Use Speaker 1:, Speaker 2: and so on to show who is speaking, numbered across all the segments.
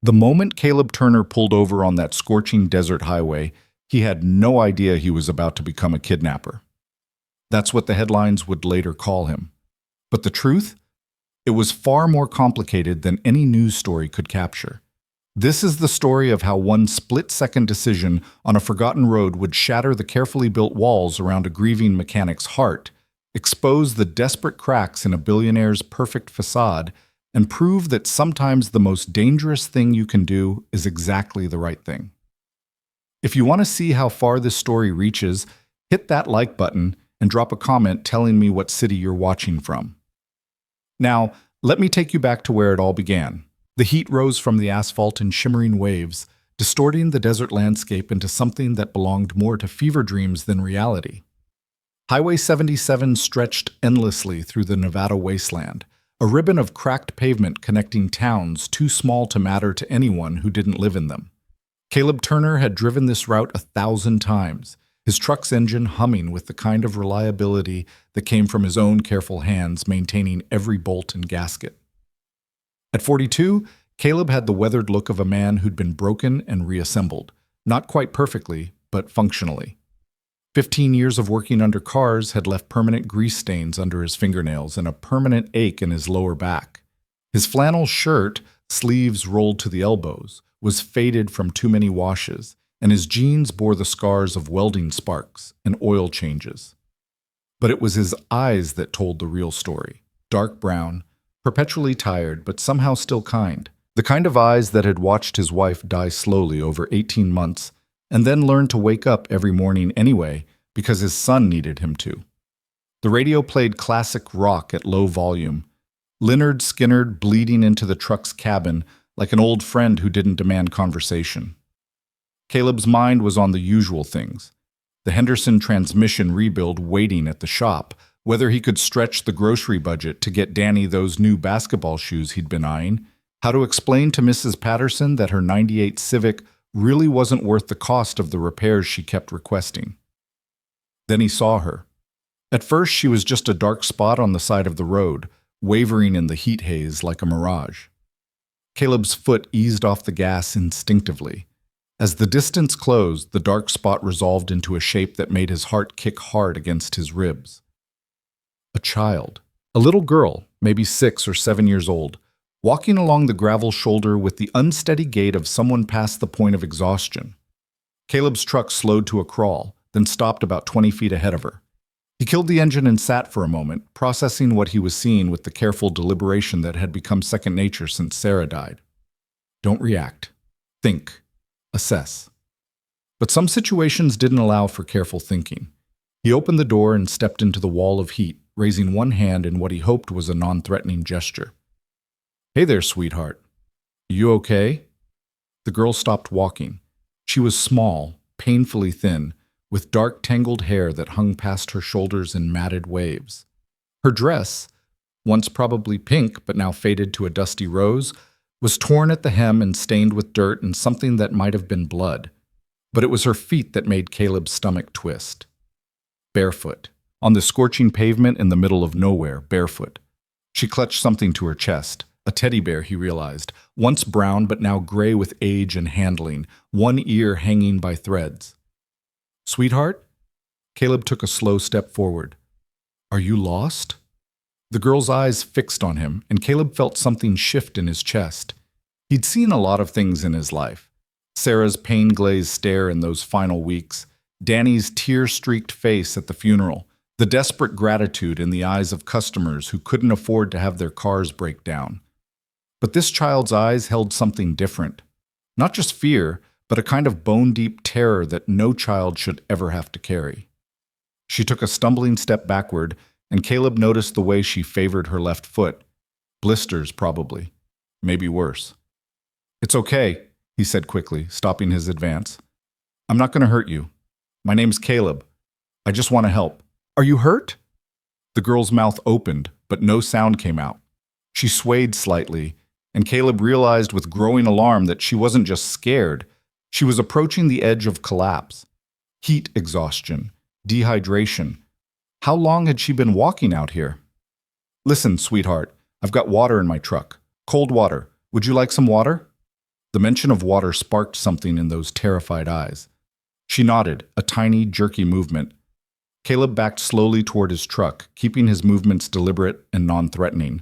Speaker 1: The moment Caleb Turner pulled over on that scorching desert highway, he had no idea he was about to become a kidnapper. That's what the headlines would later call him. But the truth? It was far more complicated than any news story could capture. This is the story of how one split-second decision on a forgotten road would shatter the carefully built walls around a grieving mechanic's heart, expose the desperate cracks in a billionaire's perfect facade, and prove that sometimes the most dangerous thing you can do is exactly the right thing. If you want to see how far this story reaches, hit that like button and drop a comment telling me what city you're watching from. Now, let me take you back to where it all began. The heat rose from the asphalt in shimmering waves, distorting the desert landscape into something that belonged more to fever dreams than reality. Highway 77 stretched endlessly through the Nevada wasteland, a ribbon of cracked pavement connecting towns too small to matter to anyone who didn't live in them. Caleb Turner had driven this route 1,000 times, his truck's engine humming with the kind of reliability that came from his own careful hands maintaining every bolt and gasket. At 42, Caleb had the weathered look of a man who'd been broken and reassembled, not quite perfectly, but functionally. 15 years of working under cars had left permanent grease stains under his fingernails and a permanent ache in his lower back. His flannel shirt, sleeves rolled to the elbows, was faded from too many washes, and his jeans bore the scars of welding sparks and oil changes. But it was his eyes that told the real story, dark brown, perpetually tired but somehow still kind. The kind of eyes that had watched his wife die slowly over 18 months and then learned to wake up every morning anyway because his son needed him to. The radio played classic rock at low volume. Lynyrd Skynyrd bleeding into the truck's cabin like an old friend who didn't demand conversation. Caleb's mind was on the usual things. The Henderson transmission rebuild waiting at the shop, whether he could stretch the grocery budget to get Danny those new basketball shoes he'd been eyeing, how to explain to Mrs. Patterson that her '98 Civic really wasn't worth the cost of the repairs she kept requesting. Then he saw her. At first, she was just a dark spot on the side of the road, wavering in the heat haze like a mirage. Caleb's foot eased off the gas instinctively. As the distance closed, the dark spot resolved into a shape that made his heart kick hard against his ribs. A child. A little girl, maybe 6 or 7 years old, walking along the gravel shoulder with the unsteady gait of someone past the point of exhaustion. Caleb's truck slowed to a crawl, then stopped about 20 feet ahead of her. He killed the engine and sat for a moment, processing what he was seeing with the careful deliberation that had become second nature since Sarah died. Don't react. Think. Assess. But some situations didn't allow for careful thinking. He opened the door and stepped into the wall of heat, raising one hand in what he hoped was a non-threatening gesture. "Hey there, sweetheart. You okay?" The girl stopped walking. She was small, painfully thin, with dark tangled hair that hung past her shoulders in matted waves. Her dress, once probably pink but now faded to a dusty rose, was torn at the hem and stained with dirt and something that might have been blood. But it was her feet that made Caleb's stomach twist. Barefoot. On the scorching pavement in the middle of nowhere, barefoot. She clutched something to her chest. A teddy bear, he realized, once brown but now gray with age and handling, one ear hanging by threads. "Sweetheart?" Caleb took a slow step forward. "Are you lost?" The girl's eyes fixed on him, and Caleb felt something shift in his chest. He'd seen a lot of things in his life. Sarah's pain-glazed stare in those final weeks, Danny's tear-streaked face at the funeral, the desperate gratitude in the eyes of customers who couldn't afford to have their cars break down. But this child's eyes held something different. Not just fear, but a kind of bone-deep terror that no child should ever have to carry. She took a stumbling step backward, and Caleb noticed the way she favored her left foot. Blisters, probably. Maybe worse. "It's okay," he said quickly, stopping his advance. "I'm not going to hurt you. My name's Caleb. I just want to help." "Are you hurt?" The girl's mouth opened, but no sound came out. She swayed slightly, and Caleb realized with growing alarm that she wasn't just scared. She was approaching the edge of collapse. Heat exhaustion, dehydration. How long had she been walking out here? "Listen, sweetheart, I've got water in my truck. Cold water. Would you like some water?" The mention of water sparked something in those terrified eyes. She nodded, a tiny, jerky movement. Caleb backed slowly toward his truck, keeping his movements deliberate and non-threatening.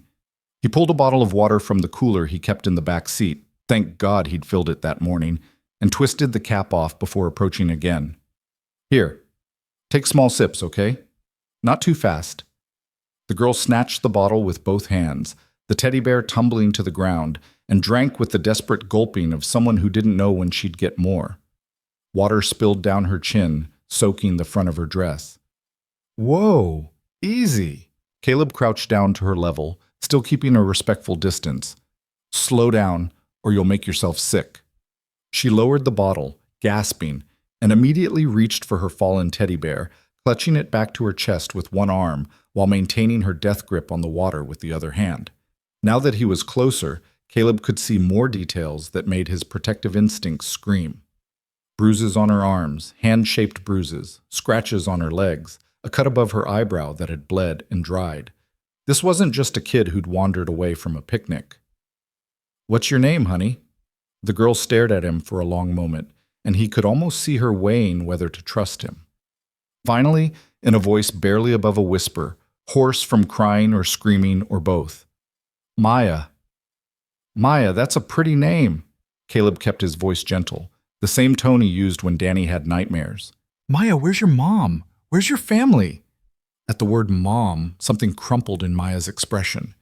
Speaker 1: He pulled a bottle of water from the cooler he kept in the back seat, thank God he'd filled it that morning, and twisted the cap off before approaching again. Here, take small sips, okay? Not too fast. The girl snatched the bottle with both hands, the teddy bear tumbling to the ground, and drank with the desperate gulping of someone who didn't know when she'd get more. Water spilled down her chin, soaking the front of her dress. Whoa, easy. Caleb crouched down to her level, still keeping a respectful distance. Slow down, or you'll make yourself sick. She lowered the bottle, gasping, and immediately reached for her fallen teddy bear, clutching it back to her chest with one arm while maintaining her death grip on the water with the other hand. Now that he was closer, Caleb could see more details that made his protective instincts scream. Bruises on her arms, hand-shaped bruises, scratches on her legs, a cut above her eyebrow that had bled and dried. This wasn't just a kid who'd wandered away from a picnic. What's your name, honey? The girl stared at him for a long moment, and he could almost see her weighing whether to trust him. Finally, in a voice barely above a whisper, hoarse from crying or screaming or both. Maya. Maya, that's a pretty name. Caleb kept his voice gentle, the same tone he used when Danny had nightmares. Maya, where's your mom? Where's your family? At the word mom, something crumpled in Maya's expression.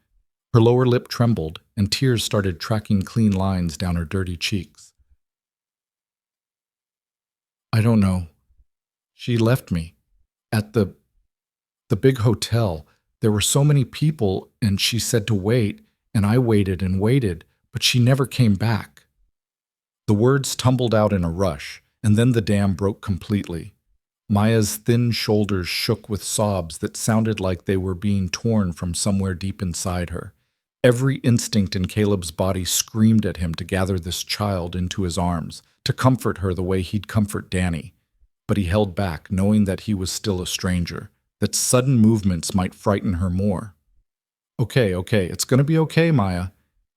Speaker 1: Her lower lip trembled, and tears started tracking clean lines down her dirty cheeks. I don't know. She left me. At the big hotel. There were so many people, and she said to wait, and I waited and waited, but she never came back. The words tumbled out in a rush, and then the dam broke completely. Maya's thin shoulders shook with sobs that sounded like they were being torn from somewhere deep inside her. Every instinct in Caleb's body screamed at him to gather this child into his arms, to comfort her the way he'd comfort Danny. But he held back, knowing that he was still a stranger, that sudden movements might frighten her more. Okay, it's gonna be okay, Maya.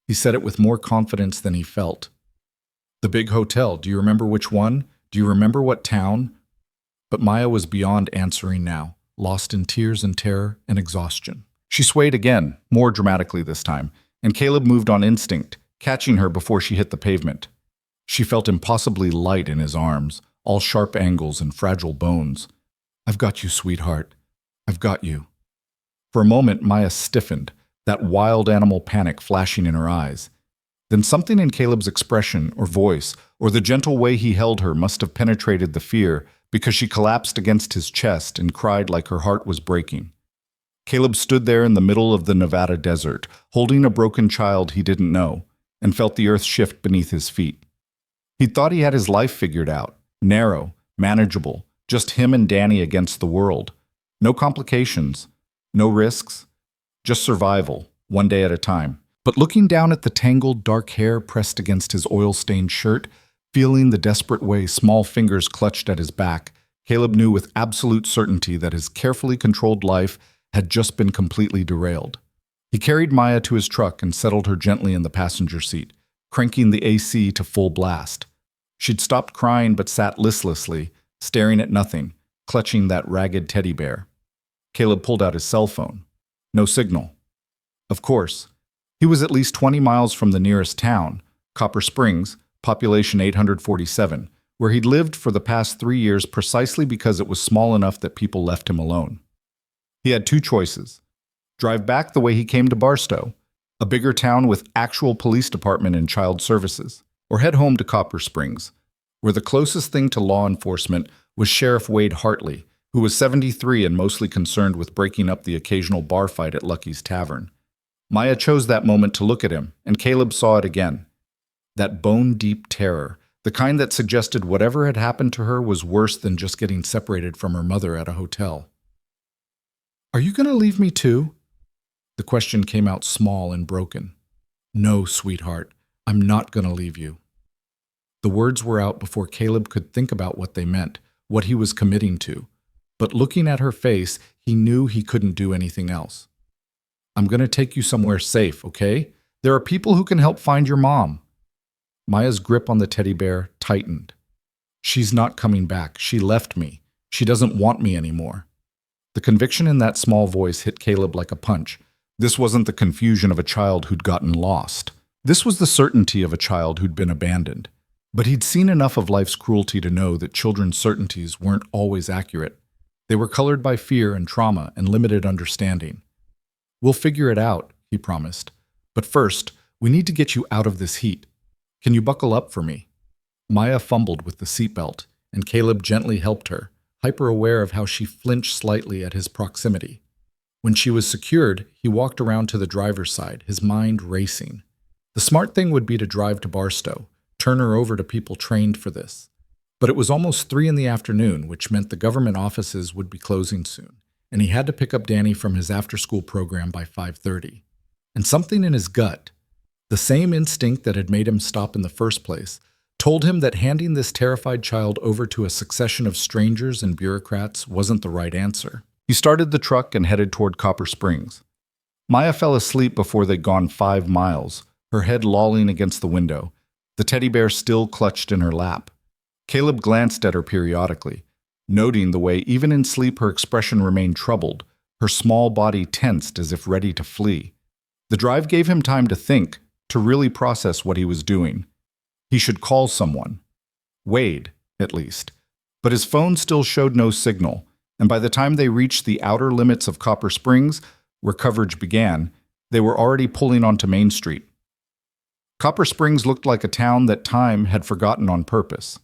Speaker 1: He said it with more confidence than he felt. The big hotel, do you remember which one? Do you remember what town? But Maya was beyond answering now, lost in tears and terror and exhaustion. She swayed again, more dramatically this time, and Caleb moved on instinct, catching her before she hit the pavement. She felt impossibly light in his arms, all sharp angles and fragile bones. I've got you, sweetheart. I've got you. For a moment, Maya stiffened, that wild animal panic flashing in her eyes. Then something in Caleb's expression or voice, or the gentle way he held her must have penetrated the fear, because she collapsed against his chest and cried like her heart was breaking. Caleb stood there in the middle of the Nevada desert, holding a broken child he didn't know, and felt the earth shift beneath his feet. He thought he had his life figured out, narrow, manageable, just him and Danny against the world. No complications, no risks, just survival, one day at a time. But looking down at the tangled dark hair pressed against his oil-stained shirt, feeling the desperate way small fingers clutched at his back, Caleb knew with absolute certainty that his carefully controlled life had just been completely derailed. He carried Maya to his truck and settled her gently in the passenger seat, cranking the AC to full blast. She'd stopped crying but sat listlessly, staring at nothing, clutching that ragged teddy bear. Caleb pulled out his cell phone. No signal. Of course. He was at least 20 miles from the nearest town, Copper Springs, population 847, where he'd lived for the past 3 years precisely because it was small enough that people left him alone. He had two choices. Drive back the way he came to Barstow, a bigger town with actual police department and child services, or head home to Copper Springs, where the closest thing to law enforcement was Sheriff Wade Hartley, who was 73 and mostly concerned with breaking up the occasional bar fight at Lucky's Tavern. Maya chose that moment to look at him, and Caleb saw it again. That bone-deep terror, the kind that suggested whatever had happened to her was worse than just getting separated from her mother at a hotel. Are you going to leave me too? The question came out small and broken. No, sweetheart, I'm not going to leave you. The words were out before Caleb could think about what they meant, what he was committing to. But looking at her face, he knew he couldn't do anything else. I'm going to take you somewhere safe, okay? There are people who can help find your mom. Maya's grip on the teddy bear tightened. She's not coming back. She left me. She doesn't want me anymore. The conviction in that small voice hit Caleb like a punch. This wasn't the confusion of a child who'd gotten lost. This was the certainty of a child who'd been abandoned. But he'd seen enough of life's cruelty to know that children's certainties weren't always accurate. They were colored by fear and trauma and limited understanding. "We'll figure it out," he promised. "But first, we need to get you out of this heat. Can you buckle up for me?" Maya fumbled with the seatbelt, and Caleb gently helped her, hyper-aware of how she flinched slightly at his proximity. When she was secured, he walked around to the driver's side, his mind racing. The smart thing would be to drive to Barstow, turn her over to people trained for this. But it was almost 3 in the afternoon, which meant the government offices would be closing soon, and he had to pick up Danny from his after-school program by 5:30. And something in his gut, the same instinct that had made him stop in the first place, told him that handing this terrified child over to a succession of strangers and bureaucrats wasn't the right answer. He started the truck and headed toward Copper Springs. Maya fell asleep before they'd gone 5 miles, her head lolling against the window, the teddy bear still clutched in her lap. Caleb glanced at her periodically, noting the way even in sleep her expression remained troubled, her small body tensed as if ready to flee. The drive gave him time to think, to really process what he was doing. He should call someone. Wade, at least. But his phone still showed no signal, and by the time they reached the outer limits of Copper Springs, where coverage began, they were already pulling onto Main Street. Copper Springs looked like a town that time had forgotten on purpose.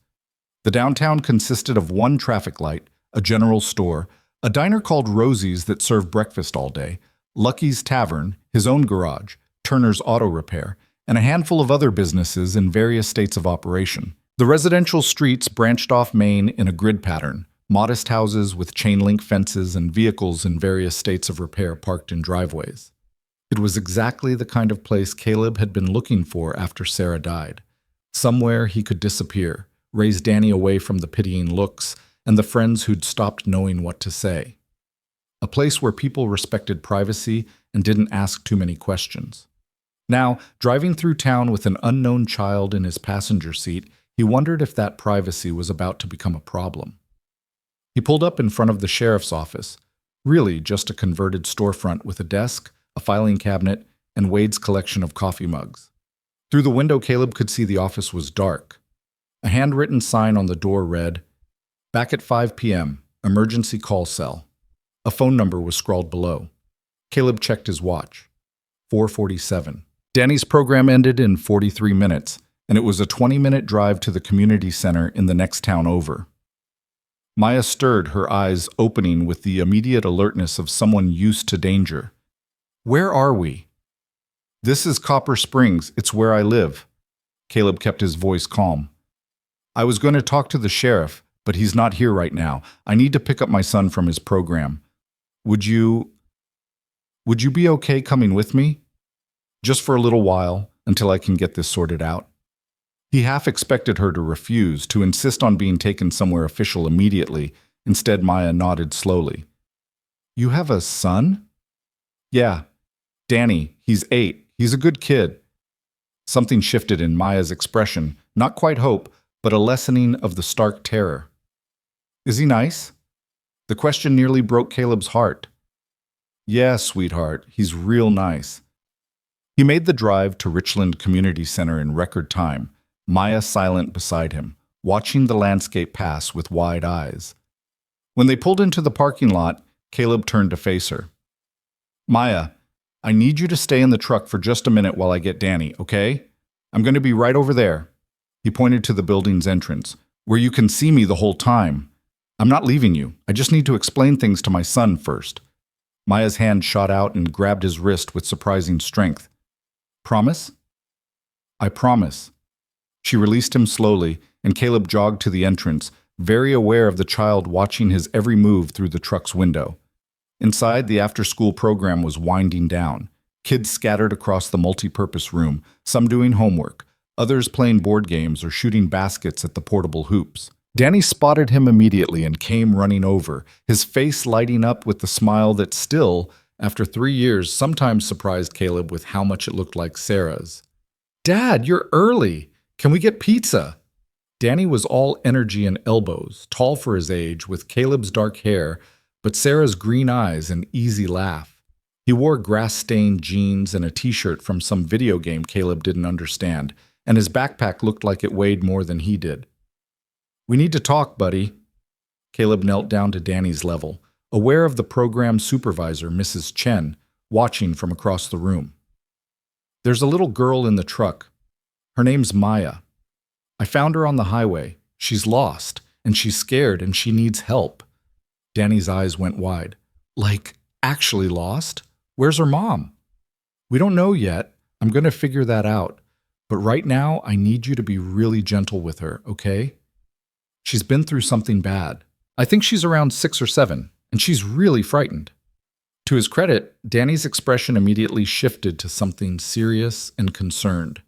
Speaker 1: The downtown consisted of one traffic light, a general store, a diner called Rosie's that served breakfast all day, Lucky's Tavern, his own garage, Turner's Auto Repair, and a handful of other businesses in various states of operation. The residential streets branched off Main in a grid pattern, modest houses with chain-link fences and vehicles in various states of repair parked in driveways. It was exactly the kind of place Caleb had been looking for after Sarah died. Somewhere he could disappear, raise Danny away from the pitying looks and the friends who'd stopped knowing what to say. A place where people respected privacy and didn't ask too many questions. Now, driving through town with an unknown child in his passenger seat, he wondered if that privacy was about to become a problem. He pulled up in front of the sheriff's office, really just a converted storefront with a desk, a filing cabinet, and Wade's collection of coffee mugs. Through the window, Caleb could see the office was dark. A handwritten sign on the door read, "Back at 5 p.m., emergency call cell." A phone number was scrawled below. Caleb checked his watch. 4:47. Danny's program ended in 43 minutes, and it was a 20-minute drive to the community center in the next town over. Maya stirred, her eyes opening with the immediate alertness of someone used to danger. "Where are we?" "This is Copper Springs. It's where I live." Caleb kept his voice calm. "I was going to talk to the sheriff, but he's not here right now. I need to pick up my son from his program. Would you be okay coming with me? Just for a little while, until I can get this sorted out." He half expected her to refuse, to insist on being taken somewhere official immediately. Instead, Maya nodded slowly. "You have a son?" "Yeah. Danny. He's 8. He's a good kid." Something shifted in Maya's expression, not quite hope, but a lessening of the stark terror. "Is he nice?" The question nearly broke Caleb's heart. "Yeah, sweetheart, he's real nice." He made the drive to Richland Community Center in record time, Maya silent beside him, watching the landscape pass with wide eyes. When they pulled into the parking lot, Caleb turned to face her. "Maya, I need you to stay in the truck for just a minute while I get Danny, okay? I'm going to be right over there." He pointed to the building's entrance, "where you can see me the whole time. I'm not leaving you. I just need to explain things to my son first." Maya's hand shot out and grabbed his wrist with surprising strength. "Promise?" "I promise." She released him slowly, and Caleb jogged to the entrance, very aware of the child watching his every move through the truck's window. Inside, the after-school program was winding down. Kids scattered across the multi-purpose room, some doing homework, others playing board games or shooting baskets at the portable hoops. Danny spotted him immediately and came running over, his face lighting up with the smile that still, after 3 years, sometimes surprised Caleb with how much it looked like Sarah's. "Dad, you're early!" Can we get pizza? Danny was all energy and elbows, tall for his age, with Caleb's dark hair, but Sarah's green eyes and easy laugh. He wore grass-stained jeans and a t-shirt from some video game Caleb didn't understand, and his backpack looked like it weighed more than he did. We need to talk, buddy. Caleb knelt down to Danny's level, aware of the program supervisor, Mrs. Chen, watching from across the room. There's a little girl in the truck. Her name's Maya. I found her on the highway. She's lost, and she's scared, and she needs help. Danny's eyes went wide. Like, actually lost? Where's her mom? We don't know yet. I'm going to figure that out. But right now, I need you to be really gentle with her, okay? She's been through something bad. I think she's around 6 or 7, and she's really frightened. To his credit, Danny's expression immediately shifted to something serious and concerned.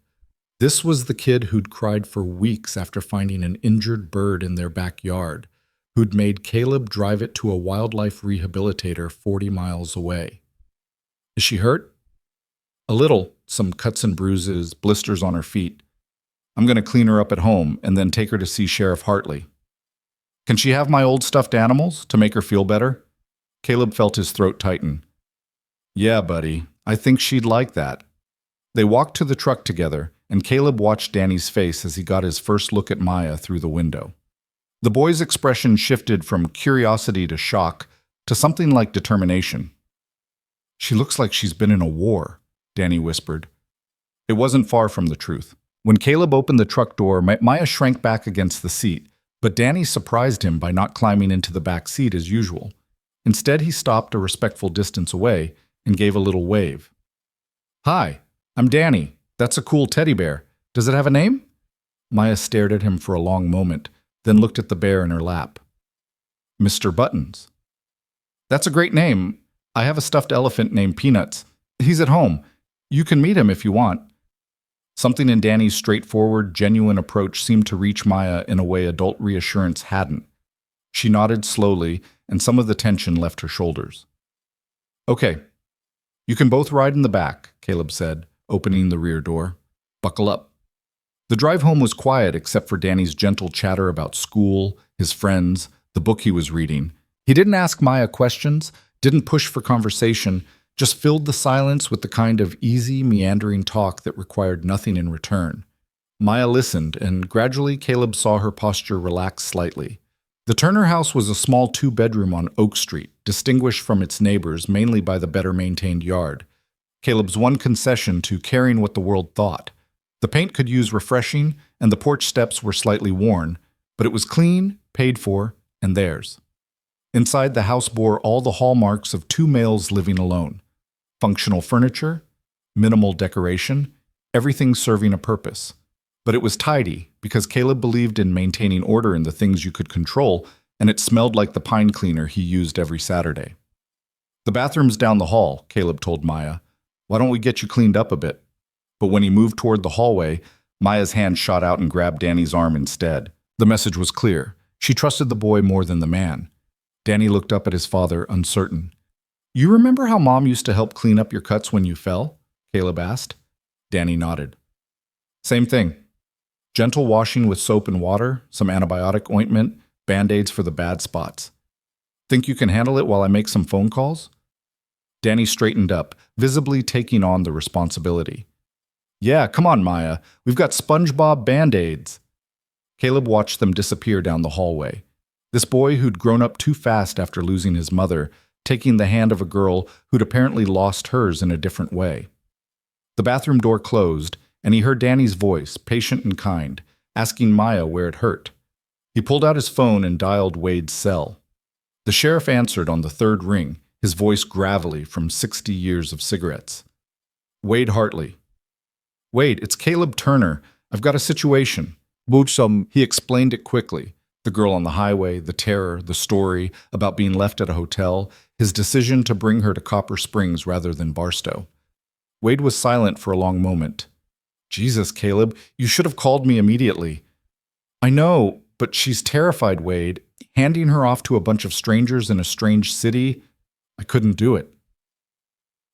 Speaker 1: This was the kid who'd cried for weeks after finding an injured bird in their backyard, who'd made Caleb drive it to a wildlife rehabilitator 40 miles away. Is she hurt? A little, some cuts and bruises, blisters on her feet. I'm going to clean her up at home and then take her to see Sheriff Hartley. Can she have my old stuffed animals to make her feel better? Caleb felt his throat tighten. Yeah, buddy, I think she'd like that. They walked to the truck together, and Caleb watched Danny's face as he got his first look at Maya through the window. The boy's expression shifted from curiosity to shock to something like determination. She looks like she's been in a war, Danny whispered. It wasn't far from the truth. When Caleb opened the truck door, Maya shrank back against the seat, but Danny surprised him by not climbing into the back seat as usual. Instead, he stopped a respectful distance away and gave a little wave. Hi, I'm Danny. That's a cool teddy bear. Does it have a name? Maya stared at him for a long moment, then looked at the bear in her lap. Mr. Buttons. That's a great name. I have a stuffed elephant named Peanuts. He's at home. You can meet him if you want. Something in Danny's straightforward, genuine approach seemed to reach Maya in a way adult reassurance hadn't. She nodded slowly, and some of the tension left her shoulders. Okay. You can both ride in the back, Caleb said, opening the rear door. Buckle up. The drive home was quiet except for Danny's gentle chatter about school, his friends, the book he was reading. He didn't ask Maya questions, didn't push for conversation, just filled the silence with the kind of easy, meandering talk that required nothing in return. Maya listened, and gradually Caleb saw her posture relax slightly. The Turner house was a small 2-bedroom on Oak Street, distinguished from its neighbors mainly by the better-maintained yard. Caleb's one concession to caring what the world thought. The paint could use refreshing, and the porch steps were slightly worn, but it was clean, paid for, and theirs. Inside, the house bore all the hallmarks of 2 males living alone. Functional furniture, minimal decoration, everything serving a purpose. But it was tidy, because Caleb believed in maintaining order in the things you could control, and it smelled like the pine cleaner he used every Saturday. The bathroom's down the hall, Caleb told Maya. Why don't we get you cleaned up a bit? But when he moved toward the hallway, Maya's hand shot out and grabbed Danny's arm instead. The message was clear. She trusted the boy more than the man. Danny looked up at his father, uncertain. You remember how Mom used to help clean up your cuts when you fell? Caleb asked. Danny nodded. Same thing. Gentle washing with soap and water, some antibiotic ointment, Band-Aids for the bad spots. Think you can handle it while I make some phone calls? Danny straightened up, visibly taking on the responsibility. Yeah, come on, Maya. We've got SpongeBob Band-Aids. Caleb watched them disappear down the hallway. This boy who'd grown up too fast after losing his mother, taking the hand of a girl who'd apparently lost hers in a different way. The bathroom door closed, and he heard Danny's voice, patient and kind, asking Maya where it hurt. He pulled out his phone and dialed Wade's cell. The sheriff answered on the 3rd ring, his voice gravelly from 60 years of cigarettes. Wade Hartley. Wade, it's Caleb Turner. I've got a situation. He explained it quickly. The girl on the highway, the terror, the story about being left at a hotel, his decision to bring her to Copper Springs rather than Barstow. Wade was silent for a long moment. Jesus, Caleb, you should have called me immediately. I know, but she's terrified, Wade. Handing her off to a bunch of strangers in a strange city, I couldn't do it.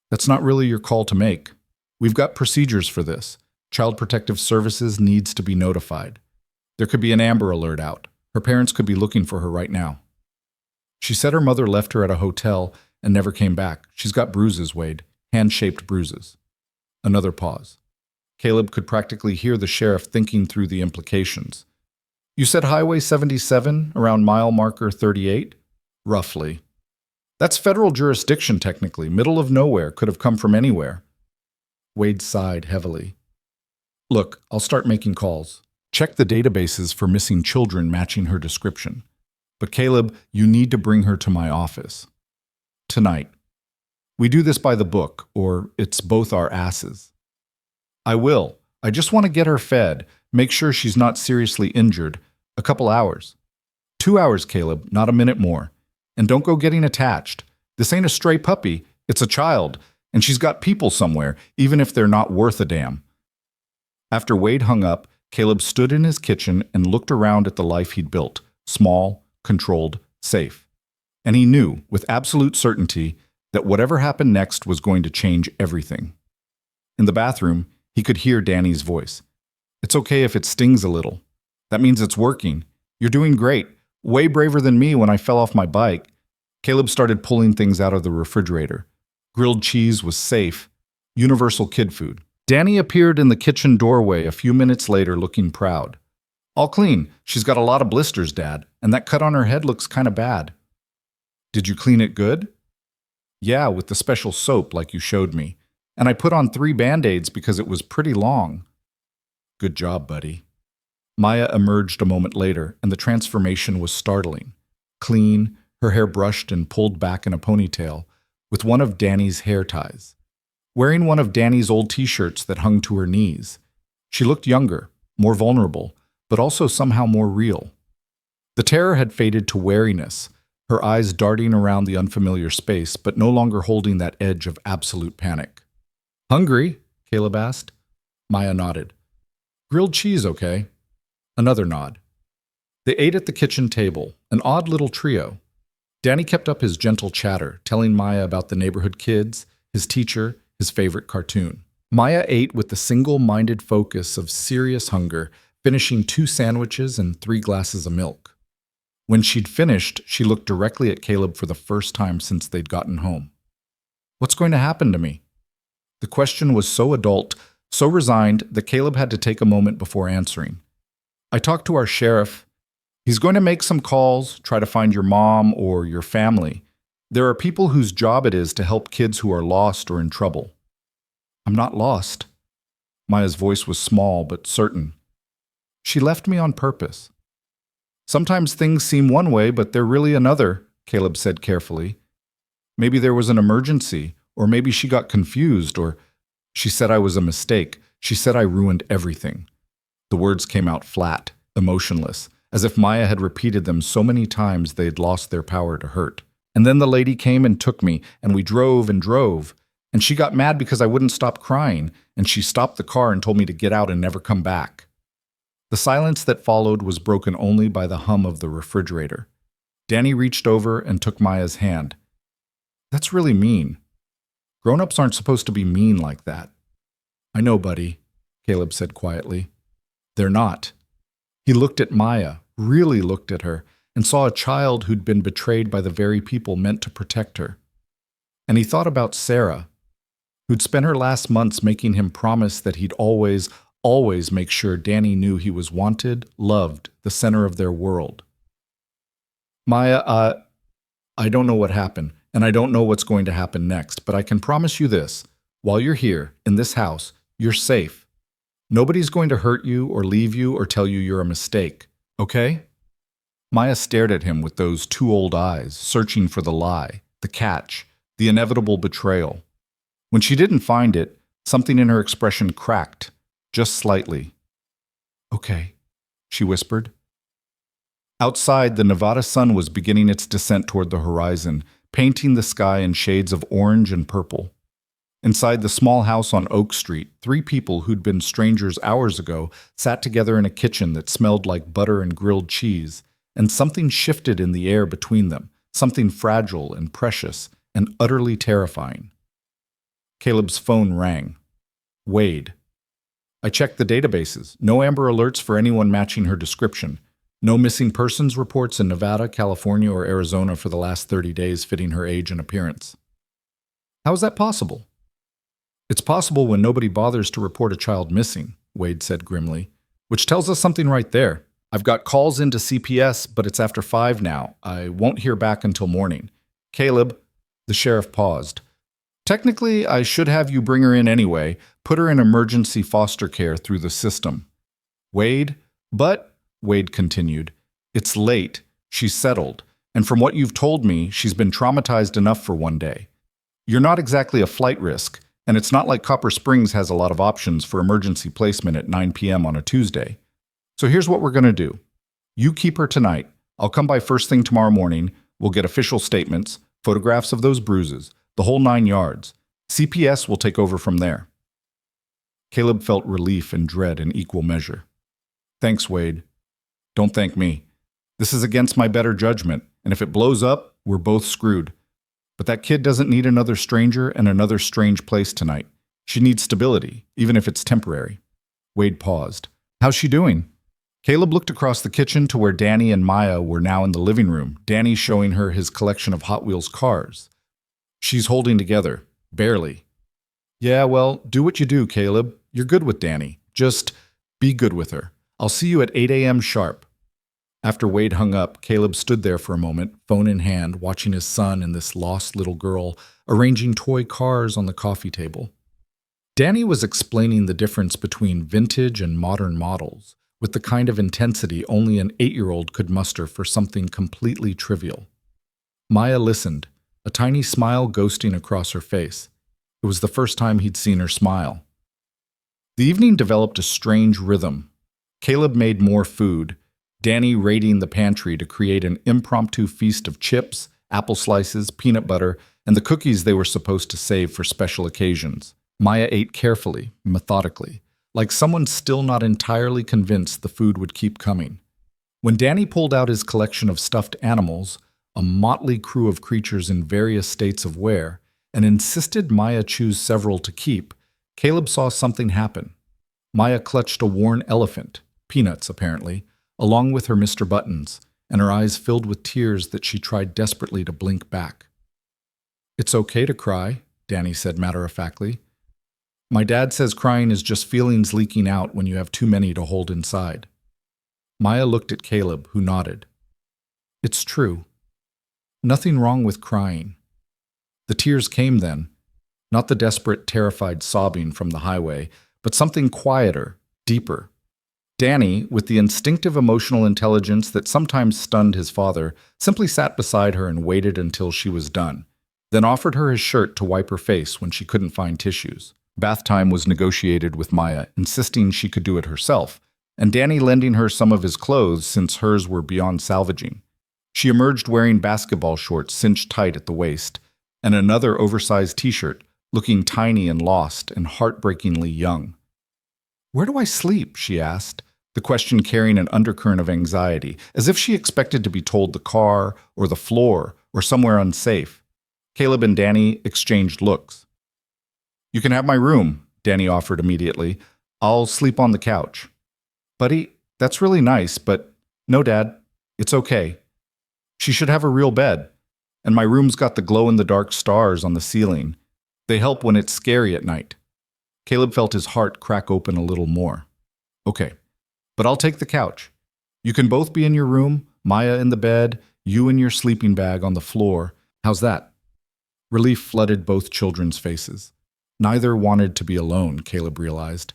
Speaker 1: That's not really your call to make. We've got procedures for this. Child Protective Services needs to be notified. There could be an Amber Alert out. Her parents could be looking for her right now. She said her mother left her at a hotel and never came back. She's got bruises, Wade. Hand-shaped bruises. Another pause. Caleb could practically hear the sheriff thinking through the implications. You said Highway 77, around mile marker 38? Roughly. That's federal jurisdiction, technically. Middle of nowhere, could have come from anywhere. Wade sighed heavily. Look, I'll start making calls. Check the databases for missing children matching her description. But Caleb, you need to bring her to my office. Tonight. We do this by the book, or it's both our asses. I will. I just want to get her fed, make sure she's not seriously injured. A couple hours. 2 hours, Caleb, not a minute more. And don't go getting attached. This ain't a stray puppy, it's a child, and she's got people somewhere, even if they're not worth a damn. After Wade hung up, Caleb stood in his kitchen and looked around at the life he'd built, small, controlled, safe. And he knew, with absolute certainty, that whatever happened next was going to change everything. In the bathroom, he could hear Danny's voice. It's okay if it stings a little. That means it's working. You're doing great. Way braver than me when I fell off my bike. Caleb started pulling things out of the refrigerator. Grilled cheese was safe. Universal kid food. Danny appeared in the kitchen doorway a few minutes later looking proud. All clean. She's got a lot of blisters, Dad, and that cut on her head looks kind of bad. Did you clean it good? Yeah, with the special soap like you showed me. And I put on 3 Band-Aids because it was pretty long. Good job, buddy. Maya emerged a moment later, and the transformation was startling. Clean, her hair brushed and pulled back in a ponytail, with one of Danny's hair ties. Wearing one of Danny's old t-shirts that hung to her knees. She looked younger, more vulnerable, but also somehow more real. The terror had faded to wariness, her eyes darting around the unfamiliar space, but no longer holding that edge of absolute panic. Hungry? Caleb asked. Maya nodded. Grilled cheese, okay? Another nod. They ate at the kitchen table, an odd little trio. Danny kept up his gentle chatter, telling Maya about the neighborhood kids, his teacher, his favorite cartoon. Maya ate with the single-minded focus of serious hunger, finishing 2 sandwiches and 3 glasses of milk. When she'd finished, she looked directly at Caleb for the first time since they'd gotten home. What's going to happen to me? The question was so adult, so resigned, that Caleb had to take a moment before answering. I talked to our sheriff. He's going to make some calls, try to find your mom or your family. There are people whose job it is to help kids who are lost or in trouble. I'm not lost. Maya's voice was small but certain. She left me on purpose. Sometimes things seem one way, but they're really another, Caleb said carefully. Maybe there was an emergency, or maybe she got confused, or she said I was a mistake. She said I ruined everything. The words came out flat, emotionless, as if Maya had repeated them so many times they'd lost their power to hurt. And then the lady came and took me, and we drove and drove. And she got mad because I wouldn't stop crying, and she stopped the car and told me to get out and never come back. The silence that followed was broken only by the hum of the refrigerator. Danny reached over and took Maya's hand. That's really mean. Grown-ups aren't supposed to be mean like that. I know, buddy, Caleb said quietly. They're not. He looked at Maya, really looked at her, and saw a child who'd been betrayed by the very people meant to protect her. And he thought about Sarah, who'd spent her last months making him promise that he'd always make sure Danny knew he was wanted, loved, the center of their world. Maya, I don't know what happened, and I don't know what's going to happen next, but I can promise you this. While you're here, in this house, you're safe. Nobody's going to hurt you or leave you or tell you you're a mistake, okay? Maya stared at him with those 2 old eyes, searching for the lie, the catch, the inevitable betrayal. When she didn't find it, something in her expression cracked, just slightly. Okay, she whispered. Outside, the Nevada sun was beginning its descent toward the horizon, painting the sky in shades of orange and purple. Inside the small house on Oak Street, 3 people who'd been strangers hours ago sat together in a kitchen that smelled like butter and grilled cheese, and something shifted in the air between them, something fragile and precious and utterly terrifying. Caleb's phone rang. Wade. I checked the databases. No Amber Alerts for anyone matching her description. No missing persons reports in Nevada, California, or Arizona for the last 30 days fitting her age and appearance. How is that possible? It's possible when nobody bothers to report a child missing, Wade said grimly, which tells us something right there. I've got calls into CPS, but it's after 5 now. I won't hear back until morning. Caleb, the sheriff paused. Technically, I should have you bring her in anyway, put her in emergency foster care through the system. Wade, Wade continued, it's late, she's settled, and from what you've told me, she's been traumatized enough for one day. You're not exactly a flight risk, and it's not like Copper Springs has a lot of options for emergency placement at 9 p.m. on a Tuesday. So here's what we're going to do. You keep her tonight. I'll come by first thing tomorrow morning. We'll get official statements, photographs of those bruises, the whole 9 yards. CPS will take over from there. Caleb felt relief and dread in equal measure. Thanks, Wade. Don't thank me. This is against my better judgment, and if it blows up, we're both screwed. But that kid doesn't need another stranger and another strange place tonight. She needs stability, even if it's temporary. Wade paused. How's she doing? Caleb looked across the kitchen to where Danny and Maya were now in the living room, Danny showing her his collection of Hot Wheels cars. She's holding together, barely. Yeah, well, do what you do, Caleb. You're good with Danny. Just be good with her. I'll see you at 8 a.m. sharp. After Wade hung up, Caleb stood there for a moment, phone in hand, watching his son and this lost little girl arranging toy cars on the coffee table. Danny was explaining the difference between vintage and modern models, with the kind of intensity only an 8-year-old could muster for something completely trivial. Maya listened, a tiny smile ghosting across her face. It was the first time he'd seen her smile. The evening developed a strange rhythm. Caleb made more food, Danny raiding the pantry to create an impromptu feast of chips, apple slices, peanut butter, and the cookies they were supposed to save for special occasions. Maya ate carefully, methodically, like someone still not entirely convinced the food would keep coming. When Danny pulled out his collection of stuffed animals, a motley crew of creatures in various states of wear, and insisted Maya choose several to keep, Caleb saw something happen. Maya clutched a worn elephant, Peanuts apparently, along with her Mr. Buttons, and her eyes filled with tears that she tried desperately to blink back. It's okay to cry, Danny said matter-of-factly. My dad says crying is just feelings leaking out when you have too many to hold inside. Maya looked at Caleb, who nodded. It's true. Nothing wrong with crying. The tears came then, not the desperate, terrified sobbing from the highway, but something quieter, deeper. Danny, with the instinctive emotional intelligence that sometimes stunned his father, simply sat beside her and waited until she was done, then offered her his shirt to wipe her face when she couldn't find tissues. Bath time was negotiated with Maya, insisting she could do it herself, and Danny lending her some of his clothes since hers were beyond salvaging. She emerged wearing basketball shorts cinched tight at the waist, and another oversized t-shirt, looking tiny and lost and heartbreakingly young. Where do I sleep? She asked, the question carrying an undercurrent of anxiety, as if she expected to be told the car or the floor or somewhere unsafe. Caleb and Danny exchanged looks. You can have my room, Danny offered immediately. I'll sleep on the couch. Buddy, that's really nice, but no, Dad, it's okay. She should have a real bed, and my room's got the glow-in-the-dark stars on the ceiling. They help when it's scary at night. Caleb felt his heart crack open a little more. Okay, but I'll take the couch. You can both be in your room, Maya in the bed, you in your sleeping bag on the floor. How's that? Relief flooded both children's faces. Neither wanted to be alone, Caleb realized.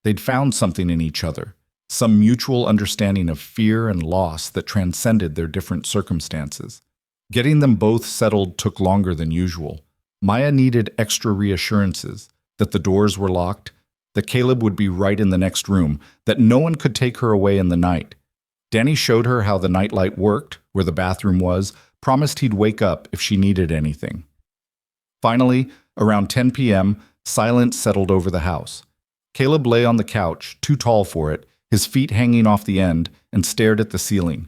Speaker 1: They'd found something in each other, some mutual understanding of fear and loss that transcended their different circumstances. Getting them both settled took longer than usual. Maya needed extra reassurances, that the doors were locked, that Caleb would be right in the next room, that no one could take her away in the night. Danny showed her how the nightlight worked, where the bathroom was, promised he'd wake up if she needed anything. Finally, around 10 p.m., silence settled over the house. Caleb lay on the couch, too tall for it, his feet hanging off the end, and stared at the ceiling.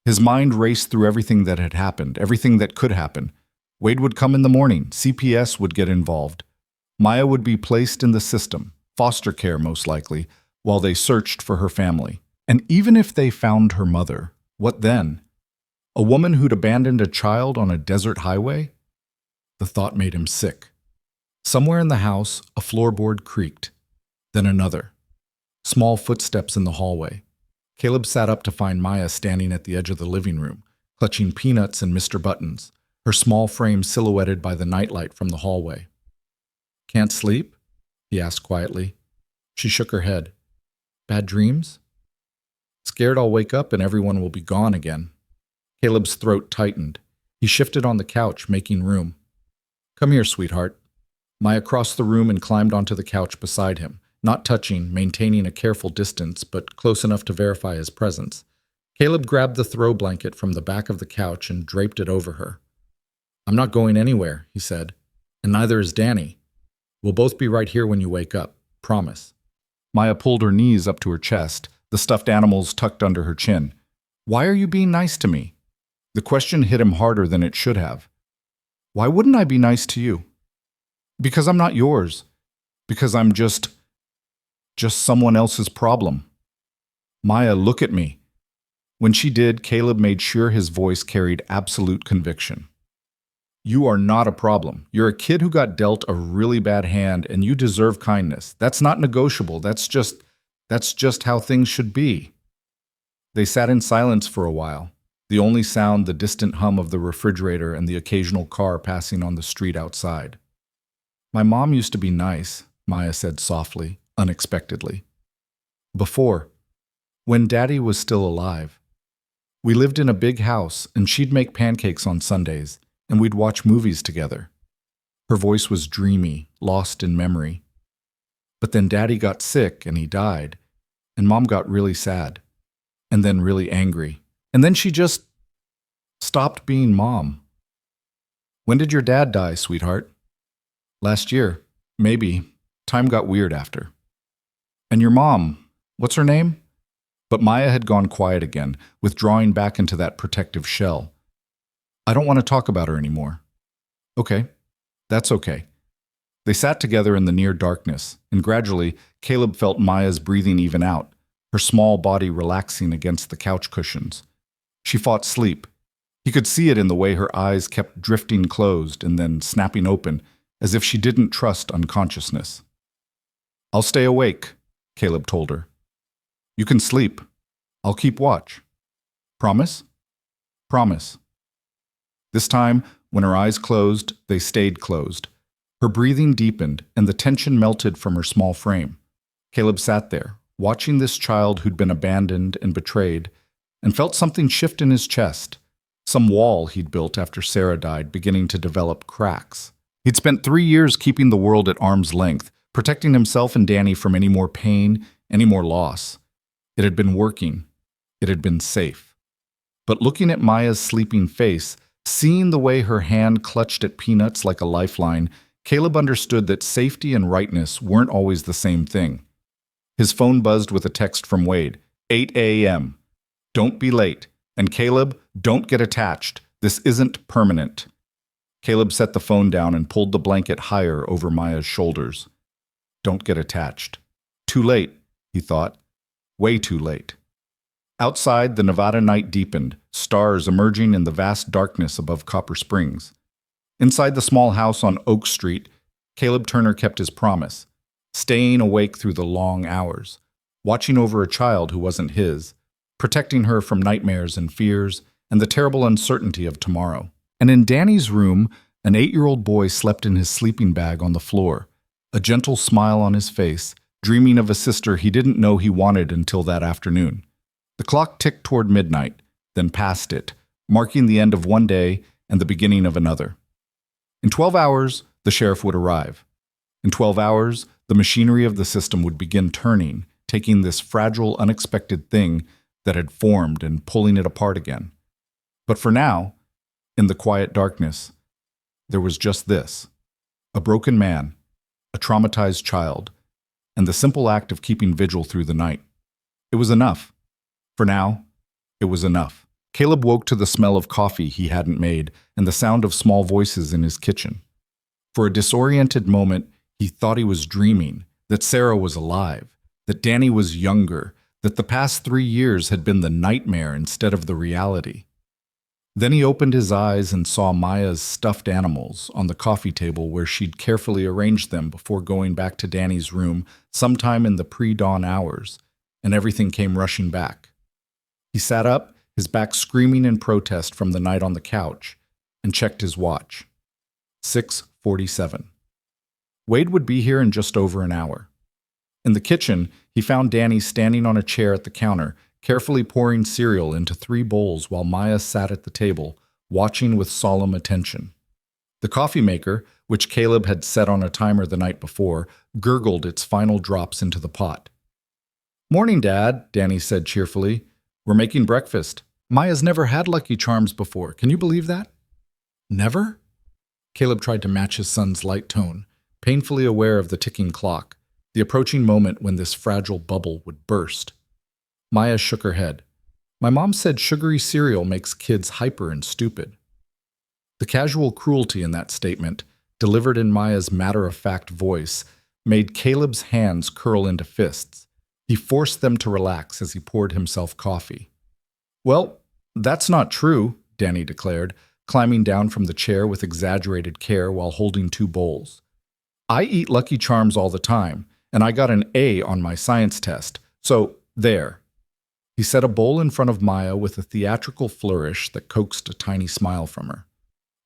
Speaker 1: His mind raced through everything that had happened, everything that could happen. Wade would come in the morning, CPS would get involved. Maya would be placed in the system, foster care most likely, while they searched for her family. And even if they found her mother, what then? A woman who'd abandoned a child on a desert highway? The thought made him sick. Somewhere in the house, a floorboard creaked. Then another. Small footsteps in the hallway. Caleb sat up to find Maya standing at the edge of the living room, clutching peanuts and Mr. Buttons, her small frame silhouetted by the nightlight from the hallway. "Can't sleep?" he asked quietly. She shook her head. "Bad dreams?" "Scared I'll wake up and everyone will be gone again." Caleb's throat tightened. He shifted on the couch, making room. "Come here, sweetheart." Maya crossed the room and climbed onto the couch beside him, not touching, maintaining a careful distance, but close enough to verify his presence. Caleb grabbed the throw blanket from the back of the couch and draped it over her. "I'm not going anywhere," he said, "and neither is Danny. We'll both be right here when you wake up. Promise." Maya pulled her knees up to her chest, the stuffed animals tucked under her chin. "Why are you being nice to me?" The question hit him harder than it should have. "Why wouldn't I be nice to you?" "Because I'm not yours. Because I'm just someone else's problem." "Maya, look at me." When she did, Caleb made sure his voice carried absolute conviction. "You are not a problem. You're a kid who got dealt a really bad hand and you deserve kindness. That's not negotiable. That's just how things should be." They sat in silence for a while, the only sound the distant hum of the refrigerator and the occasional car passing on the street outside. "My mom used to be nice," Maya said softly, unexpectedly. "Before, when Daddy was still alive. We lived in a big house and she'd make pancakes on Sundays, and we'd watch movies together." Her voice was dreamy, lost in memory. "But then Daddy got sick and he died, and Mom got really sad, and then really angry, and then she just stopped being Mom." "When did your dad die, sweetheart?" "Last year. Maybe. Time got weird after." "And your mom, what's her name?" But Maya had gone quiet again, withdrawing back into that protective shell. "I don't want to talk about her anymore." "Okay. That's okay." They sat together in the near darkness, and gradually, Caleb felt Maya's breathing even out, her small body relaxing against the couch cushions. She fought sleep. He could see it in the way her eyes kept drifting closed and then snapping open, as if she didn't trust unconsciousness. "I'll stay awake," Caleb told her. "You can sleep. I'll keep watch. Promise?" "Promise." This time, when her eyes closed, they stayed closed. Her breathing deepened, and the tension melted from her small frame. Caleb sat there, watching this child who'd been abandoned and betrayed, and felt something shift in his chest. Some wall he'd built after Sarah died beginning to develop cracks. He'd spent 3 years keeping the world at arm's length, protecting himself and Danny from any more pain, any more loss. It had been working. It had been safe. But looking at Maya's sleeping face, seeing the way her hand clutched at peanuts like a lifeline, Caleb understood that safety and rightness weren't always the same thing. His phone buzzed with a text from Wade. 8 a.m. "Don't be late. And Caleb, don't get attached. This isn't permanent." Caleb set the phone down and pulled the blanket higher over Maya's shoulders. Don't get attached. Too late, he thought. Way too late. Outside, the Nevada night deepened, stars emerging in the vast darkness above Copper Springs. Inside the small house on Oak Street, Caleb Turner kept his promise, staying awake through the long hours, watching over a child who wasn't his, protecting her from nightmares and fears and the terrible uncertainty of tomorrow. And in Danny's room, an 8-year-old boy slept in his sleeping bag on the floor, a gentle smile on his face, dreaming of a sister he didn't know he wanted until that afternoon. The clock ticked toward midnight, then past it, marking the end of one day and the beginning of another. In 12 hours, the sheriff would arrive. In 12 hours, the machinery of the system would begin turning, taking this fragile, unexpected thing that had formed and pulling it apart again. But for now, in the quiet darkness, there was just this: a broken man, a traumatized child, and the simple act of keeping vigil through the night. It was enough. For now, it was enough. Caleb woke to the smell of coffee he hadn't made and the sound of small voices in his kitchen. For a disoriented moment, he thought he was dreaming, that Sarah was alive, that Danny was younger, that the past 3 years had been the nightmare instead of the reality. Then he opened his eyes and saw Maya's stuffed animals on the coffee table where she'd carefully arranged them before going back to Danny's room sometime in the pre-dawn hours, and everything came rushing back. He sat up, his back screaming in protest from the night on the couch, and checked his watch. 6:47. Wade would be here in just over an hour. In the kitchen, he found Danny standing on a chair at the counter, carefully pouring cereal into 3 bowls while Maya sat at the table, watching with solemn attention. The coffee maker, which Caleb had set on a timer the night before, gurgled its final drops into the pot. "Morning, Dad," Danny said cheerfully. "We're making breakfast. Maya's never had Lucky Charms before. Can you believe that?" "Never?" Caleb tried to match his son's light tone, painfully aware of the ticking clock, the approaching moment when this fragile bubble would burst. Maya shook her head. "My mom said sugary cereal makes kids hyper and stupid." The casual cruelty in that statement, delivered in Maya's matter-of-fact voice, made Caleb's hands curl into fists. He forced them to relax as he poured himself coffee. "Well, that's not true," Danny declared, climbing down from the chair with exaggerated care while holding 2 bowls. "I eat Lucky Charms all the time, and I got an A on my science test, so there." He set a bowl in front of Maya with a theatrical flourish that coaxed a tiny smile from her.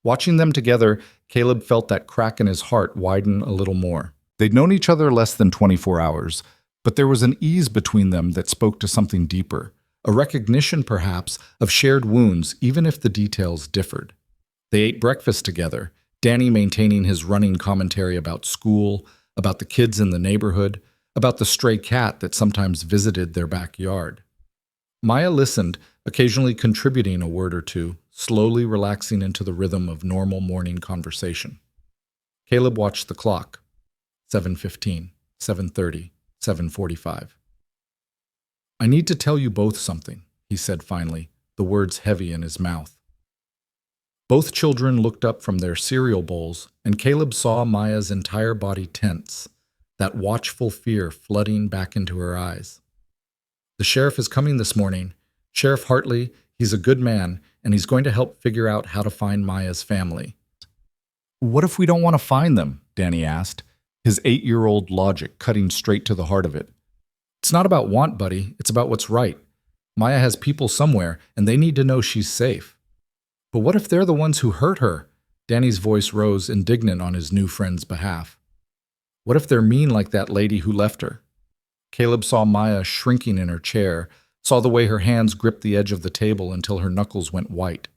Speaker 1: Watching them together, Caleb felt that crack in his heart widen a little more. They'd known each other less than 24 hours, but there was an ease between them that spoke to something deeper, a recognition, perhaps, of shared wounds, even if the details differed. They ate breakfast together, Danny maintaining his running commentary about school, about the kids in the neighborhood, about the stray cat that sometimes visited their backyard. Maya listened, occasionally contributing a word or two, slowly relaxing into the rhythm of normal morning conversation. Caleb watched the clock. 7:15, 7:30, 7:45. "I need to tell you both something," he said finally, the words heavy in his mouth. Both children looked up from their cereal bowls, and Caleb saw Maya's entire body tense, that watchful fear flooding back into her eyes. "The sheriff is coming this morning. Sheriff Hartley, he's a good man, and he's going to help figure out how to find Maya's family." "What if we don't want to find them?" Danny asked, his 8-year-old logic cutting straight to the heart of it. "It's not about want, buddy. It's about what's right. Maya has people somewhere, and they need to know she's safe." "But what if they're the ones who hurt her?" Danny's voice rose, indignant on his new friend's behalf. "What if they're mean like that lady who left her?" Caleb saw Maya shrinking in her chair, saw the way her hands gripped the edge of the table until her knuckles went white.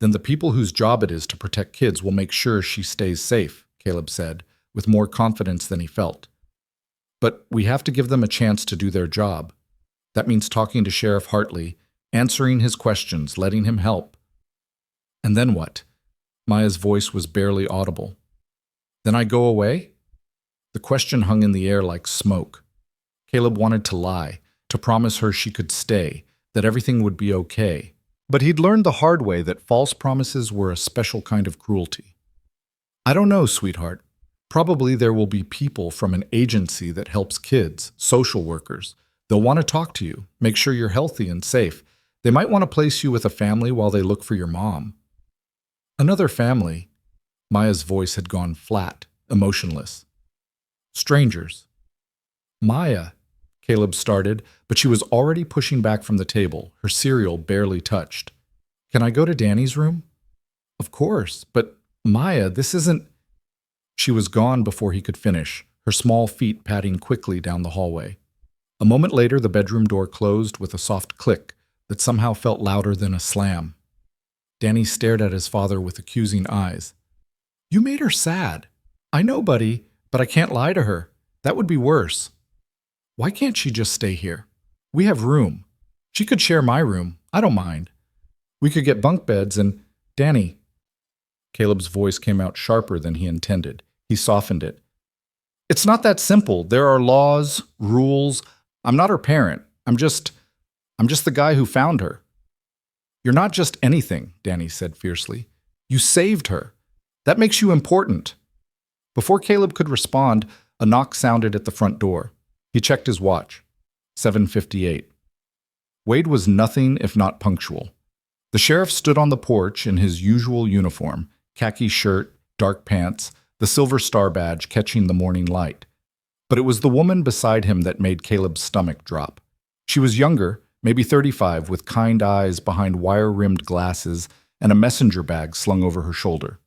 Speaker 1: "Then the people whose job it is to protect kids will make sure she stays safe," Caleb said, with more confidence than he felt. "But we have to give them a chance to do their job. That means talking to Sheriff Hartley, answering his questions, letting him help." "And then what?" Maya's voice was barely audible. "Then I go away?" The question hung in the air like smoke. Caleb wanted to lie, to promise her she could stay, that everything would be okay. But he'd learned the hard way that false promises were a special kind of cruelty. "I don't know, sweetheart. Probably there will be people from an agency that helps kids, social workers. They'll want to talk to you, make sure you're healthy and safe. They might want to place you with a family while they look for your mom." "Another family?" Maya's voice had gone flat, emotionless. "Strangers." "Maya," Caleb started, but she was already pushing back from the table, her cereal barely touched. "Can I go to Danny's room?" "Of course, but Maya, this isn't—" She was gone before he could finish, her small feet padding quickly down the hallway. A moment later, the bedroom door closed with a soft click that somehow felt louder than a slam. Danny stared at his father with accusing eyes. "You made her sad." "I know, buddy, but I can't lie to her. That would be worse." "Why can't she just stay here? We have room. She could share my room. I don't mind. We could get bunk beds and—" "Danny." Caleb's voice came out sharper than he intended. He softened it. "It's not that simple. There are laws, rules. I'm not her parent. I'm just the guy who found her." "You're not just anything," Danny said fiercely. "You saved her. That makes you important." Before Caleb could respond, A knock sounded at the front door. He checked his watch. 7:58. Wade was nothing if not punctual. The sheriff stood on the porch in his usual uniform, khaki shirt, dark pants, the silver star badge catching the morning light. But it was the woman beside him that made Caleb's stomach drop. She was younger, maybe 35, with kind eyes behind wire-rimmed glasses and a messenger bag slung over her shoulder.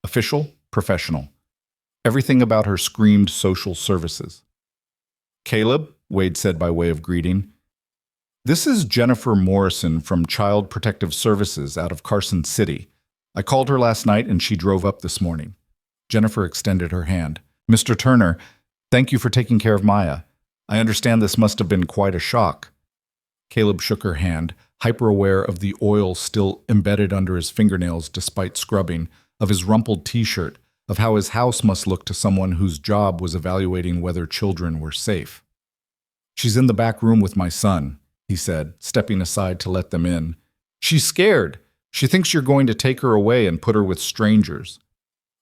Speaker 1: Official, professional. Everything about her screamed social services. "Caleb," Wade said by way of greeting. "This is Jennifer Morrison from Child Protective Services out of Carson City. I called her last night and she drove up this morning." Jennifer extended her hand. "Mr. Turner, thank you for taking care of Maya. I understand this must have been quite a shock." Caleb shook her hand, hyper-aware of the oil still embedded under his fingernails despite scrubbing, of his rumpled t-shirt, of how his house must look to someone whose job was evaluating whether children were safe. "She's in the back room with my son," he said, stepping aside to let them in. "She's scared. She thinks you're going to take her away and put her with strangers."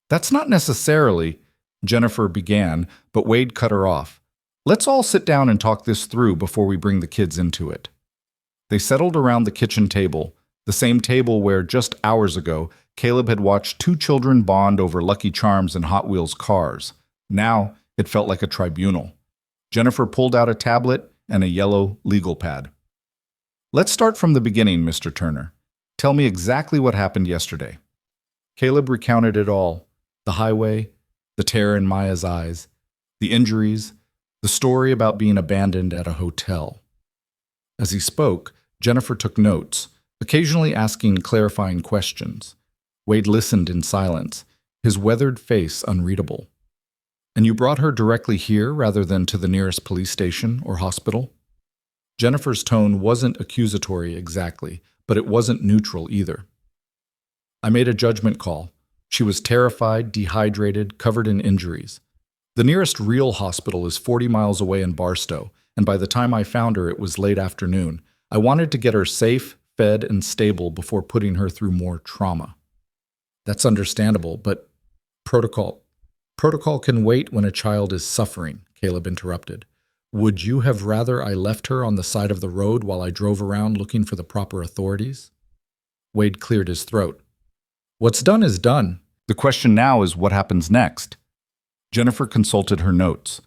Speaker 1: "That's not necessarily," Jennifer began, but Wade cut her off. "Let's all sit down and talk this through before we bring the kids into it." They settled around the kitchen table, the same table where, just hours ago, Caleb had watched two children bond over Lucky Charms and Hot Wheels cars. Now, it felt like a tribunal. Jennifer pulled out a tablet and a yellow legal pad. "Let's start from the beginning, Mr. Turner. Tell me exactly what happened yesterday." Caleb recounted it all: the highway, the terror in Maya's eyes, the injuries, the story about being abandoned at a hotel. As he spoke, Jennifer took notes, occasionally asking clarifying questions. Wade listened in silence, his weathered face unreadable. "And you brought her directly here rather than to the nearest police station or hospital?" Jennifer's tone wasn't accusatory exactly, but it wasn't neutral either. "I made a judgment call. She was terrified, dehydrated, covered in injuries. The nearest real hospital is 40 miles away in Barstow, and by the time I found her, it was late afternoon. I wanted to get her safe, fed, and stable before putting her through more trauma." "That's understandable, but protocol can wait when a child is suffering," Caleb interrupted. "Would you have rather I left her on the side of the road while I drove around looking for the proper authorities?" Wade cleared his throat. "What's done is done. The question now is what happens next." Jennifer consulted her notes.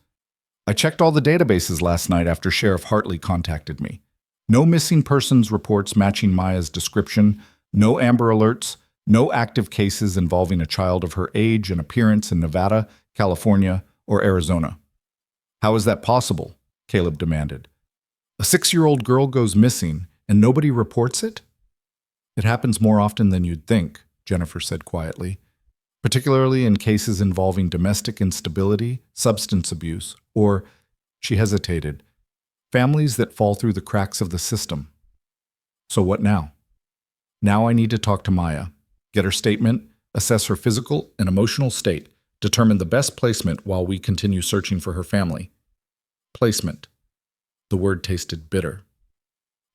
Speaker 1: "I checked all the databases last night after Sheriff Hartley contacted me. No missing persons reports matching Maya's description, no Amber Alerts, no active cases involving a child of her age and appearance in Nevada, California, or Arizona." "How is that possible?" Caleb demanded. "A 6-year-old girl goes missing and nobody reports it?" "It happens more often than you'd think," Jennifer said quietly, "particularly in cases involving domestic instability, substance abuse, or," she hesitated, "families that fall through the cracks of the system." "So what now?" "Now I need to talk to Maya, get her statement, assess her physical and emotional state, determine the best placement while we continue searching for her family." "Placement." The word tasted bitter.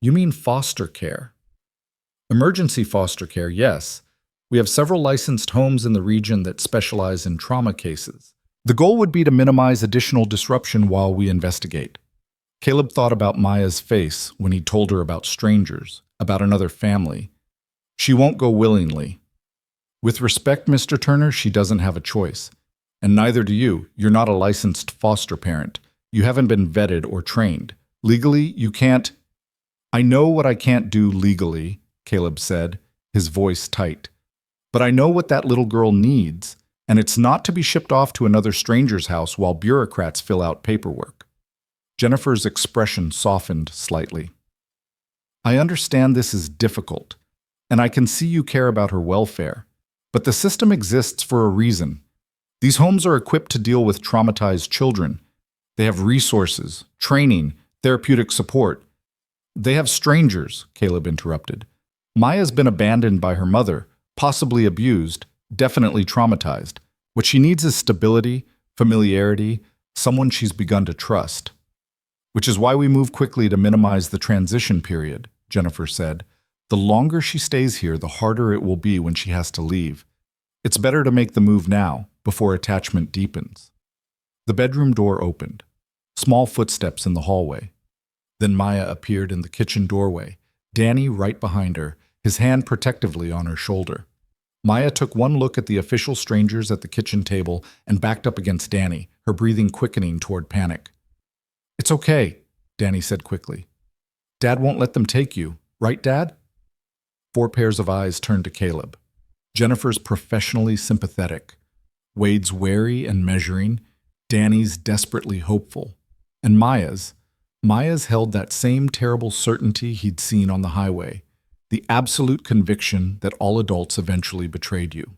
Speaker 1: "You mean foster care?" "Emergency foster care, yes. We have several licensed homes in the region that specialize in trauma cases. The goal would be to minimize additional disruption while we investigate." Caleb thought about Maya's face when he told her about strangers, about another family. "She won't go willingly." "With respect, Mr. Turner, she doesn't have a choice. And neither do you. You're not a licensed foster parent. You haven't been vetted or trained. Legally, you can't—" "I know what I can't do legally," Caleb said, his voice tight. "But I know what that little girl needs, and it's not to be shipped off to another stranger's house while bureaucrats fill out paperwork." Jennifer's expression softened slightly. "I understand this is difficult, and I can see you care about her welfare. But the system exists for a reason. These homes are equipped to deal with traumatized children. They have resources, training, therapeutic support. They have strangers," Caleb interrupted. "Maya's been abandoned by her mother, possibly abused, definitely traumatized. What she needs is stability, familiarity, someone she's begun to trust." "Which is why we move quickly to minimize the transition period," Jennifer said. "The longer she stays here, the harder it will be when she has to leave. It's better to make the move now, before attachment deepens." The bedroom door opened. Small footsteps in the hallway. Then Maya appeared in the kitchen doorway, Danny right behind her, his hand protectively on her shoulder. Maya took one look at the official strangers at the kitchen table and backed up against Danny, her breathing quickening toward panic. "It's okay," Danny said quickly. "Dad won't let them take you, right, Dad?" 4 pairs of eyes turned to Caleb. Jennifer's professionally sympathetic, Wade's wary and measuring, Danny's desperately hopeful, and Maya's held that same terrible certainty he'd seen on the highway, the absolute conviction that all adults eventually betrayed you.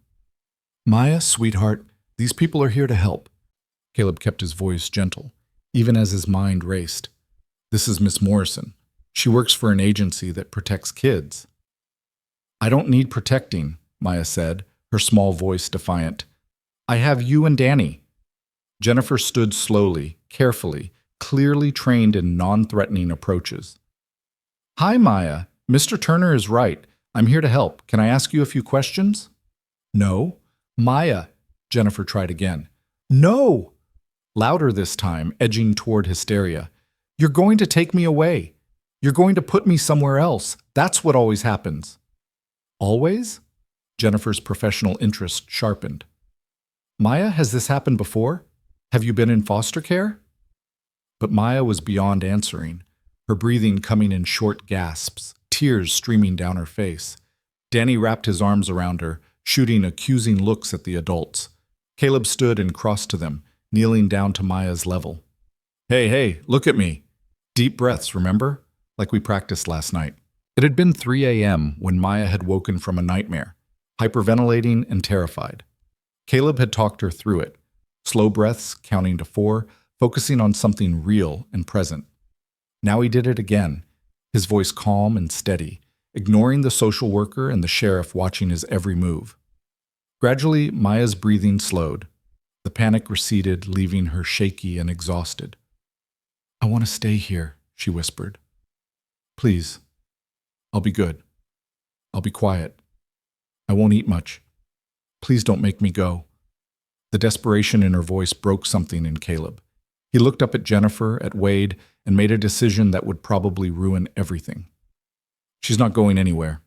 Speaker 1: "Maya, sweetheart, these people are here to help." Caleb kept his voice gentle, even as his mind raced. "This is Miss Morrison. She works for an agency that protects kids." "I don't need protecting," Maya said, her small voice defiant. "I have you and Danny." Jennifer stood slowly, carefully, clearly trained in non-threatening approaches. "Hi, Maya. Mr. Turner is right. I'm here to help. Can I ask you a few questions?" "No." "Maya," Jennifer tried again. "No!" Louder this time, edging toward hysteria. "You're going to take me away. You're going to put me somewhere else. That's what always happens." "Always?" Jennifer's professional interest sharpened. "Maya, has this happened before? Have you been in foster care?" But Maya was beyond answering, her breathing coming in short gasps, tears streaming down her face. Danny wrapped his arms around her, shooting accusing looks at the adults. Caleb stood and crossed to them, kneeling down to Maya's level. Hey, look at me." Deep breaths, remember? Like we practiced last night. It had been 3 a.m. when Maya had woken from a nightmare, hyperventilating and terrified. Caleb had talked her through it. Slow breaths, counting to 4, focusing on something real and present. Now he did it again, his voice calm and steady, ignoring the social worker and the sheriff watching his every move. Gradually, Maya's breathing slowed. The panic receded, leaving her shaky and exhausted. "I want to stay here," she whispered. "Please. I'll be good. I'll be quiet. I won't eat much. Please don't make me go." The desperation in her voice broke something in Caleb. He looked up at Jennifer, at Wade, and made a decision that would probably ruin everything. "She's not going anywhere.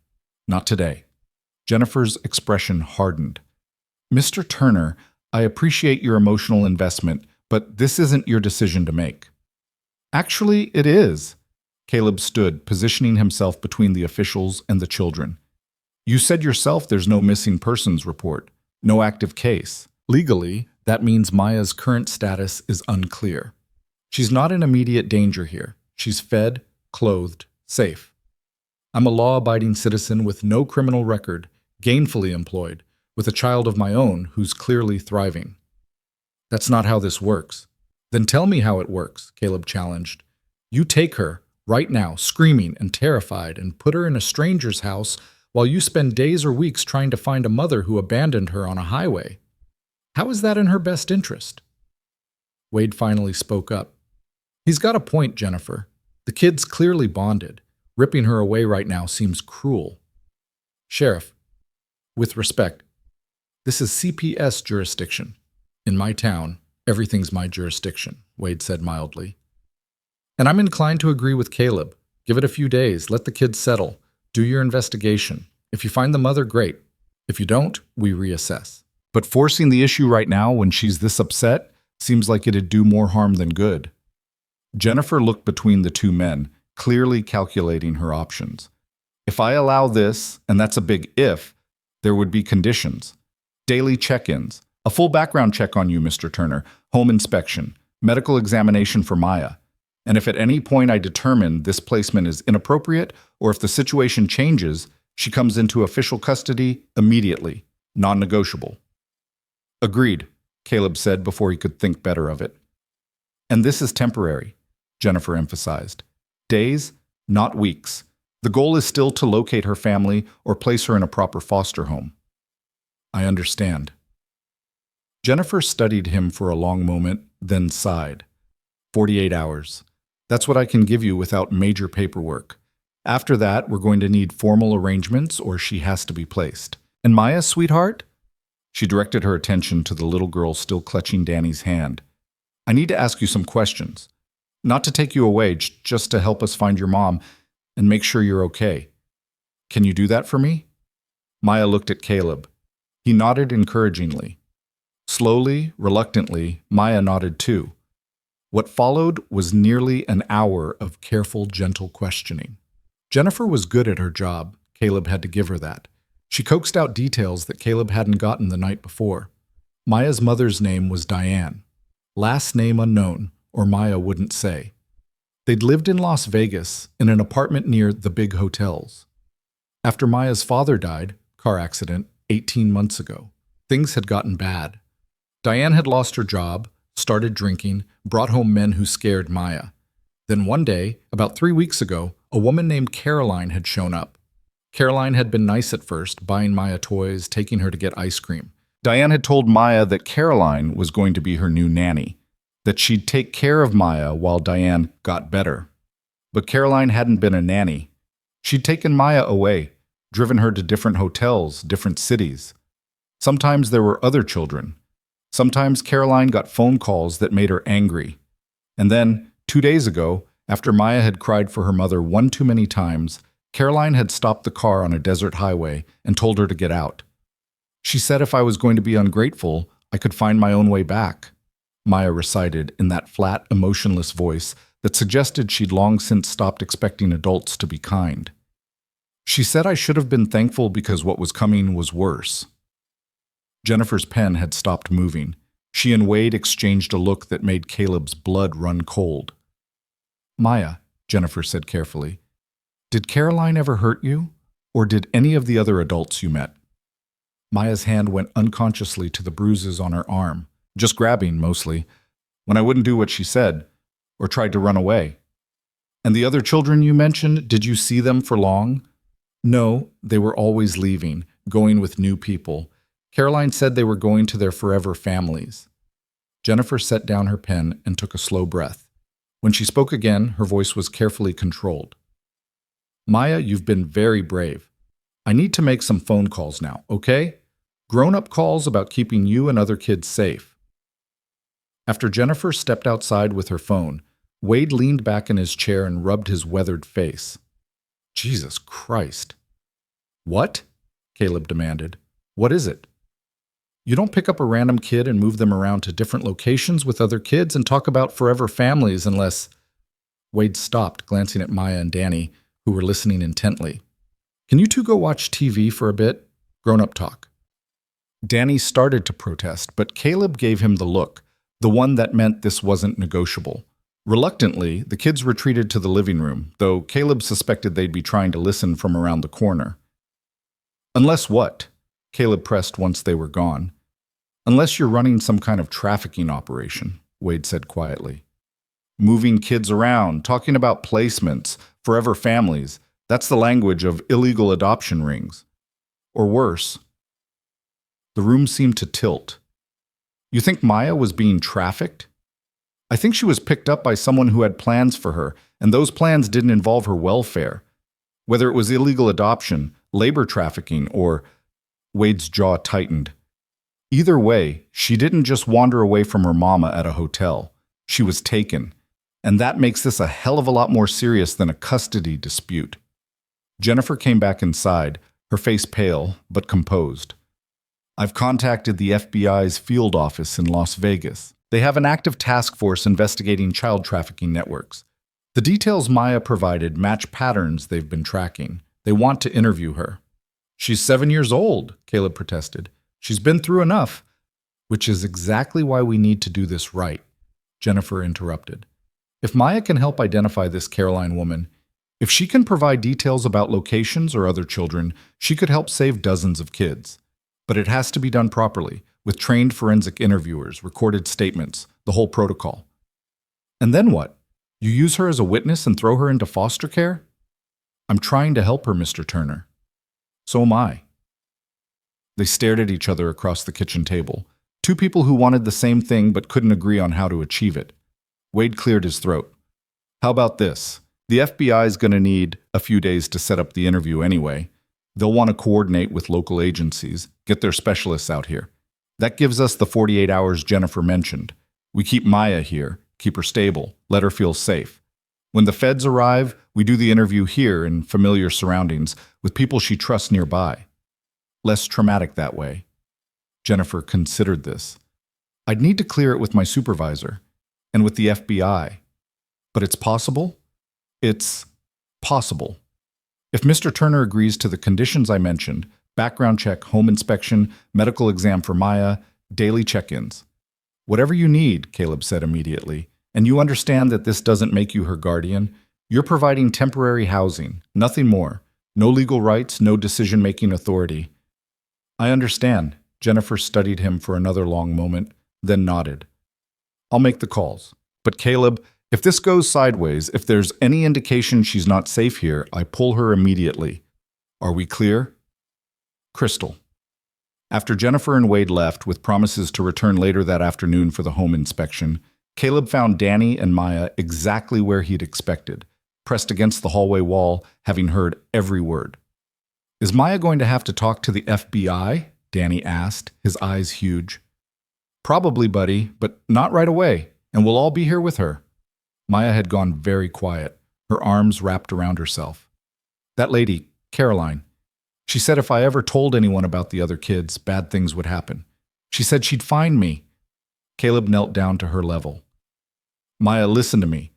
Speaker 1: Not today." Jennifer's expression hardened. "Mr. Turner, I appreciate your emotional investment, but this isn't your decision to make." "Actually, it is." Caleb stood, positioning himself between the officials and the children. "You said yourself there's no missing persons report, no active case. Legally, that means Maya's current status is unclear. She's not in immediate danger here. She's fed, clothed, safe. I'm a law-abiding citizen with no criminal record, gainfully employed, with a child of my own who's clearly thriving." "That's not how this works." "Then tell me how it works," Caleb challenged. "You take her, right now, screaming and terrified, and put her in a stranger's house while you spend days or weeks trying to find a mother who abandoned her on a highway. How is that in her best interest?" Wade finally spoke up. "He's got a point, Jennifer. The kid's clearly bonded. Ripping her away right now seems cruel." "Sheriff, with respect, this is CPS jurisdiction. In my town, everything's my jurisdiction," Wade said mildly. "And I'm inclined to agree with Caleb. Give it a few days, let the kids settle, do your investigation. If you find the mother, great. If you don't, we reassess. But forcing the issue right now when she's this upset seems like it'd do more harm than good." Jennifer looked between the two men, clearly calculating her options. "If I allow this, and that's a big if, there would be conditions. Daily check-ins, a full background check on you, Mr. Turner, home inspection, medical examination for Maya. And if at any point I determine this placement is inappropriate, or if the situation changes, she comes into official custody immediately, non-negotiable." "Agreed," Caleb said before he could think better of it. "And this is temporary," Jennifer emphasized. "Days, not weeks. The goal is still to locate her family or place her in a proper foster home." "I understand." Jennifer studied him for a long moment, then sighed. 48 hours. That's what I can give you without major paperwork. After that, we're going to need formal arrangements or she has to be placed. And Maya, sweetheart? She directed her attention to the little girl still clutching Danny's hand. I need to ask you some questions. Not to take you away, just to help us find your mom and make sure you're okay. Can you do that for me?" Maya looked at Caleb. He nodded encouragingly. Slowly, reluctantly, Maya nodded too. What followed was nearly an hour of careful, gentle questioning. Jennifer was good at her job. Caleb had to give her that. She coaxed out details that Caleb hadn't gotten the night before. Maya's mother's name was Diane. Last name unknown, or Maya wouldn't say. They'd lived in Las Vegas, in an apartment near the big hotels. After Maya's father died, car accident, 18 months ago, things had gotten bad. Diane had lost her job, started drinking, brought home men who scared Maya. Then one day, about 3 weeks ago, a woman named Caroline had shown up. Caroline had been nice at first, buying Maya toys, taking her to get ice cream. Diane had told Maya that Caroline was going to be her new nanny, that she'd take care of Maya while Diane got better. But Caroline hadn't been a nanny. She'd taken Maya away, driven her to different hotels, different cities. Sometimes there were other children. Sometimes Caroline got phone calls that made her angry. And then, 2 days ago, after Maya had cried for her mother one too many times, Caroline had stopped the car on a desert highway and told her to get out. She said if I was going to be ungrateful, I could find my own way back, Maya recited in that flat, emotionless voice that suggested she'd long since stopped expecting adults to be kind. She said I should have been thankful because what was coming was worse. Jennifer's pen had stopped moving. She and Wade exchanged a look that made Caleb's blood run cold. "Maya," Jennifer said carefully, "did Caroline ever hurt you? Or did any of the other adults you met?" Maya's hand went unconsciously to the bruises on her arm, just grabbing mostly, when I wouldn't do what she said, or tried to run away. "And the other children you mentioned, did you see them for long?" "No, they were always leaving, going with new people. Caroline said they were going to their forever families." Jennifer set down her pen and took a slow breath. When she spoke again, her voice was carefully controlled. "Maya, you've been very brave. I need to make some phone calls now, okay? Grown-up calls about keeping you and other kids safe." After Jennifer stepped outside with her phone, Wade leaned back in his chair and rubbed his weathered face. "Jesus Christ." "What?" Caleb demanded. "What is it?" "You don't pick up a random kid and move them around to different locations with other kids and talk about forever families unless—" Wade stopped, glancing at Maya and Danny, who were listening intently. "Can you two go watch TV for a bit? Grown-up talk." Danny started to protest, but Caleb gave him the look, the one that meant this wasn't negotiable. Reluctantly, the kids retreated to the living room, though Caleb suspected they'd be trying to listen from around the corner. "Unless what?" Caleb pressed once they were gone. "Unless you're running some kind of trafficking operation," Wade said quietly. "Moving kids around, talking about placements, forever families, that's the language of illegal adoption rings. Or worse." The room seemed to tilt. "You think Maya was being trafficked?" "I think she was picked up by someone who had plans for her, and those plans didn't involve her welfare. Whether it was illegal adoption, labor trafficking, or—" Wade's jaw tightened. "Either way, she didn't just wander away from her mama at a hotel. She was taken. And that makes this a hell of a lot more serious than a custody dispute." Jennifer came back inside, her face pale, but composed. "I've contacted the FBI's field office in Las Vegas. They have an active task force investigating child trafficking networks. The details Maya provided match patterns they've been tracking. They want to interview her." "She's 7 years old," Caleb protested. "She's been through enough." "Which is exactly why we need to do this right," Jennifer interrupted. "If Maya can help identify this Caroline woman, if she can provide details about locations or other children, she could help save dozens of kids. But it has to be done properly, with trained forensic interviewers, recorded statements, the whole protocol." "And then what? You use her as a witness and throw her into foster care?" "I'm trying to help her, Mr. Turner." "So am I." They stared at each other across the kitchen table, two people who wanted the same thing but couldn't agree on how to achieve it. Wade cleared his throat. "How about this? The FBI's going to need a few days to set up the interview anyway. They'll want to coordinate with local agencies, get their specialists out here. That gives us the 48 hours Jennifer mentioned. We keep Maya here, keep her stable, let her feel safe. When the feds arrive, we do the interview here in familiar surroundings with people she trusts nearby. Less traumatic that way. Jennifer considered this. I'd need to clear it with my supervisor and with the FBI. But it's possible? It's possible. If Mr. Turner agrees to the conditions I mentioned, background check, home inspection, medical exam for Maya, daily check-ins. Whatever you need, Caleb said immediately, and you understand that this doesn't make you her guardian, you're providing temporary housing, nothing more. No legal rights, no decision-making authority. I understand. Jennifer studied him for another long moment, then nodded. I'll make the calls. But Caleb, if this goes sideways, if there's any indication she's not safe here, I pull her immediately. Are we clear? Crystal. After Jennifer and Wade left, with promises to return later that afternoon for the home inspection, Caleb found Danny and Maya exactly where he'd expected, pressed against the hallway wall, having heard every word. Is Maya going to have to talk to the FBI? Danny asked, his eyes huge. Probably, buddy, but not right away, and we'll all be here with her. Maya had gone very quiet, her arms wrapped around herself. That lady, Caroline, she said if I ever told anyone about the other kids, bad things would happen. She said she'd find me. Caleb knelt down to her level. Maya, listen to me.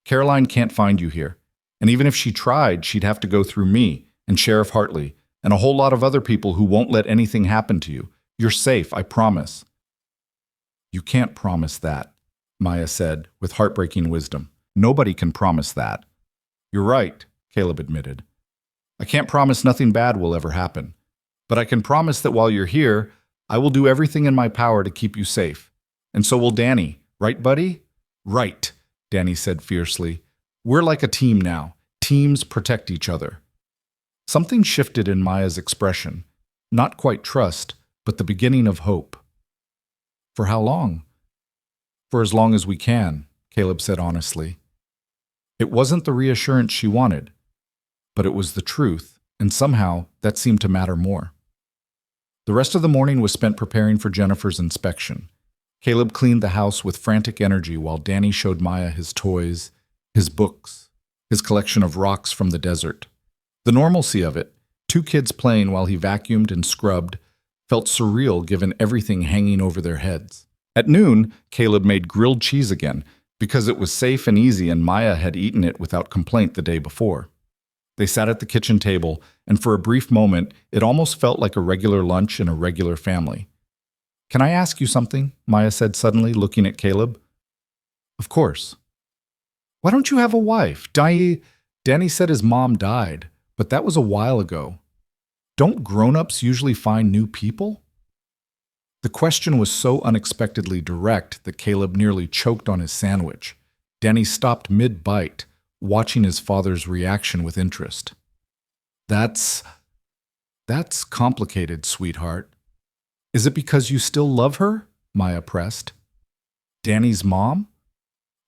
Speaker 1: Caroline can't find you here, and even if she tried, she'd have to go through me and Sheriff Hartley and a whole lot of other people who won't let anything happen to you. You're safe, I promise. You can't promise that, Maya said with heartbreaking wisdom. Nobody can promise that. You're right, Caleb admitted. I can't promise nothing bad will ever happen, but I can promise that while you're here, I will do everything in my power to keep you safe. And so will Danny, right, buddy? Right, Danny said fiercely. We're like a team now. Teams protect each other. Something shifted in Maya's expression. Not quite trust, but the beginning of hope. For how long? For as long as we can, Caleb said honestly. It wasn't the reassurance she wanted, but it was the truth, and somehow that seemed to matter more. The rest of the morning was spent preparing for Jennifer's inspection. Caleb cleaned the house with frantic energy while Danny showed Maya his toys, his books, his collection of rocks from the desert. The normalcy of it, two kids playing while he vacuumed and scrubbed, felt surreal given everything hanging over their heads. At noon, Caleb made grilled cheese again because it was safe and easy and Maya had eaten it without complaint the day before. They sat at the kitchen table, and for a brief moment, it almost felt like a regular lunch in a regular family. Can I ask you something? Maya said suddenly, looking at Caleb. Of course. Why don't you have a wife? Danny said his mom died, but that was a while ago. Don't grown-ups usually find new people? The question was so unexpectedly direct that Caleb nearly choked on his sandwich. Danny stopped mid-bite, watching his father's reaction with interest. That's complicated, sweetheart. Is it because you still love her? Maya pressed. Danny's mom?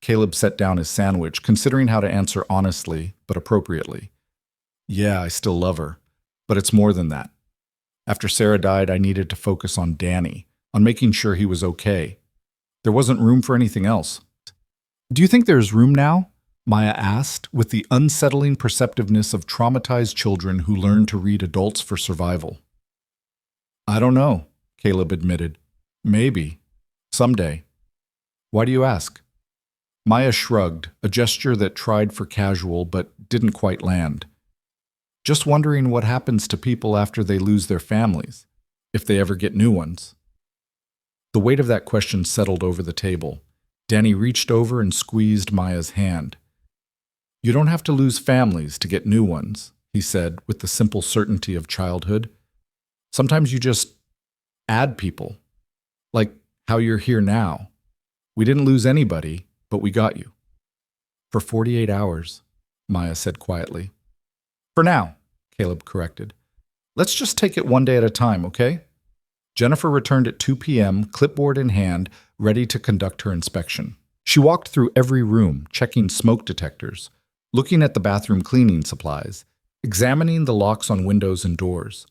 Speaker 1: Caleb set down his sandwich, considering how to answer honestly, but appropriately. Yeah, I still love her, but it's more than that. After Sarah died, I needed to focus on Danny, on making sure he was okay. There wasn't room for anything else. Do you think there's room now? Maya asked, with the unsettling perceptiveness of traumatized children who learn to read adults for survival. I don't know, Caleb admitted. Maybe. Someday. Why do you ask? Maya shrugged, a gesture that tried for casual but didn't quite land. Just wondering what happens to people after they lose their families, if they ever get new ones. The weight of that question settled over the table. Danny reached over and squeezed Maya's hand. You don't have to lose families to get new ones, he said with the simple certainty of childhood. Sometimes you just add people, like how you're here now. We didn't lose anybody, but we got you. For 48 hours, Maya said quietly. For now, Caleb corrected. Let's just take it one day at a time, okay? Jennifer returned at 2 p.m., clipboard in hand, ready to conduct her inspection. She walked through every room, checking smoke detectors, looking at the bathroom cleaning supplies, examining the locks on windows and doors.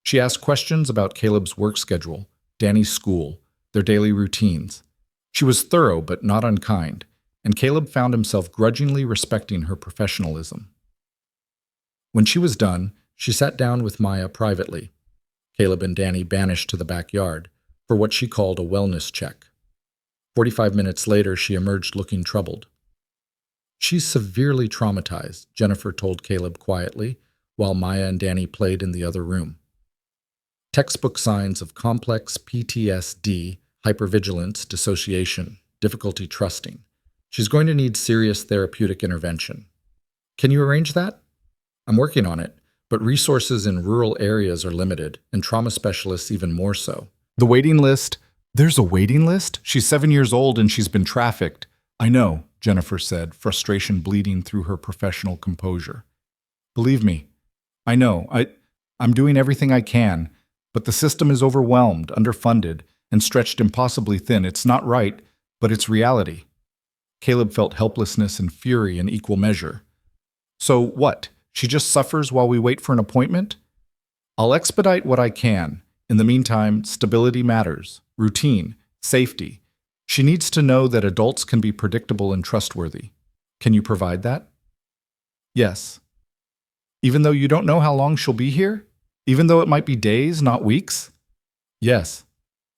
Speaker 1: She asked questions about Caleb's work schedule, Danny's school, their daily routines. She was thorough but not unkind, and Caleb found himself grudgingly respecting her professionalism. When she was done, she sat down with Maya privately. Caleb and Danny banished to the backyard for what she called a wellness check. 45 minutes later, she emerged looking troubled. "She's severely traumatized," Jennifer told Caleb quietly, while Maya and Danny played in the other room. "Textbook signs of complex PTSD, hypervigilance, dissociation, difficulty trusting. She's going to need serious therapeutic intervention. Can you arrange that?" "I'm working on it, but resources in rural areas are limited, and trauma specialists even more so." "The waiting list? There's a waiting list? She's 7 years old and she's been trafficked." "I know," Jennifer said, frustration bleeding through her professional composure. "Believe me, I know. I'm doing everything I can, but the system is overwhelmed, underfunded, and stretched impossibly thin. It's not right, but it's reality." Caleb felt helplessness and fury in equal measure. "So what? She just suffers while we wait for an appointment?" "I'll expedite what I can. In the meantime, stability matters, routine, safety. She needs to know that adults can be predictable and trustworthy. Can you provide that?" "Yes." "Even though you don't know how long she'll be here? Even though it might be days, not weeks?" "Yes."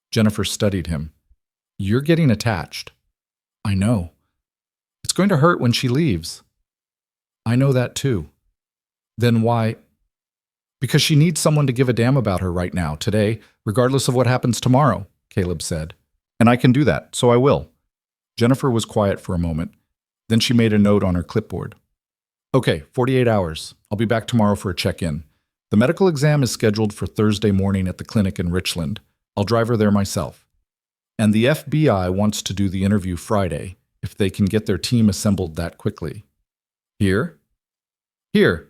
Speaker 1: Jennifer studied him. "You're getting attached." "I know." "It's going to hurt when she leaves." "I know that too." "Then why?" "Because she needs someone to give a damn about her right now, today, regardless of what happens tomorrow," Caleb said. "And I can do that, so I will." Jennifer was quiet for a moment. Then she made a note on her clipboard. "Okay, 48 hours. I'll be back tomorrow for a check-in. The medical exam is scheduled for Thursday morning at the clinic in Richland. I'll drive her there myself. And the FBI wants to do the interview Friday, if they can get their team assembled that quickly." "Here?" "Here,"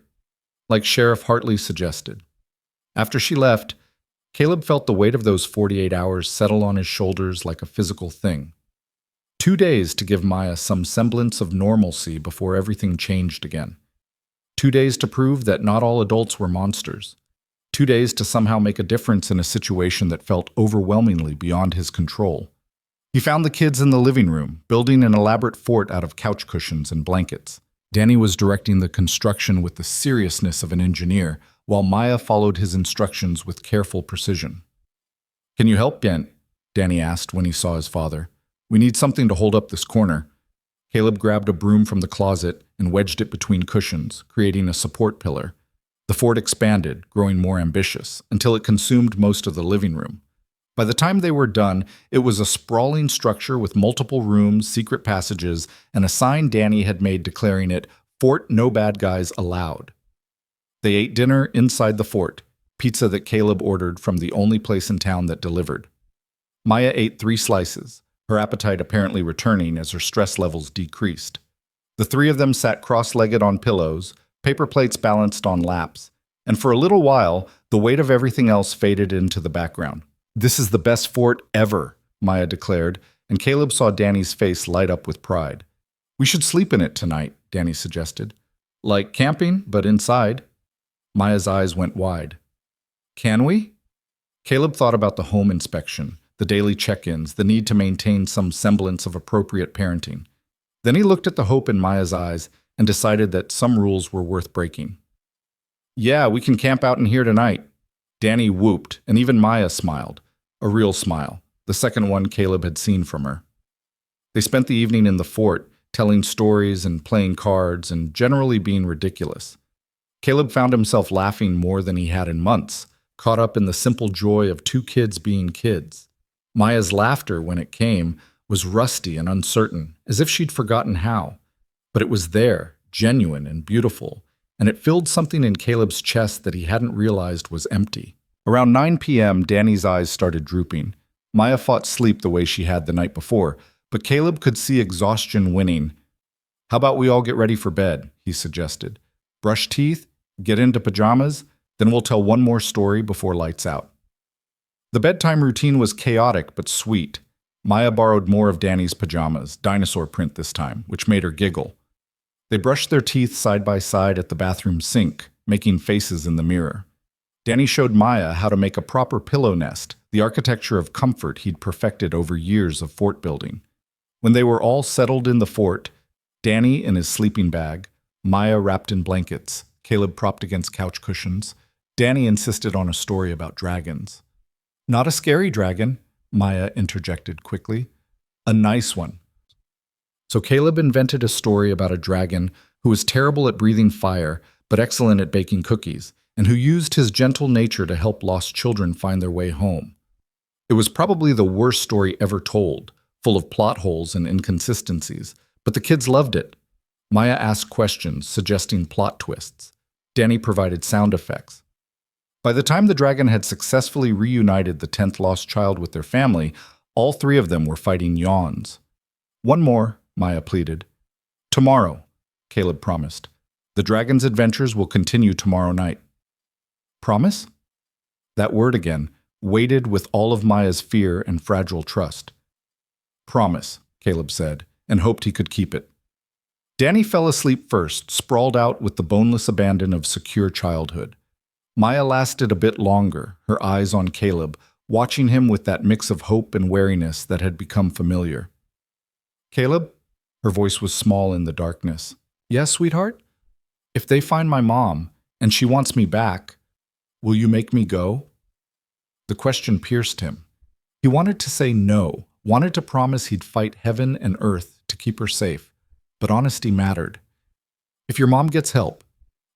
Speaker 1: like Sheriff Hartley suggested. After she left, Caleb felt the weight of those 48 hours settle on his shoulders like a physical thing. 2 days to give Maya some semblance of normalcy before everything changed again. 2 days to prove that not all adults were monsters. 2 days to somehow make a difference in a situation that felt overwhelmingly beyond his control. He found the kids in the living room, building an elaborate fort out of couch cushions and blankets. Danny was directing the construction with the seriousness of an engineer, while Maya followed his instructions with careful precision. "Can you help, Kent?" Danny asked when he saw his father. "We need something to hold up this corner." Caleb grabbed a broom from the closet and wedged it between cushions, creating a support pillar. The fort expanded, growing more ambitious, until it consumed most of the living room. By the time they were done, it was a sprawling structure with multiple rooms, secret passages, and a sign Danny had made declaring it, "Fort No Bad Guys Allowed." They ate dinner inside the fort, pizza that Caleb ordered from the only place in town that delivered. Maya ate 3 slices, her appetite apparently returning as her stress levels decreased. The 3 of them sat cross-legged on pillows, paper plates balanced on laps, and for a little while, the weight of everything else faded into the background. "This is the best fort ever," Maya declared, and Caleb saw Danny's face light up with pride. "We should sleep in it tonight," Danny suggested. "Like camping, but inside." Maya's eyes went wide. "Can we?" Caleb thought about the home inspection, the daily check-ins, the need to maintain some semblance of appropriate parenting. Then he looked at the hope in Maya's eyes and decided that some rules were worth breaking. "Yeah, we can camp out in here tonight." Danny whooped, and even Maya smiled. A real smile, the second one Caleb had seen from her. They spent the evening in the fort, telling stories and playing cards and generally being ridiculous. Caleb found himself laughing more than he had in months, caught up in the simple joy of 2 kids being kids. Maya's laughter, when it came, was rusty and uncertain, as if she'd forgotten how. But it was there, genuine and beautiful, and it filled something in Caleb's chest that he hadn't realized was empty. Around 9 p.m., Danny's eyes started drooping. Maya fought sleep the way she had the night before, but Caleb could see exhaustion winning. "How about we all get ready for bed?" he suggested. "Brush teeth, get into pajamas, then we'll tell one more story before lights out." The bedtime routine was chaotic but sweet. Maya borrowed more of Danny's pajamas, dinosaur print this time, which made her giggle. They brushed their teeth side by side at the bathroom sink, making faces in the mirror. Danny showed Maya how to make a proper pillow nest, the architecture of comfort he'd perfected over years of fort building. When they were all settled in the fort, Danny in his sleeping bag, Maya wrapped in blankets, Caleb propped against couch cushions, Danny insisted on a story about dragons. Not a scary dragon, Maya interjected quickly. A nice one. So Caleb invented a story about a dragon who was terrible at breathing fire, but excellent at baking cookies, and who used his gentle nature to help lost children find their way home. It was probably the worst story ever told, full of plot holes and inconsistencies, but the kids loved it. Maya asked questions, suggesting plot twists. Danny provided sound effects. By the time the dragon had successfully reunited the 10th lost child with their family, all three of them were fighting yawns. One more, Maya pleaded. Tomorrow, Caleb promised. The dragon's adventures will continue tomorrow night. Promise? That word again, weighted with all of Maya's fear and fragile trust. Promise, Caleb said, and hoped he could keep it. Danny fell asleep first, sprawled out with the boneless abandon of secure childhood. Maya lasted a bit longer, her eyes on Caleb, watching him with that mix of hope and wariness that had become familiar. Caleb? Her voice was small in the darkness. Yes, sweetheart? If they find my mom, and she wants me back, will you make me go? The question pierced him. He wanted to say no, wanted to promise he'd fight heaven and earth to keep her safe, but honesty mattered. If your mom gets help,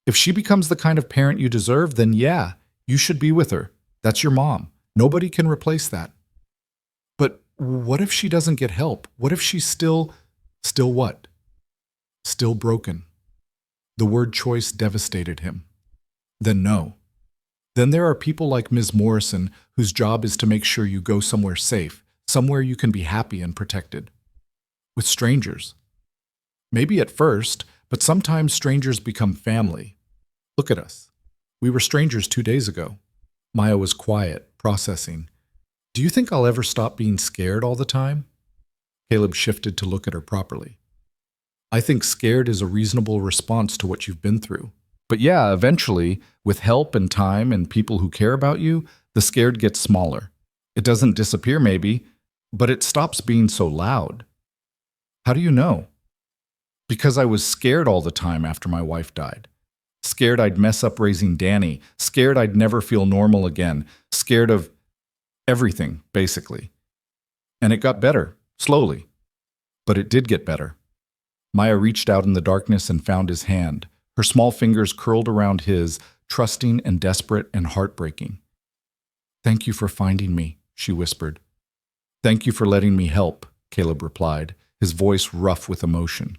Speaker 1: if she becomes the kind of parent you deserve, then yeah, you should be with her. That's your mom. Nobody can replace that. But what if she doesn't get help? What if she's still what? Still broken. The word choice devastated him. Then no. Then there are people like Ms. Morrison whose job is to make sure you go somewhere safe, somewhere you can be happy and protected. With strangers. Maybe at first, but sometimes strangers become family. Look at us. We were strangers 2 days ago. Maya was quiet, processing. Do you think I'll ever stop being scared all the time? Caleb shifted to look at her properly. I think scared is a reasonable response to what you've been through. But yeah, eventually, with help and time and people who care about you, the scared gets smaller. It doesn't disappear maybe, but it stops being so loud. How do you know? Because I was scared all the time after my wife died. Scared I'd mess up raising Danny. Scared I'd never feel normal again. Scared of everything, basically. And it got better, slowly. But it did get better. Maya reached out in the darkness and found his hand, her small fingers curled around his, trusting and desperate and heartbreaking. Thank you for finding me, she whispered. Thank you for letting me help, Caleb replied, his voice rough with emotion.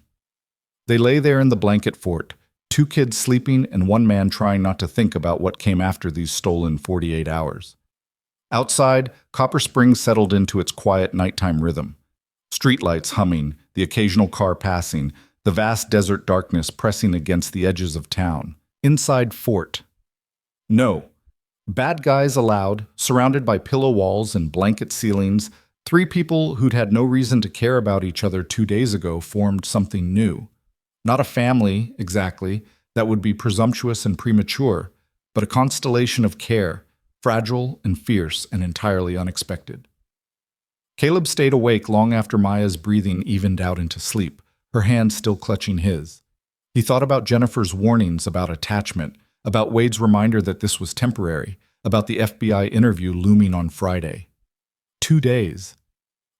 Speaker 1: They lay there in the blanket fort, 2 kids sleeping and 1 man trying not to think about what came after these stolen 48 hours. Outside, Copper Springs settled into its quiet nighttime rhythm. Streetlights humming, the occasional car passing, the vast desert darkness pressing against the edges of town. Inside fort. No. Bad guys allowed, surrounded by pillow walls and blanket ceilings, 3 people who'd had no reason to care about each other 2 days ago formed something new. Not a family, exactly, that would be presumptuous and premature, but a constellation of care, fragile and fierce and entirely unexpected. Caleb stayed awake long after Maya's breathing evened out into sleep, her hand still clutching his. He thought about Jennifer's warnings about attachment, about Wade's reminder that this was temporary, about the FBI interview looming on Friday. 2 days.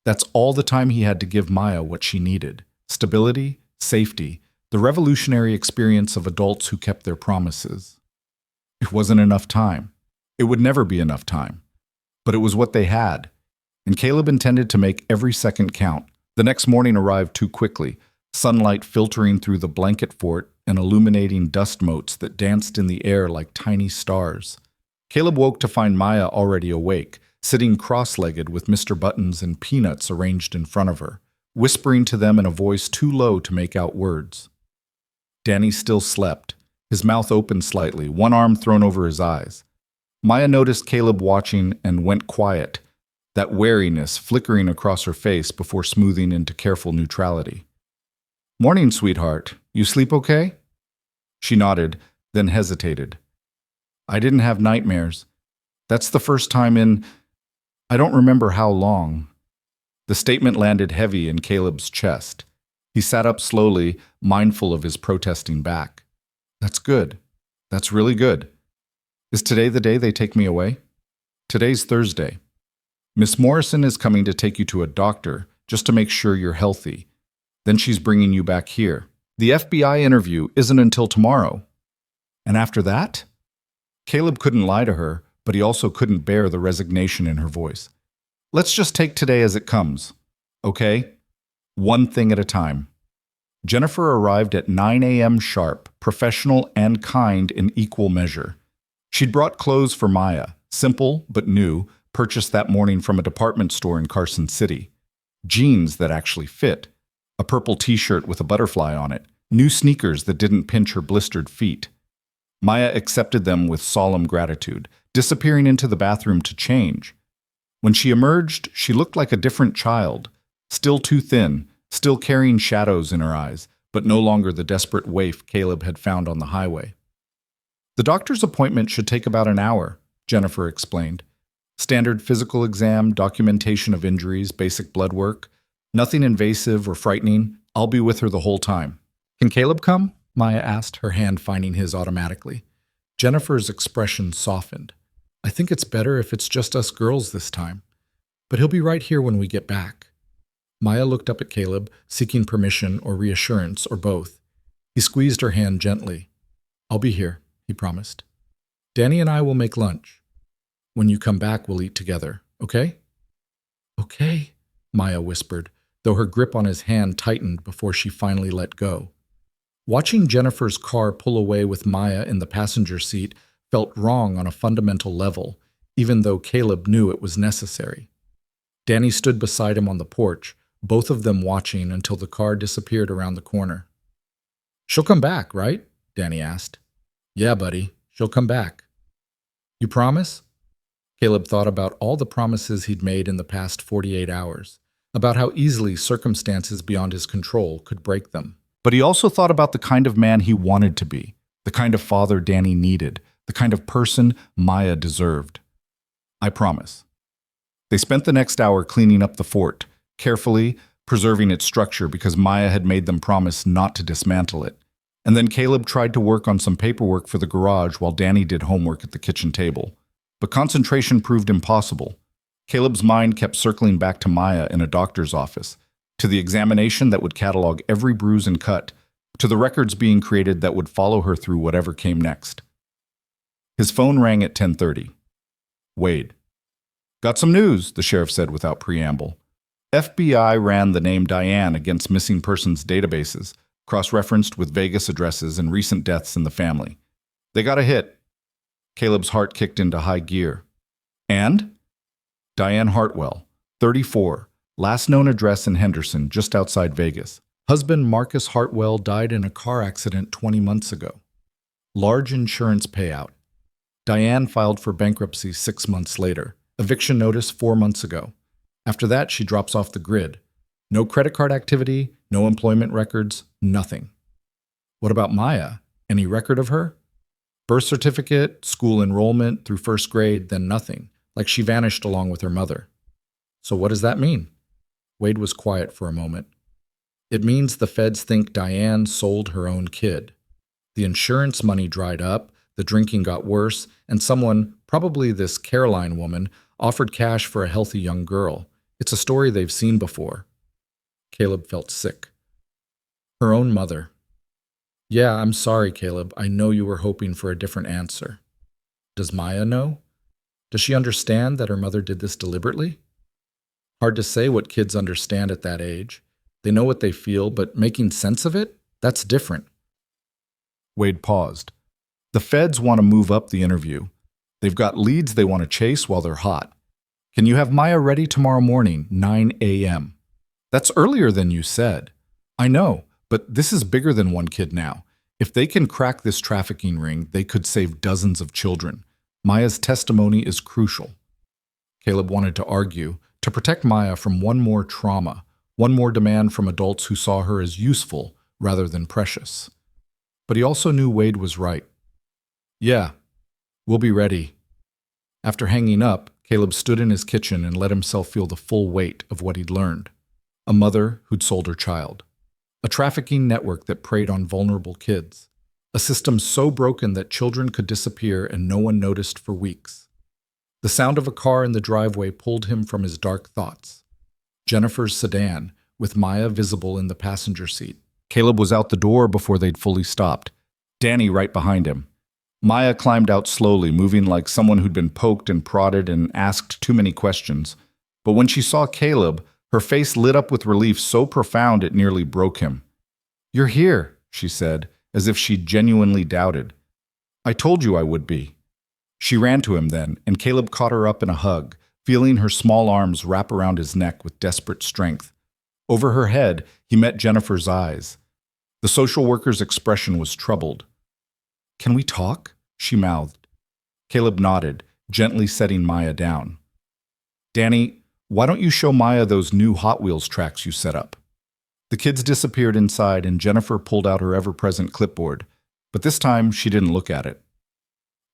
Speaker 1: That's all the time he had to give Maya what she needed. Stability, safety, the revolutionary experience of adults who kept their promises. It wasn't enough time. It would never be enough time. But it was what they had. And Caleb intended to make every second count. The next morning arrived too quickly, sunlight filtering through the blanket fort and illuminating dust motes that danced in the air like tiny stars. Caleb woke to find Maya already awake, sitting cross-legged with Mr. Buttons and peanuts arranged in front of her, whispering to them in a voice too low to make out words. Danny still slept, his mouth open slightly, one arm thrown over his eyes. Maya noticed Caleb watching and went quiet, that wariness flickering across her face before smoothing into careful neutrality. Morning, sweetheart. You sleep okay? She nodded, then hesitated. I didn't have nightmares. That's the first time in, I don't remember how long. The statement landed heavy in Caleb's chest. He sat up slowly, mindful of his protesting back. That's good. That's really good. Is today the day they take me away? Today's Thursday. Miss Morrison is coming to take you to a doctor just to make sure you're healthy. Then she's bringing you back here. The FBI interview isn't until tomorrow. And after that? Caleb couldn't lie to her, but he also couldn't bear the resignation in her voice. Let's just take today as it comes, okay? One thing at a time. Jennifer arrived at 9 a.m. sharp, professional and kind in equal measure. She'd brought clothes for Maya, simple but new, purchased that morning from a department store in Carson City. Jeans that actually fit, a purple t-shirt with a butterfly on it, new sneakers that didn't pinch her blistered feet. Maya accepted them with solemn gratitude, disappearing into the bathroom to change. When she emerged, she looked like a different child, still too thin, still carrying shadows in her eyes, but no longer the desperate waif Caleb had found on the highway. The doctor's appointment should take about an hour, Jennifer explained. Standard physical exam, documentation of injuries, basic blood work. Nothing invasive or frightening. I'll be with her the whole time. Can Caleb come? Maya asked, her hand finding his automatically. Jennifer's expression softened. I think it's better if it's just us girls this time. But he'll be right here when we get back. Maya looked up at Caleb, seeking permission or reassurance or both. He squeezed her hand gently. I'll be here, he promised. Danny and I will make lunch. When you come back, we'll eat together, okay? Okay, Maya whispered, though her grip on his hand tightened before she finally let go. Watching Jennifer's car pull away with Maya in the passenger seat felt wrong on a fundamental level, even though Caleb knew it was necessary. Danny stood beside him on the porch, both of them watching until the car disappeared around the corner. She'll come back, right? Danny asked. Yeah, buddy, she'll come back. You promise? Caleb thought about all the promises he'd made in the past 48 hours, about how easily circumstances beyond his control could break them. But he also thought about the kind of man he wanted to be, the kind of father Danny needed, the kind of person Maya deserved. I promise. They spent the next hour cleaning up the fort, carefully preserving its structure because Maya had made them promise not to dismantle it. And then Caleb tried to work on some paperwork for the garage while Danny did homework at the kitchen table. But concentration proved impossible. Caleb's mind kept circling back to Maya in a doctor's office, to the examination that would catalog every bruise and cut, to the records being created that would follow her through whatever came next. His phone rang at 10:30. Wade. Got some news, the sheriff said without preamble. FBI ran the name Diane against missing persons databases, cross-referenced with Vegas addresses and recent deaths in the family. They got a hit. Caleb's heart kicked into high gear. And? Diane Hartwell, 34, last known address in Henderson, just outside Vegas. Husband Marcus Hartwell died in a car accident 20 months ago. Large insurance payout. Diane filed for bankruptcy 6 months later. Eviction notice 4 months ago. After that, she drops off the grid. No credit card activity, no employment records, nothing. What about Maya? Any record of her? Birth certificate, school enrollment through first grade, then nothing, like she vanished along with her mother. So what does that mean? Wade was quiet for a moment. It means the feds think Diane sold her own kid. The insurance money dried up, the drinking got worse, and someone, probably this Caroline woman, offered cash for a healthy young girl. It's a story they've seen before. Caleb felt sick. Her own mother. Yeah, I'm sorry, Caleb. I know you were hoping for a different answer. Does Maya know? Does she understand that her mother did this deliberately? Hard to say what kids understand at that age. They know what they feel, but making sense of it? That's different. Wade paused. The feds want to move up the interview. They've got leads they want to chase while they're hot. Can you have Maya ready tomorrow morning, 9 a.m.? That's earlier than you said. I know, but this is bigger than one kid now. If they can crack this trafficking ring, they could save dozens of children. Maya's testimony is crucial. Caleb wanted to argue, to protect Maya from one more trauma, one more demand from adults who saw her as useful rather than precious. But he also knew Wade was right. Yeah, we'll be ready. After hanging up, Caleb stood in his kitchen and let himself feel the full weight of what he'd learned. A mother who'd sold her child. A trafficking network that preyed on vulnerable kids. A system so broken that children could disappear and no one noticed for weeks. The sound of a car in the driveway pulled him from his dark thoughts. Jennifer's sedan, with Maya visible in the passenger seat. Caleb was out the door before they'd fully stopped. Danny right behind him. Maya climbed out slowly, moving like someone who'd been poked and prodded and asked too many questions. But when she saw Caleb, her face lit up with relief so profound it nearly broke him. "You're here," she said, as if she genuinely doubted. "I told you I would be." She ran to him then, and Caleb caught her up in a hug, feeling her small arms wrap around his neck with desperate strength. Over her head, he met Jennifer's eyes. The social worker's expression was troubled. "Can we talk?" she mouthed. Caleb nodded, gently setting Maya down. "Danny, why don't you show Maya those new Hot Wheels tracks you set up?" The kids disappeared inside and Jennifer pulled out her ever-present clipboard, but this time she didn't look at it.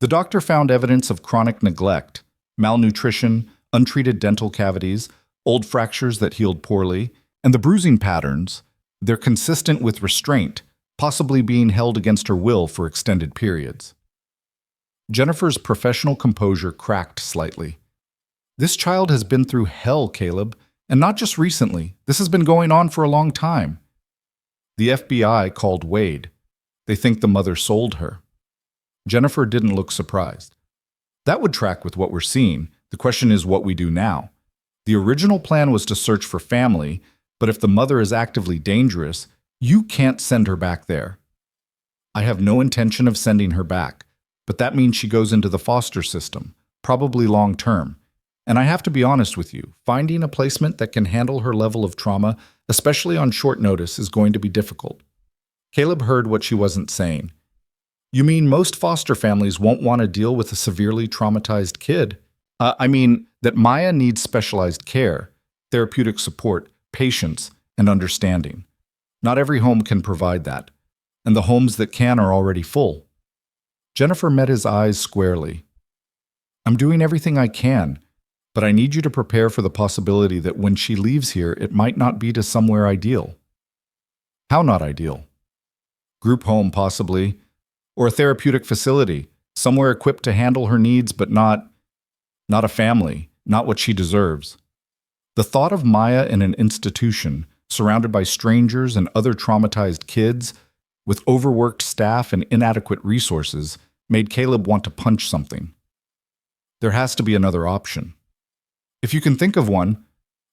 Speaker 1: The doctor found evidence of chronic neglect, malnutrition, untreated dental cavities, old fractures that healed poorly, and the bruising patterns, they're consistent with restraint, possibly being held against her will for extended periods. Jennifer's professional composure cracked slightly. "This child has been through hell, Caleb, and not just recently. This has been going on for a long time." The FBI called Wade. They think the mother sold her. Jennifer didn't look surprised. "That would track with what we're seeing. The question is what we do now. The original plan was to search for family, but if the mother is actively dangerous, you can't send her back there." "I have no intention of sending her back, but that means she goes into the foster system, probably long-term. And I have to be honest with you, finding a placement that can handle her level of trauma, especially on short notice, is going to be difficult." Caleb heard what she wasn't saying. "You mean most foster families won't want to deal with a severely traumatized kid? I mean that Maya needs specialized care, therapeutic support, patience, and understanding. Not every home can provide that, and the homes that can are already full." Jennifer met his eyes squarely. "I'm doing everything I can, but I need you to prepare for the possibility that when she leaves here, it might not be to somewhere ideal." "How not ideal?" "Group home, possibly, or a therapeutic facility, somewhere equipped to handle her needs, but not a family, not what she deserves." The thought of Maya in an institution, surrounded by strangers and other traumatized kids, with overworked staff and inadequate resources, made Caleb want to punch something. There has to be another option. "If you can think of one,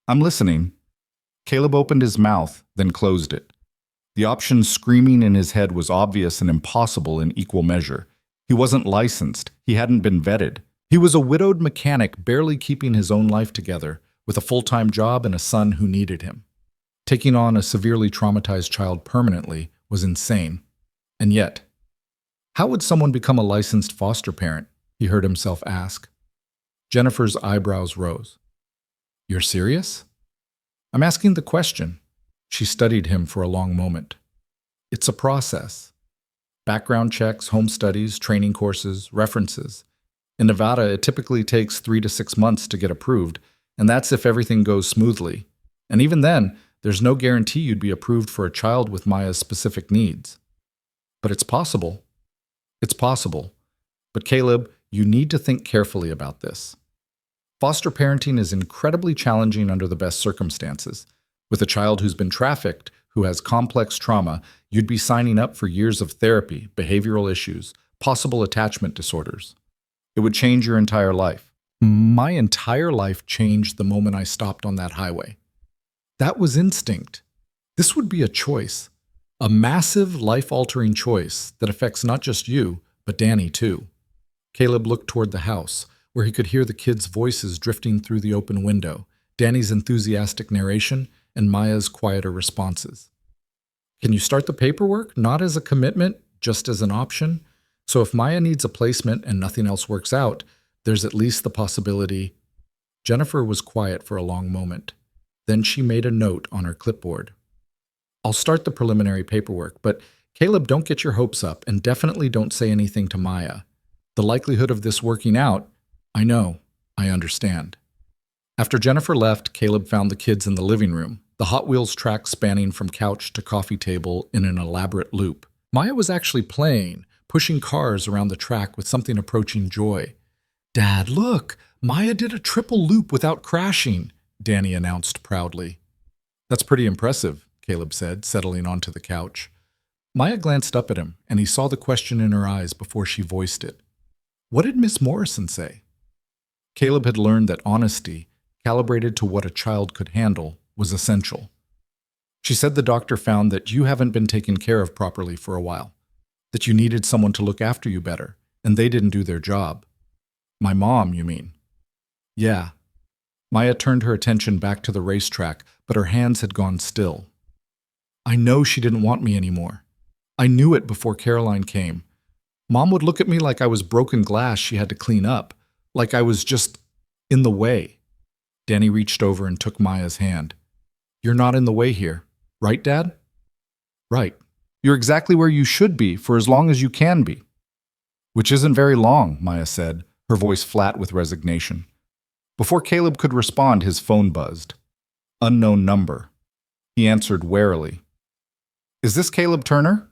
Speaker 1: I'm listening." Caleb opened his mouth, then closed it. The option screaming in his head was obvious and impossible in equal measure. He wasn't licensed. He hadn't been vetted. He was a widowed mechanic barely keeping his own life together, with a full-time job and a son who needed him. Taking on a severely traumatized child permanently was insane. And yet, how would someone become a licensed foster parent? He heard himself ask. Jennifer's eyebrows rose. "You're serious?" "I'm asking the question." She studied him for a long moment. "It's a process. Background checks, home studies, training courses, references. In Nevada, it typically takes 3 to 6 months to get approved, and that's if everything goes smoothly. And even then, there's no guarantee you'd be approved for a child with Maya's specific needs. But it's possible. It's possible. But Caleb, you need to think carefully about this. Foster parenting is incredibly challenging under the best circumstances. With a child who's been trafficked, who has complex trauma, you'd be signing up for years of therapy, behavioral issues, possible attachment disorders. It would change your entire life. My entire life changed the moment I stopped on that highway. That was instinct. This would be a choice. A massive, life-altering choice that affects not just you, but Danny too." Caleb looked toward the house, where he could hear the kids' voices drifting through the open window, Danny's enthusiastic narration, and Maya's quieter responses. "Can you start the paperwork? Not as a commitment, just as an option. So if Maya needs a placement and nothing else works out, there's at least the possibility." Jennifer was quiet for a long moment. Then she made a note on her clipboard. "I'll start the preliminary paperwork, but Caleb, don't get your hopes up, and definitely don't say anything to Maya. The likelihood of this working out, I know,
Speaker 2: I understand. After Jennifer left, Caleb found the kids in the living room, the Hot Wheels track spanning from couch to coffee table in an elaborate loop. Maya was actually playing, pushing cars around the track with something approaching joy. "Dad, look! Maya did a triple loop without crashing," Danny announced proudly. "That's pretty impressive," Caleb said, settling onto the couch. Maya glanced up at him, and he saw the question in her eyes before she voiced it. "What did Miss Morrison say?" Caleb had learned that honesty, calibrated to what a child could handle, was essential. "She said the doctor found that you haven't been taken care of properly for a while, that you needed someone to look after you better, and they didn't do their job." "My mom, you mean?" "Yeah." Maya turned her attention back to the racetrack, but her hands had gone still. "I know she didn't want me anymore. I knew it before Caroline came. Mom would look at me like I was broken glass she had to clean up, like I was just in the way." Danny reached over and took Maya's hand. "You're not in the way here, right, Dad?" "Right. You're exactly where you should be for as long as you can be." "Which isn't very long," Maya said, her voice flat with resignation. Before Caleb could respond, his phone buzzed. Unknown number. He answered warily. "Is this Caleb Turner?"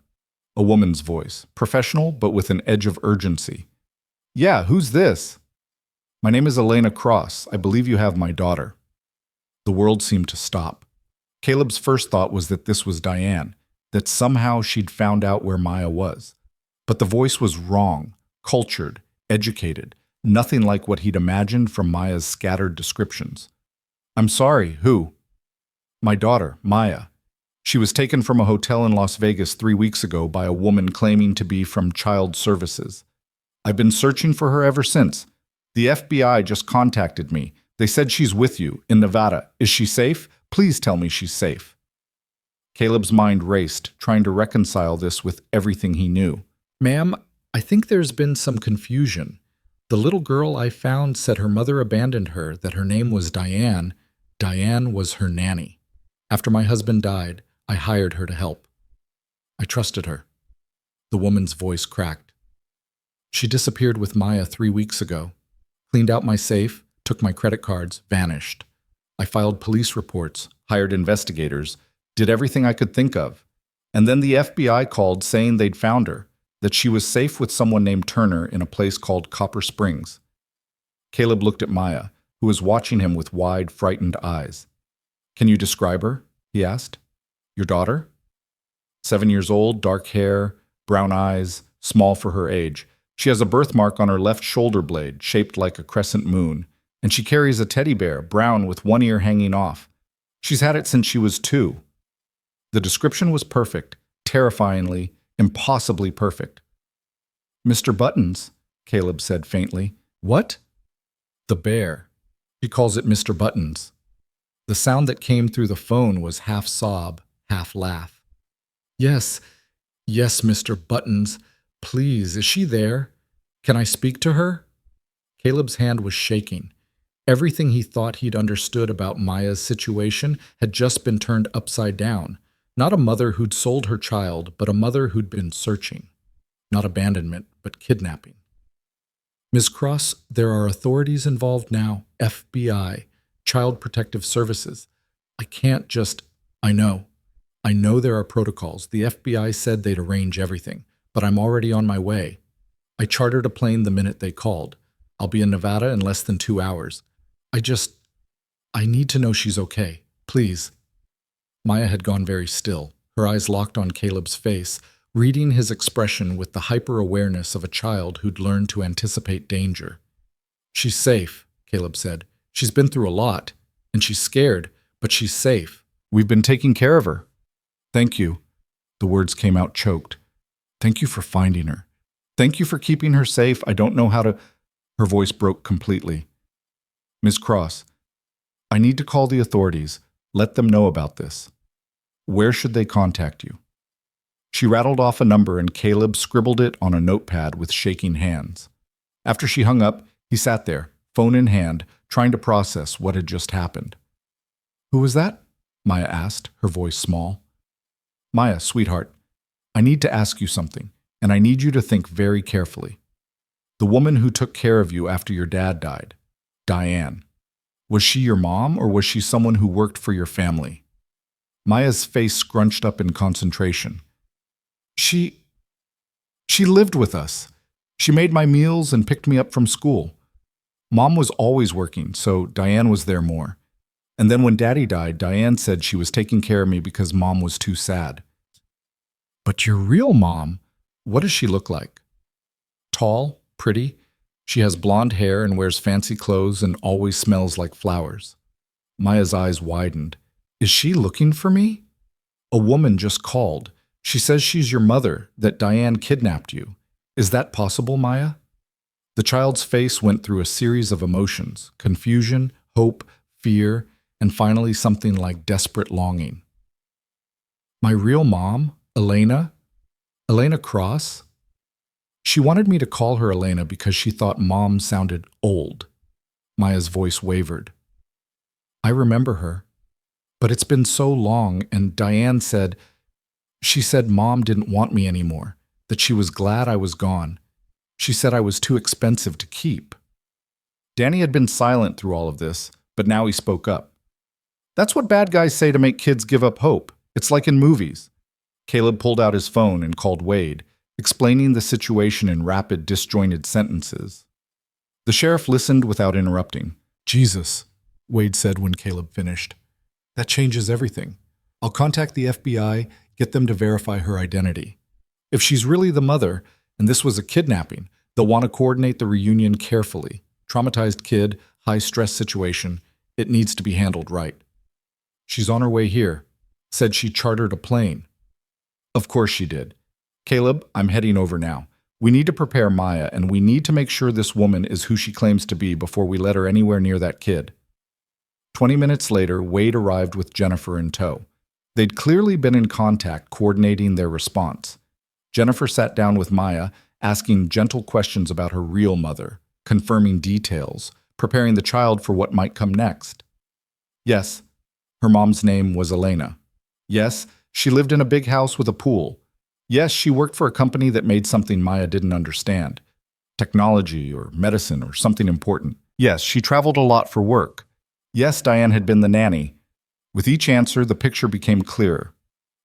Speaker 2: A woman's voice, professional but with an edge of urgency. "Yeah, who's this?" "My name is Elena Cross. I believe you have my daughter." The world seemed to stop. Caleb's first thought was that this was Diane, that somehow she'd found out where Maya was. But the voice was wrong, cultured, educated, nothing like what he'd imagined from Maya's scattered descriptions. "I'm sorry, who?" "My daughter, Maya. She was taken from a hotel in Las Vegas 3 weeks ago by a woman claiming to be from Child Services. I've been searching for her ever since. The FBI just contacted me. They said she's with you, in Nevada. Is she safe? Please tell me she's safe." Caleb's mind raced, trying to reconcile this with everything he knew. "Ma'am, I think there's been some confusion. The little girl I found said her mother abandoned her, that her name was Diane. Diane was her nanny. After my husband died, I hired her to help. I trusted her." The woman's voice cracked. "She disappeared with Maya 3 weeks ago. Cleaned out my safe, took my credit cards, vanished. I filed police reports, hired investigators, did everything I could think of. And then the FBI called saying they'd found her, that she was safe with someone named Turner in a place called Copper Springs." Caleb looked at Maya, who was watching him with wide, frightened eyes. "Can you describe her?" he asked. "Your daughter?" 7 years old, dark hair, brown eyes, small for her age. She has a birthmark on her left shoulder blade, shaped like a crescent moon, and she carries a teddy bear, brown with one ear hanging off. She's had it since she was 2. The description was perfect, terrifyingly, impossibly perfect. "Mr. Buttons," Caleb said faintly. "What?" "The bear. She calls it Mr. Buttons." The sound that came through the phone was half sob, half laugh. Yes, Mr. Buttons. Please, is she there? Can I speak to her?" Caleb's hand was shaking. Everything he thought he'd understood about Maya's situation had just been turned upside down. Not a mother who'd sold her child, but a mother who'd been searching. Not abandonment, but kidnapping. "Ms. Cross, there are authorities involved now. FBI, Child Protective Services. I can't just—" "I know there are protocols. The FBI said they'd arrange everything, but I'm already on my way. I chartered a plane the minute they called. I'll be in Nevada in less than 2 hours. I need to know she's okay. Please." Maya had gone very still, her eyes locked on Caleb's face, reading his expression with the hyper-awareness of a child who'd learned to anticipate danger. "She's safe," Caleb said. "She's been through a lot, and she's scared, but she's safe. We've been taking care of her." "Thank you." The words came out choked. "Thank you for finding her. Thank you for keeping her safe. I don't know how to—" Her voice broke completely. "Ms. Cross, I need to call the authorities. Let them know about this. Where should they contact you?" She rattled off a number and Caleb scribbled it on a notepad with shaking hands. After she hung up, he sat there, phone in hand, trying to process what had just happened. "Who was that?" Maya asked, her voice small. "Maya, sweetheart, I need to ask you something, and I need you to think very carefully. The woman who took care of you after your dad died,
Speaker 1: Diane. Was she your mom, or was she someone who worked for your family? Maya's face scrunched up in concentration. She lived with us. She made my meals and picked me up from school. Mom was always working, so Diane was there more. And then when Daddy died, Diane said she was taking care of me because Mom was too sad. But your real mom, what does she look like? Tall, pretty. She has blonde hair and wears fancy clothes and always smells like flowers. Maya's eyes widened. Is she looking for me? A woman just called. She says she's your mother, that Diane kidnapped you. Is that possible, Maya? The child's face went through a series of emotions: confusion, hope, fear, and finally something like desperate longing. My real mom, Elena? Elena Cross? She wanted me to call her Elena because she thought Mom sounded old. Maya's voice wavered. I remember her. But it's been so long, and Diane said, she said Mom didn't want me anymore, that she was glad I was gone. She said I was too expensive to keep. Danny had been silent through all of this, but now he spoke up. That's what bad guys say to make kids give up hope. It's like in movies. Caleb pulled out his phone and called Wade, explaining the situation in rapid, disjointed sentences. The sheriff listened without interrupting. Jesus, Wade said when Caleb finished. That changes everything. I'll contact the FBI, get them to verify her identity. If she's really the mother, and this was a kidnapping, they'll want to coordinate the reunion carefully. Traumatized kid, high-stress situation. It needs to be handled right. She's on her way here. Said she chartered a plane. Of course she did. Caleb, I'm heading over now. We need to prepare Maya, and we need to make sure this woman is who she claims to be before we let her anywhere near that kid. 20 minutes later, Wade arrived with Jennifer in tow. They'd clearly been in contact, coordinating their response. Jennifer sat down with Maya, asking gentle questions about her real mother, confirming details, preparing the child for what might come next. Yes, her mom's name was Elena. Yes, she lived in a big house with a pool. Yes, she worked for a company that made something Maya didn't understand. Technology or medicine or something important. Yes, she traveled a lot for work. Yes, Diane had been the nanny. With each answer, the picture became clearer.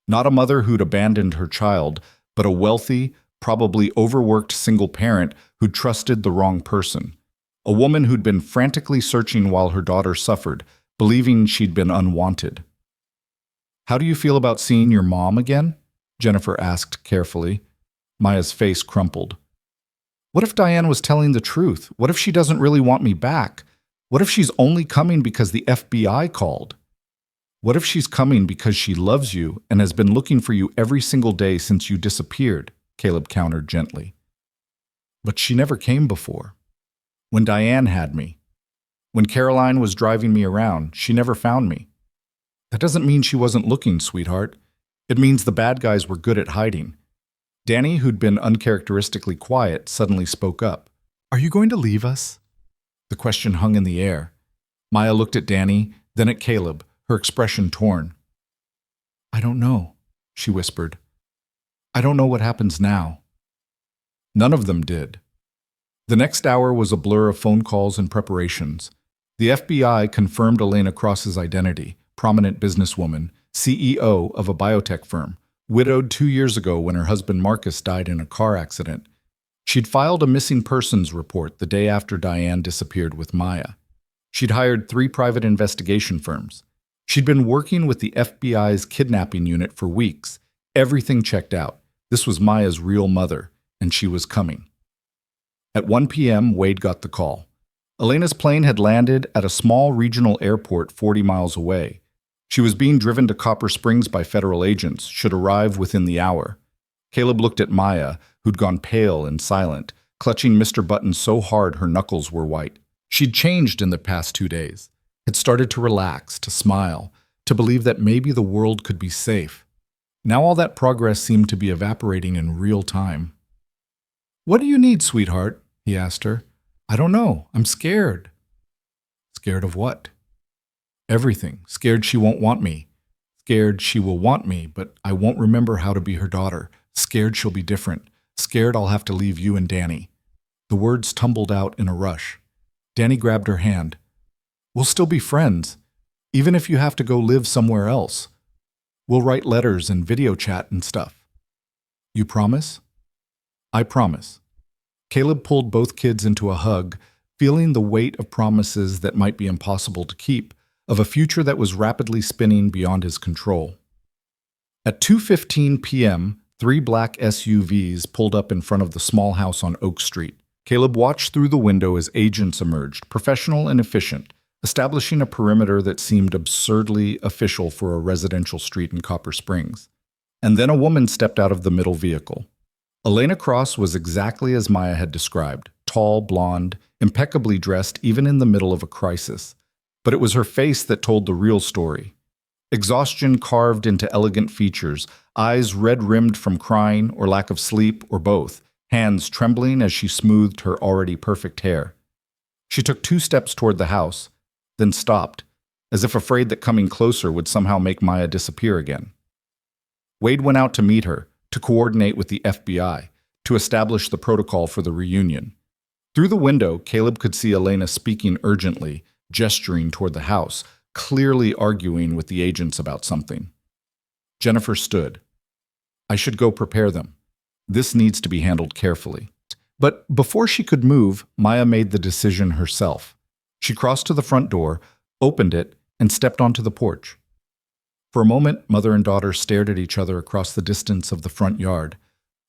Speaker 1: Not a mother who'd abandoned her child, but a wealthy, probably overworked single parent who'd trusted the wrong person. A woman who'd been frantically searching while her daughter suffered, believing she'd been unwanted. How do you feel about seeing your mom again? Jennifer asked carefully. Maya's face crumpled. What if Diane was telling the truth? What if she doesn't really want me back? What if she's only coming because the FBI called? What if she's coming because she loves you and has been looking for you every single day since you disappeared? Caleb countered gently. But she never came before. When Diane had me. When Caroline was driving me around, she never found me. That doesn't mean she wasn't looking, sweetheart. It means the bad guys were good at hiding. Danny, who'd been uncharacteristically quiet, suddenly spoke up. Are you going to leave us? The question hung in the air. Maya looked at Danny, then at Caleb, her expression torn. I don't know, she whispered. I don't know what happens now. None of them did. The next hour was a blur of phone calls and preparations. The FBI confirmed Elena Cross's identity, prominent businesswoman, CEO of a biotech firm, widowed 2 years ago when her husband Marcus died in a car accident. She'd filed a missing persons report the day after Diane disappeared with Maya. She'd hired 3 private investigation firms. She'd been working with the FBI's kidnapping unit for weeks. Everything checked out. This was Maya's real mother, and she was coming. At 1 p.m., Wade got the call. Elena's plane had landed at a small regional airport 40 miles away. She was being driven to Copper Springs by federal agents, should arrive within the hour. Caleb looked at Maya, who'd gone pale and silent, clutching Mr. Button so hard her knuckles were white. She'd changed in the past 2 days, had started to relax, to smile, to believe that maybe the world could be safe. Now all that progress seemed to be evaporating in real time. What do you need, sweetheart? He asked her. I don't know. I'm scared. Scared of what? Everything. Scared she won't want me. Scared she will want me, but I won't remember how to be her daughter. Scared she'll be different. Scared I'll have to leave you and Danny. The words tumbled out in a rush.
Speaker 2: Danny grabbed her hand. We'll still be friends, even if you have to go live somewhere else. We'll write letters and video chat and stuff. You promise? I promise. Caleb pulled both kids into a hug, feeling the weight of promises that might be impossible to keep, of a future that was rapidly spinning beyond his control. At 2:15 p.m., 3 black SUVs pulled up in front of the small house on Oak Street. Caleb watched through the window as agents emerged, professional and efficient, establishing a perimeter that seemed absurdly official for a residential street in Copper Springs. And then a woman stepped out of the middle vehicle. Elena Cross was exactly as Maya had described, tall, blonde, impeccably dressed even in the middle of a crisis. But it was her face that told the real story. Exhaustion carved into elegant features, eyes red-rimmed from crying or lack of sleep or both, hands trembling as she smoothed her already perfect hair. She took 2 steps toward the house, then stopped, as if afraid that coming closer would somehow make Maya disappear again. Wade went out to meet her, to coordinate with the FBI, to establish the protocol for the reunion. Through the window, Caleb could see Elena speaking urgently, gesturing toward the house, clearly arguing with the agents about something. Jennifer stood. I should go prepare them. This needs to be handled carefully. But before she could move, Maya made the decision herself. She crossed to the front door, opened it, and stepped onto the porch. For a moment, mother and daughter stared at each other across the distance of the front yard,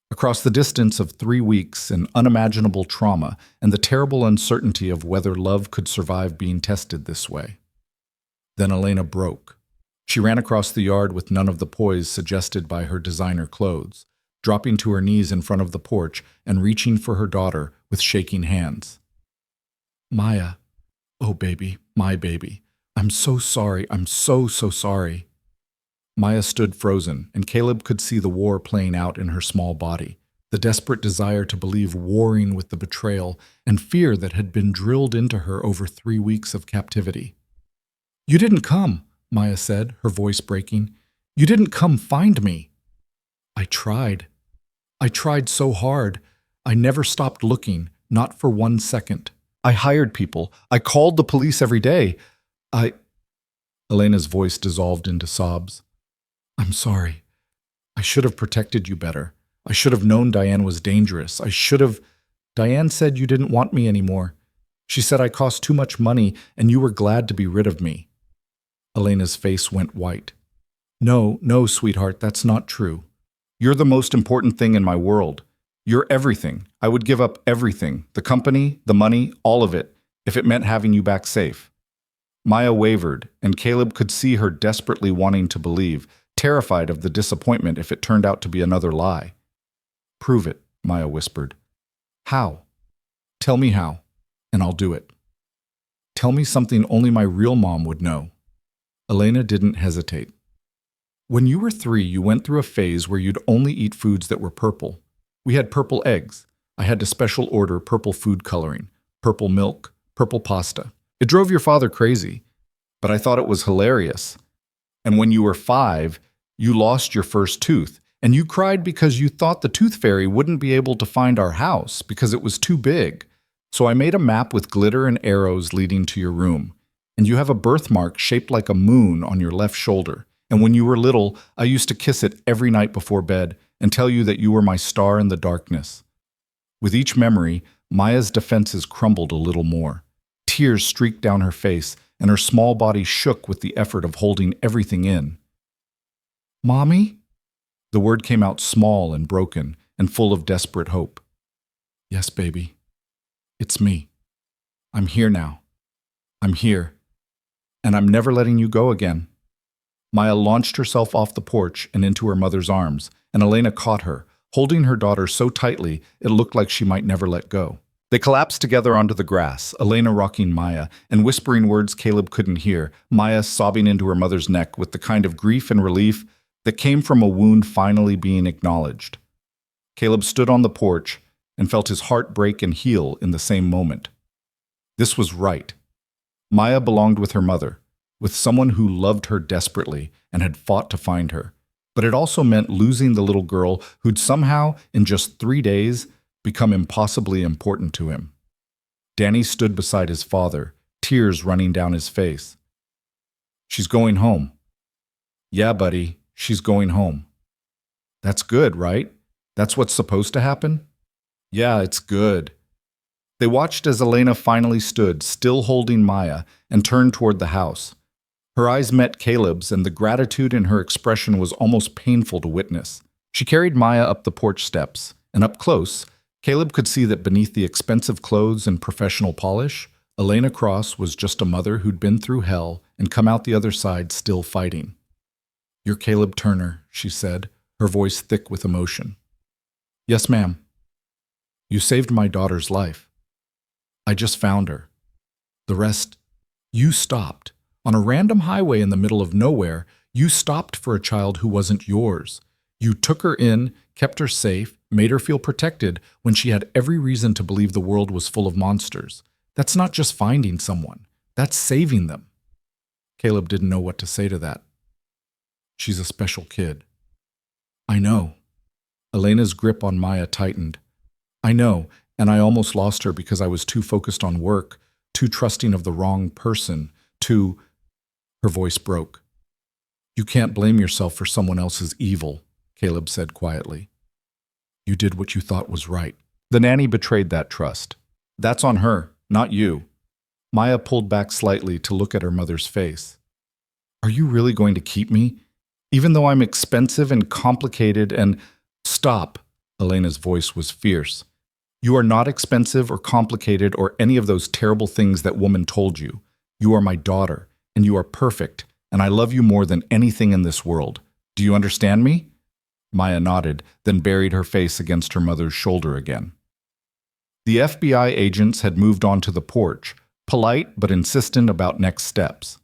Speaker 2: across the distance of 3 weeks and unimaginable trauma and the terrible uncertainty of whether love could survive being tested this way. Then Elena broke. She ran across the yard with none of the poise suggested by her designer clothes, dropping to her knees in front of the porch and reaching for her daughter with shaking hands. Maya, oh baby, my baby, I'm so sorry, I'm so sorry. Maya stood frozen, and Caleb could see the war playing out in her small body, the desperate desire to believe warring with the betrayal and fear that had been drilled into her over 3 weeks of captivity. You didn't come, Maya said, her voice breaking. You didn't come find me. I tried. I tried so hard. I never stopped looking, not for 1 second. I hired people. I called the police every day. Elena's voice dissolved into sobs. I'm sorry. I should have protected you better. I should have known Diane was dangerous. Diane said you didn't want me anymore. She said I cost too much money and you were glad to be rid of me. Elena's face went white. No, sweetheart, that's not true. You're the most important thing in my world. You're everything. I would give up everything, the company, the money, all of it, if it meant having you back safe. Maya wavered, and Caleb could see her desperately wanting to believe, terrified of the disappointment if it turned out to be another lie. Prove it, Maya whispered. How? Tell me how, and I'll do it. Tell me something only my real mom would know. Elena didn't hesitate. When you were 3, you went through a phase where you'd only eat foods that were purple. We had purple eggs. I had to special order purple food coloring, purple milk, purple pasta. It drove your father crazy, but I thought it was hilarious. And when you were 5, you lost your first tooth, and you cried because you thought the tooth fairy wouldn't be able to find our house because it was too big. So I made a map with glitter and arrows leading to your room, and you have a birthmark shaped like a moon on your left shoulder. And when you were little, I used to kiss it every night before bed and tell you that you were my star in the darkness. With each memory, Maya's defenses crumbled a little more. Tears streaked down her face, and her small body shook with the effort of holding everything in. Mommy? The word came out small and broken and full of desperate hope. Yes, baby. It's me. I'm here now. I'm here. And I'm never letting you go again. Maya launched herself off the porch and into her mother's arms, and Elena caught her, holding her daughter so tightly it looked like she might never let go. They collapsed together onto the grass, Elena rocking Maya and whispering words Caleb couldn't hear, Maya sobbing into her mother's neck with the kind of grief and relief that came from a wound finally being acknowledged. Caleb stood on the porch and felt his heart break and heal in the same moment. This was right. Maya belonged with her mother, with someone who loved her desperately and had fought to find her. But it also meant losing the little girl who'd somehow, in just 3 days, become impossibly important to him.
Speaker 1: Danny stood beside his father, tears running down his face. She's going home. Yeah, buddy, she's going home. That's good, right? That's what's supposed to happen? Yeah, it's good. They watched as Elena finally stood, still holding Maya, and turned toward the house. Her eyes met Caleb's, and the gratitude in her expression was almost painful to witness. She carried Maya up the porch steps, and up close, Caleb could see that beneath the expensive clothes and professional polish, Elena Cross was just a mother who'd been through hell and come out the other side still fighting. "You're Caleb Turner," she said, her voice thick with emotion. "Yes, ma'am." "You saved my daughter's life. I just found her. The rest, you stopped. On a random highway in the middle of nowhere, you stopped for a child who wasn't yours. You took her in, kept her safe, made her feel protected when she had every reason to believe the world was full of monsters. That's not just finding someone. That's saving them." Caleb didn't know what to say to that. "She's a special kid." "I know." Elena's grip on Maya tightened. "I know, and I almost lost her because I was too focused on work, too trusting of the wrong person, too—" Her voice broke. "You can't blame yourself for someone else's evil," Caleb said quietly. "You did what you thought was right." The nanny betrayed that trust. "That's on her, not you." Maya pulled back slightly to look at her mother's face. "Are you really going to keep me? Even though I'm expensive and complicated and—" "Stop!" Elena's voice was fierce. "You are not expensive or complicated or any of those terrible things that woman told you. You are my daughter, and you are perfect, and I love you more than anything in this world. Do you understand me?" Maya nodded, then buried her face against her mother's shoulder again. The FBI agents had moved on to the porch, polite but insistent about next steps.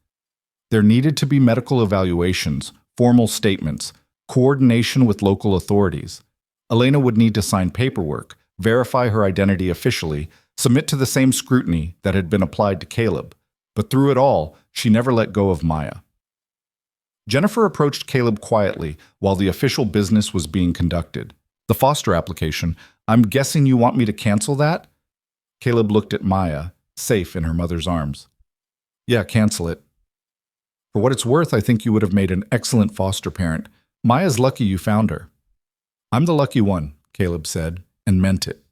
Speaker 1: There needed to be medical evaluations, formal statements, coordination with local authorities. Elena would need to sign paperwork, verify her identity officially, submit to the same scrutiny that had been applied to Caleb. But through it all, she never let go of Maya. Jennifer approached Caleb quietly while the official business was being conducted. "The foster application, I'm guessing you want me to cancel that?" Caleb looked at Maya, safe in her mother's arms. "Yeah, cancel it. For what it's worth, I think you would have made an excellent foster parent. Maya's lucky you found her." "I'm the lucky one," Caleb said, and meant it.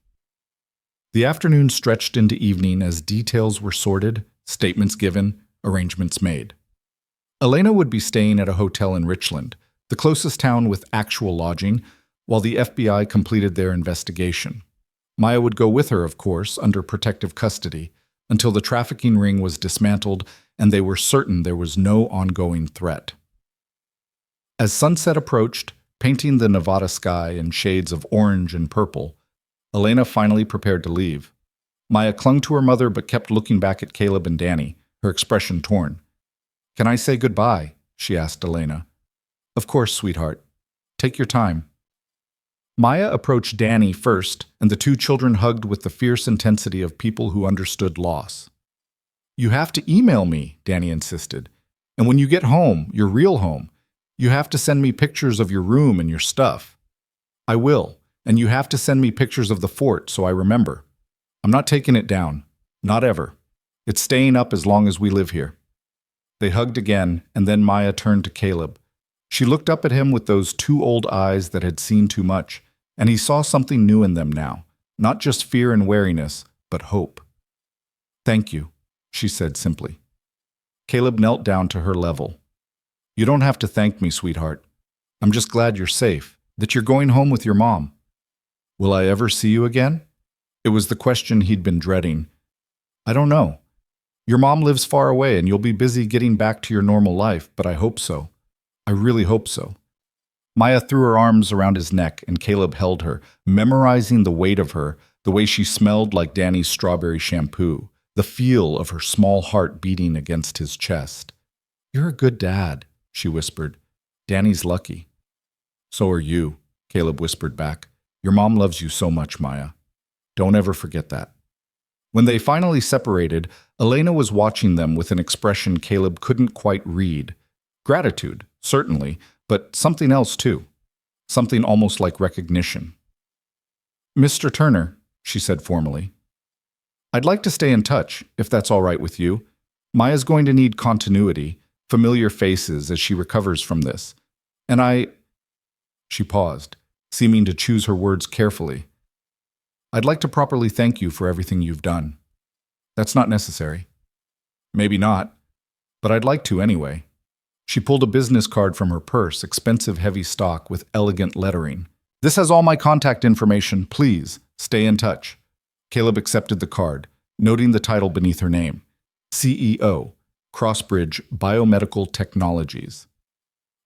Speaker 1: The afternoon stretched into evening as details were sorted, statements given, arrangements made. Elena would be staying at a hotel in Richland, the closest town with actual lodging, while the FBI completed their investigation. Maya would go with her, of course, under protective custody, until the trafficking ring was dismantled and they were certain there was no ongoing threat. As sunset approached, painting the Nevada sky in shades of orange and purple, Elena finally prepared to leave. Maya clung to her mother but kept looking back at Caleb and Danny, her expression torn. "Can I say goodbye?" she asked Elena. "Of course, sweetheart. Take your time." Maya approached Danny first, and the two children hugged with the fierce intensity of people who understood loss. "You have to email me," Danny insisted. "And when you get home, your real home, you have to send me pictures of your room and your stuff." "I will, and you have to send me pictures of the fort so I remember. I'm not taking it down. Not ever. It's staying up as long as we live here." They hugged again, and then Maya turned to Caleb. She looked up at him with those two old eyes that had seen too much, and he saw something new in them now, not just fear and wariness, but hope. "Thank you," she said simply. Caleb knelt down to her level. "You don't have to thank me, sweetheart. I'm just glad you're safe, that you're going home with your mom." "Will I ever see you again?" It was the question he'd been dreading. "I don't know. Your mom lives far away and you'll be busy getting back to your normal life, but I hope so. I really hope so." Maya threw her arms around his neck and Caleb held her, memorizing the weight of her, the way she smelled like Danny's strawberry shampoo, the feel of her small heart beating against his chest. "You're a good dad," she whispered. "Danny's lucky." "So are you," Caleb whispered back. "Your mom loves you so much, Maya. Don't ever forget that." When they finally separated, Elena was watching them with an expression Caleb couldn't quite read. Gratitude, certainly, but something else too. Something almost like recognition. "Mr. Turner," she said formally. I'd like to stay in touch, if that's all right with you. Maya's going to need continuity, familiar faces as she recovers from this. And She paused, seeming to choose her words carefully. I'd like to properly thank you for everything you've done. That's not necessary. Maybe not, but I'd like to anyway. She pulled a business card from her purse, expensive heavy stock with elegant lettering. This has all my contact information. Please, stay in touch. Caleb accepted the card, noting the title beneath her name. CEO, Crossbridge Biomedical Technologies.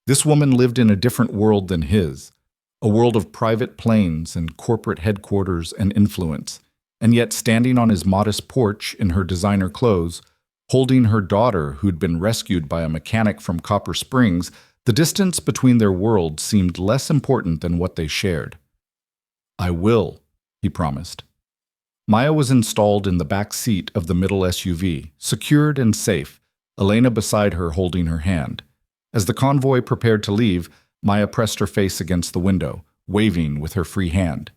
Speaker 1: This woman lived in a different world than his, a world of private planes and corporate headquarters and influence, and yet standing on his modest porch in her designer clothes, holding her daughter who'd been rescued by a mechanic from Copper Springs, the distance between their worlds seemed less important than what they shared. I will, he promised. Maya was installed in the back seat of the middle SUV, secured and safe, Elena beside her holding her hand. As the convoy prepared to leave, Maya pressed her face against the window, waving with her free hand.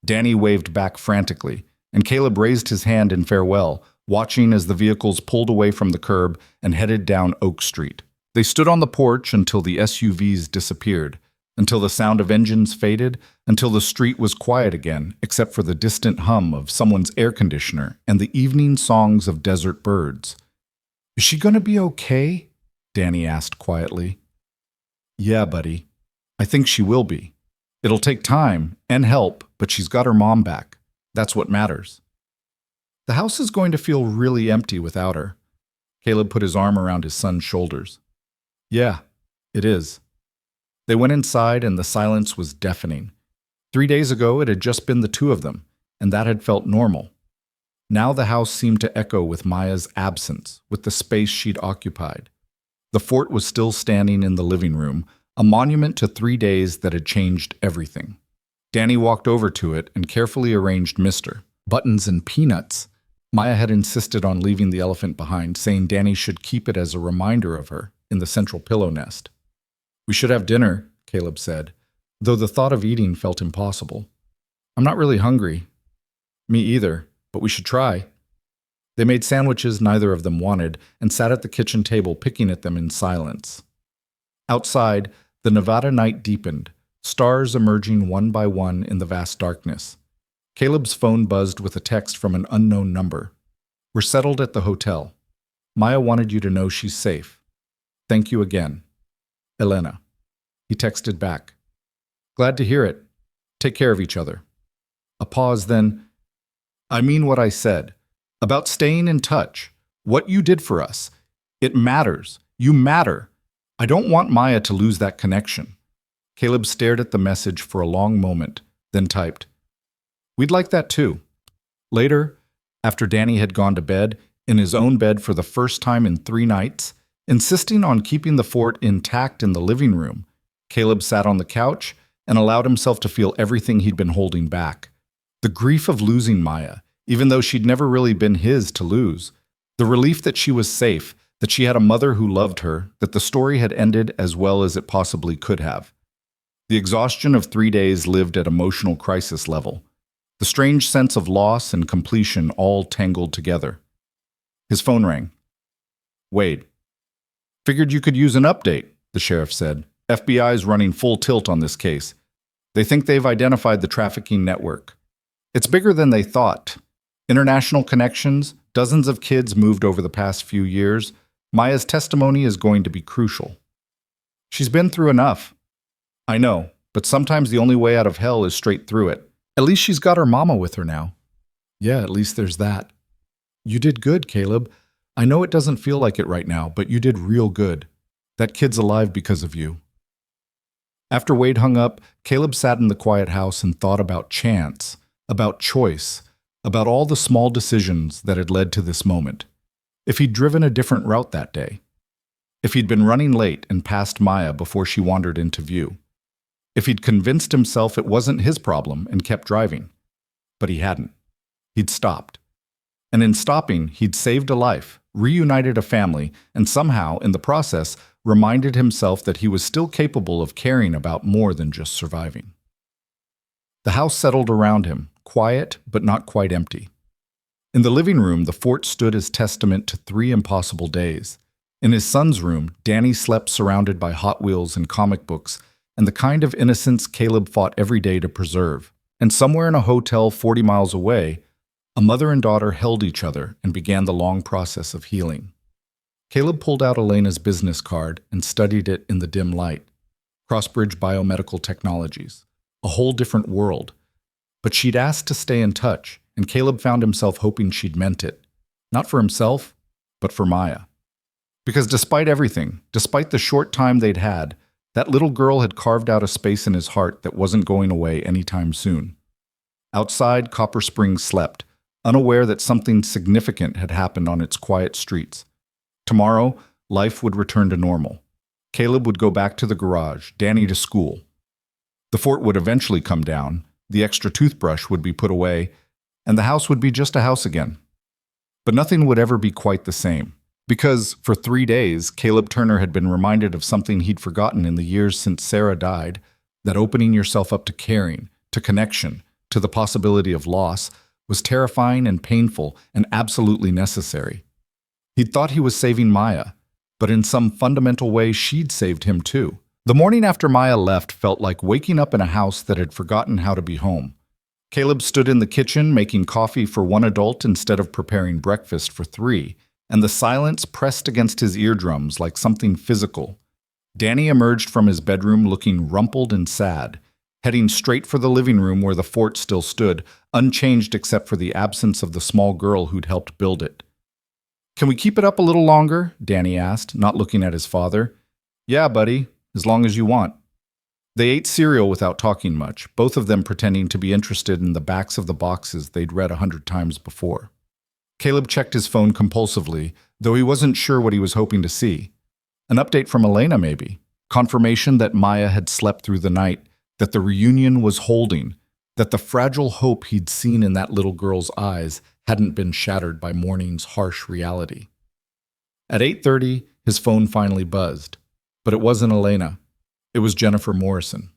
Speaker 1: Danny waved back frantically, and Caleb raised his hand in farewell, watching as the vehicles pulled away from the curb and headed down Oak Street. They stood on the porch until the SUVs disappeared, until the sound of engines faded, until the street was quiet again, except for the distant hum of someone's air conditioner and the evening songs of desert birds. Is she going to be okay? Danny asked quietly. Yeah, buddy. I think she will be. It'll take time and help, but she's got her mom back. That's what matters. The house is going to feel really empty without her. Caleb put his arm around his son's shoulders. Yeah, it is. They went inside and the silence was deafening. 3 days ago it had just been the two of them, and that had felt normal. Now the house seemed to echo with Maya's absence, with the space she'd occupied. The fort was still standing in the living room, a monument to 3 days that had changed everything. Danny walked over to it and carefully arranged Mr. Buttons and Peanuts. Maya had insisted on leaving the elephant behind, saying Danny should keep it as a reminder of her in the central pillow nest. We should have dinner, Caleb said, though the thought of eating felt impossible. I'm not really hungry. Me either, but we should try. They made sandwiches neither of them wanted and sat at the kitchen table picking at them in silence. Outside, the Nevada night deepened, stars emerging one by one in the vast darkness. Caleb's phone buzzed with a text from an unknown number. We're settled at the hotel. Maya wanted you to know she's safe. Thank you again. Elena. He texted back. Glad to hear it. Take care of each other. A pause, then. I mean what I said. About staying in touch. What you did for us. It matters. You matter. I don't want Maya to lose that connection. Caleb stared at the message for a long moment, then typed, We'd like that too. Later, after Danny had gone to bed, in his own bed for the first time in 3 nights, insisting on keeping the fort intact in the living room, Caleb sat on the couch and allowed himself to feel everything he'd been holding back. The grief of losing Maya, even though she'd never really been his to lose. The relief that she was safe, that she had a mother who loved her, that the story had ended as well as it possibly could have. The exhaustion of 3 days lived at emotional crisis level. The strange sense of loss and completion all tangled together. His phone rang. Wade. Figured you could use an update, the sheriff said. FBI's running full tilt on this case. They think they've identified the trafficking network. It's bigger than they thought. International connections, dozens of kids moved over the past few years. Maya's testimony is going to be crucial. She's been through enough. I know, but sometimes the only way out of hell is straight through it. At least she's got her mama with her now. Yeah, at least there's that. You did good, Caleb. I know it doesn't feel like it right now, but you did real good. That kid's alive because of you. After Wade hung up, Caleb sat in the quiet house and thought about chance, about choice, about all the small decisions that had led to this moment. If he'd driven a different route that day. If he'd been running late and passed Maya before she wandered into view. If he'd convinced himself it wasn't his problem and kept driving. But he hadn't. He'd stopped. And in stopping, he'd saved a life, reunited a family, and somehow, in the process, reminded himself that he was still capable of caring about more than just surviving. The house settled around him, quiet but not quite empty. In the living room, the fort stood as testament to 3 impossible days. In his son's room, Danny slept surrounded by Hot Wheels and comic books, and the kind of innocence Caleb fought every day to preserve. And somewhere in a hotel 40 miles away, a mother and daughter held each other and began the long process of healing. Caleb pulled out Elena's business card and studied it in the dim light. Crossbridge Biomedical Technologies. A whole different world. But she'd asked to stay in touch, and Caleb found himself hoping she'd meant it. Not for himself, but for Maya. Because despite everything, despite the short time they'd had, that little girl had carved out a space in his heart that wasn't going away anytime soon. Outside, Copper Springs slept, unaware that something significant had happened on its quiet streets. Tomorrow, life would return to normal. Caleb would go back to the garage, Danny to school. The fort would eventually come down, the extra toothbrush would be put away, and the house would be just a house again. But nothing would ever be quite the same. Because, for 3 days, Caleb Turner had been reminded of something he'd forgotten in the years since Sarah died, that opening yourself up to caring, to connection, to the possibility of loss, was terrifying and painful and absolutely necessary. He'd thought he was saving Maya, but in some fundamental way she'd saved him too. The morning after Maya left felt like waking up in a house that had forgotten how to be home. Caleb stood in the kitchen making coffee for 1 adult instead of preparing breakfast for 3, and the silence pressed against his eardrums like something physical. Danny emerged from his bedroom looking rumpled and sad, heading straight for the living room where the fort still stood, unchanged except for the absence of the small girl who'd helped build it. "Can we keep it up a little longer?" Danny asked, not looking at his father. "Yeah, buddy, as long as you want." They ate cereal without talking much, both of them pretending to be interested in the backs of the boxes they'd read 100 times before. Caleb checked his phone compulsively, though he wasn't sure what he was hoping to see. An update from Elena, maybe. Confirmation that Maya had slept through the night, that the reunion was holding, that the fragile hope he'd seen in that little girl's eyes hadn't been shattered by morning's harsh reality. At 8:30, his phone finally buzzed. But it wasn't Elena. It was Jennifer Morrison.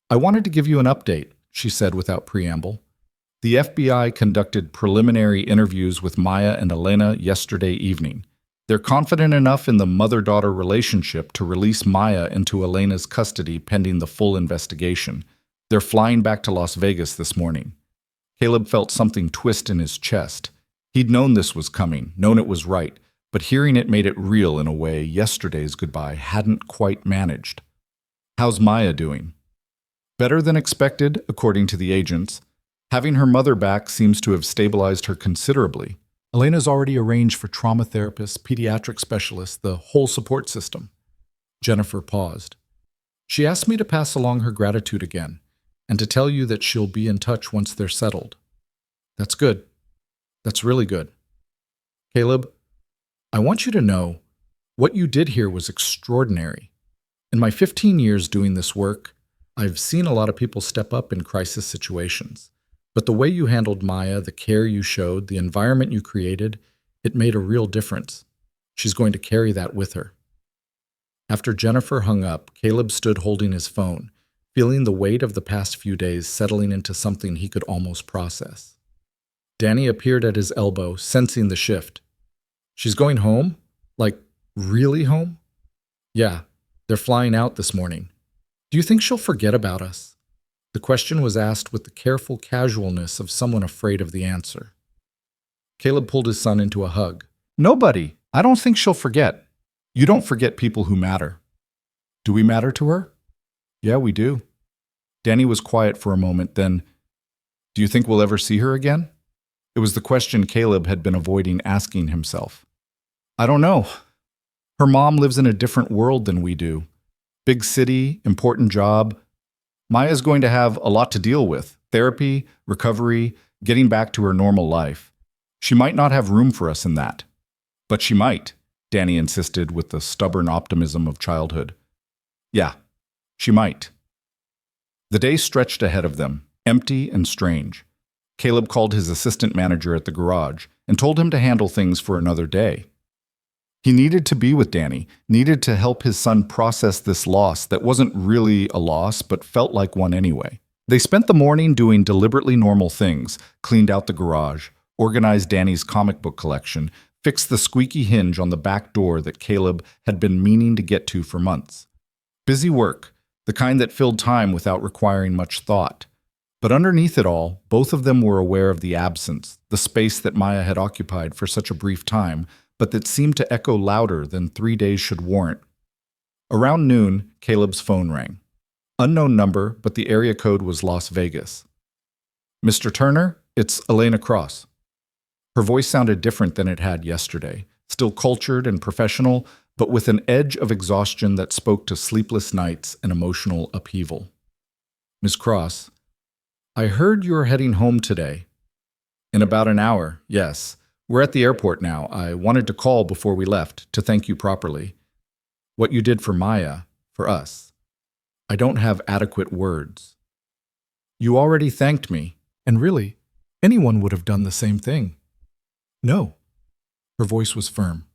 Speaker 1: "I wanted to give you an update," she said without preamble. "The FBI conducted preliminary interviews with Maya and Elena yesterday evening. They're confident enough in the mother-daughter relationship to release Maya into Elena's custody pending the full investigation. They're flying back to Las Vegas this morning." Caleb felt something twist in his chest. He'd known this was coming, known it was right, but hearing it made it real in a way yesterday's goodbye hadn't quite managed. "How's Maya doing?" "Better than expected, according to the agents. Having her mother back seems to have stabilized her considerably. Elena's already arranged for trauma therapists, pediatric specialists, the whole support system." Jennifer paused. "She asked me to pass along her gratitude again, and to tell you that she'll be in touch once they're settled." "That's good. That's really good." "Caleb, I want you to know, what you did here was extraordinary. In my 15 years doing this work, I've seen a lot of people step up in crisis situations. But the way you handled Maya, the care you showed, the environment you created, it made a real difference. She's going to carry that with her." After Jennifer hung up, Caleb stood holding his phone, feeling the weight of the past few days settling into something he could almost process. Danny appeared at his elbow, sensing the shift. "She's going home? Like, really home?" "Yeah, they're flying out this morning. Do you think she'll forget about us?" The question was asked with the careful casualness of someone afraid of the answer. Caleb pulled his son into a hug. "Nobody. I don't think she'll forget. You don't forget people who matter." "Do we matter to her?" "Yeah, we do." Danny was quiet for a moment, then, "Do you think we'll ever see her again?" It was the question Caleb had been avoiding asking himself. "I don't know. Her mom lives in a different world than we do. Big city, important job. Maya's going to have a lot to deal with. Therapy, recovery, getting back to her normal life. She might not have room for us in that. But she might," Danny insisted with the stubborn optimism of childhood. "Yeah, she might." The day stretched ahead of them, empty and strange. Caleb called his assistant manager at the garage and told him to handle things for another day. He needed to be with Danny, needed to help his son process this loss that wasn't really a loss but felt like one anyway. They spent the morning doing deliberately normal things, cleaned out the garage, organized Danny's comic book collection, fixed the squeaky hinge on the back door that Caleb had been meaning to get to for months. Busy work, the kind that filled time without requiring much thought. But underneath it all, both of them were aware of the absence, the space that Maya had occupied for such a brief time, but that seemed to echo louder than 3 days should warrant. Around noon, Caleb's phone rang. Unknown number, but the area code was Las Vegas. "Mr. Turner, it's Elena Cross." Her voice sounded different than it had yesterday, still cultured and professional, but with an edge of exhaustion that spoke to sleepless nights and emotional upheaval. "Miss Cross, I heard you were heading home today." "In about an hour, yes. We're at the airport now. I wanted to call before we left to thank you properly. What you did for Maya, for us. I don't have adequate words." "You already thanked me."
Speaker 2: And really, anyone would have done the same thing. "No." Her voice was firm.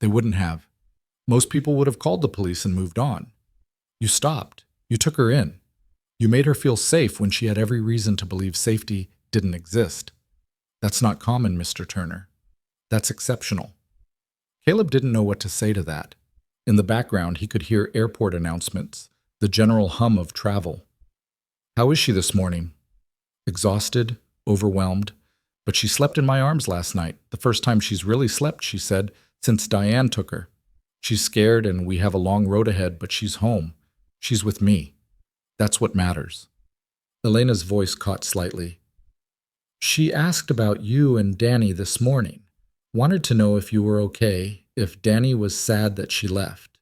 Speaker 2: "They wouldn't have. Most people would have called the police and moved on. You stopped. You took her in. You made her feel safe when she had every reason to believe safety didn't exist. That's not common, Mr. Turner. That's exceptional." Caleb didn't know what to say to that. In the background, he could hear airport announcements, the general hum of travel. "How is she this morning?" "Exhausted, overwhelmed, but she slept in my arms last night, the first time she's really slept," she said, "since Diane took her. She's scared and we have a long road ahead, but she's home. She's with me. That's what matters." Elena's voice caught slightly. "She asked about you and Danny this morning. Wanted to know if you were okay, if Danny was sad that she left.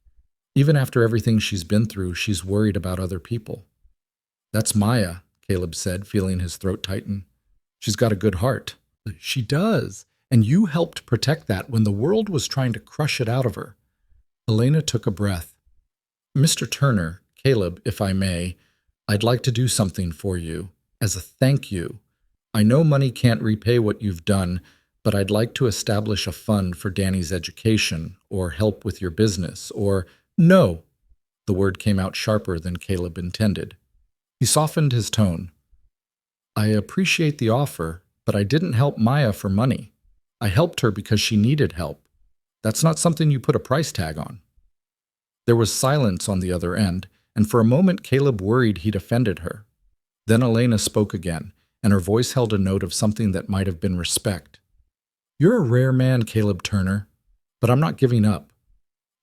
Speaker 2: Even after everything she's been through, she's worried about other people." "That's Maya," Caleb said, feeling his throat tighten. "She's got a good heart." "She does, and you helped protect that when the world was trying to crush it out of her." Elena took a breath. "Mr. Turner, Caleb, if I may, I'd like to do something for you, as a thank you. I know money can't repay what you've done, but I'd like to establish a fund for Danny's education, or help with your business, or—" "No!" The word came out sharper than Caleb intended. He softened his tone. "I appreciate the offer, but I didn't help Maya for money. I helped her because she needed help. That's not something you put a price tag on." There was silence on the other end, and for a moment Caleb worried he'd offended her. Then Elena spoke again, and her voice held a note of something that might have been respect. "You're a rare man, Caleb Turner, but I'm not giving up.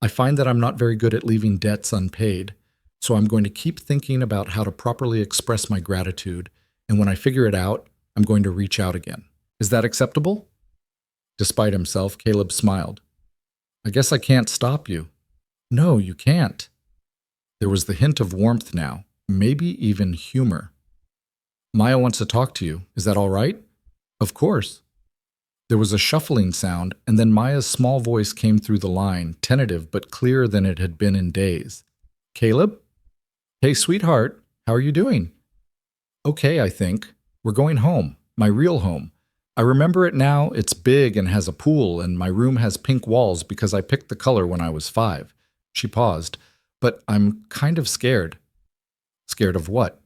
Speaker 2: I find that I'm not very good at leaving debts unpaid, so I'm going to keep thinking about how to properly express my gratitude, and when I figure it out, I'm going to reach out again. Is that acceptable?" Despite himself, Caleb smiled. "I guess I can't stop you." "No, you can't." There was the hint of warmth now, maybe even humor. "Maya wants to talk to you. Is that all right?" "Of course." There was a shuffling sound, and then Maya's small voice came through the line, tentative but clearer than it had been in days. "Caleb? Hey, sweetheart, how are you doing?" "Okay, I think. We're going home, my real home. I remember it now. It's big and has a pool, and my room has pink walls because I picked the color when I was 5. She paused. "But I'm kind of scared." "Scared of what?"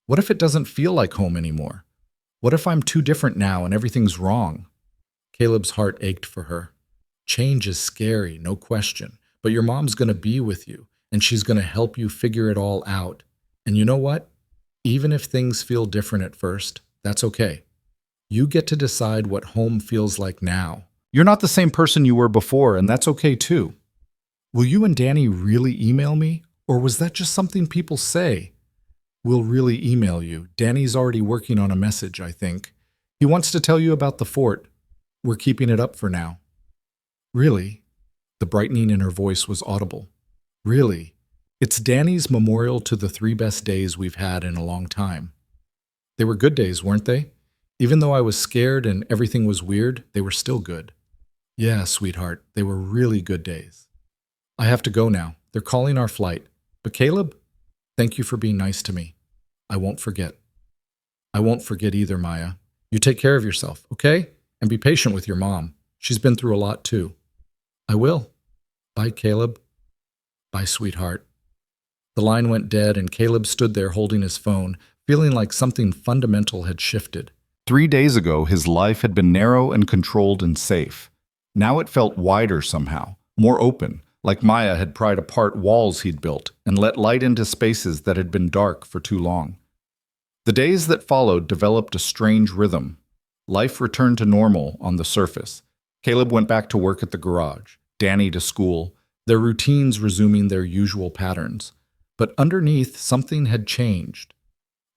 Speaker 2: "What if it doesn't feel like home anymore? What if I'm too different now and everything's wrong?" Caleb's heart ached for her. "Change is scary, no question, but your mom's going to be with you, and she's going to help you figure it all out. And you know what? Even if things feel different at first, that's okay. You get to decide what home feels like now. You're not the same person you were before, and that's okay too. Will you and Danny really email me, or was that just something people say?" "We'll really email you. Danny's already working on a message, I think. He wants to tell you about the fort. We're keeping it up for now." "Really?" The brightening in her voice was audible. "Really? It's Danny's memorial to the 3 best days we've had in a long time." "They were good days, weren't they? Even though I was scared and everything was weird, they were still good." "Yeah, sweetheart, they were really good days." "I have to go now. They're calling our flight. But Caleb, thank you for being nice to me. I won't forget." "I won't forget either, Maya. You take care of yourself, okay? And be patient with your mom. She's been through a lot too." "I will. Bye, Caleb." "Bye, sweetheart." The line went dead, and Caleb stood there holding his phone, feeling like something fundamental had shifted.
Speaker 1: 3 days ago, his life had been narrow and controlled and safe. Now it felt wider somehow, more open, like Maya had pried apart walls he'd built and let light into spaces that had been dark for too long. The days that followed developed a strange rhythm. Life returned to normal on the surface. Caleb went back to work at the garage, Danny to school, their routines resuming their usual patterns. But underneath, something had changed.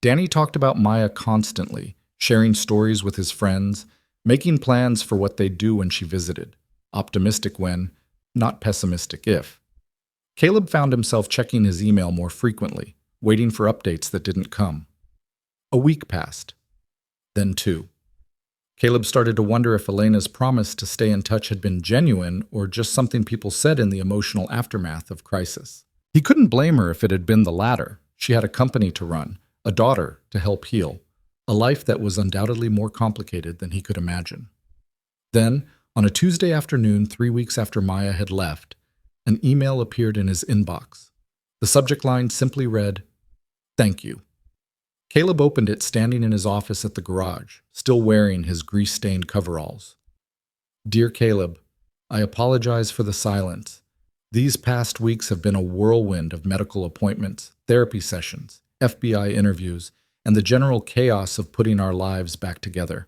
Speaker 1: Danny talked about Maya constantly, sharing stories with his friends, making plans for what they'd do when she visited, optimistic when, not pessimistic if. Caleb found himself checking his email more frequently, waiting for updates that didn't come. A week passed, then 2. Caleb started to wonder if Elena's promise to stay in touch had been genuine or just something people said in the emotional aftermath of crisis. He couldn't blame her if it had been the latter. She had a company to run, a daughter to help heal, a life that was undoubtedly more complicated than he could imagine. Then, on a Tuesday afternoon 3 weeks after Maya had left, an email appeared in his inbox. The subject line simply read, "Thank you." Caleb opened it standing in his office at the garage, still wearing his grease-stained coveralls. "Dear Caleb, I apologize for the silence. These past weeks have been a whirlwind of medical appointments, therapy sessions, FBI interviews, and the general chaos of putting our lives back together.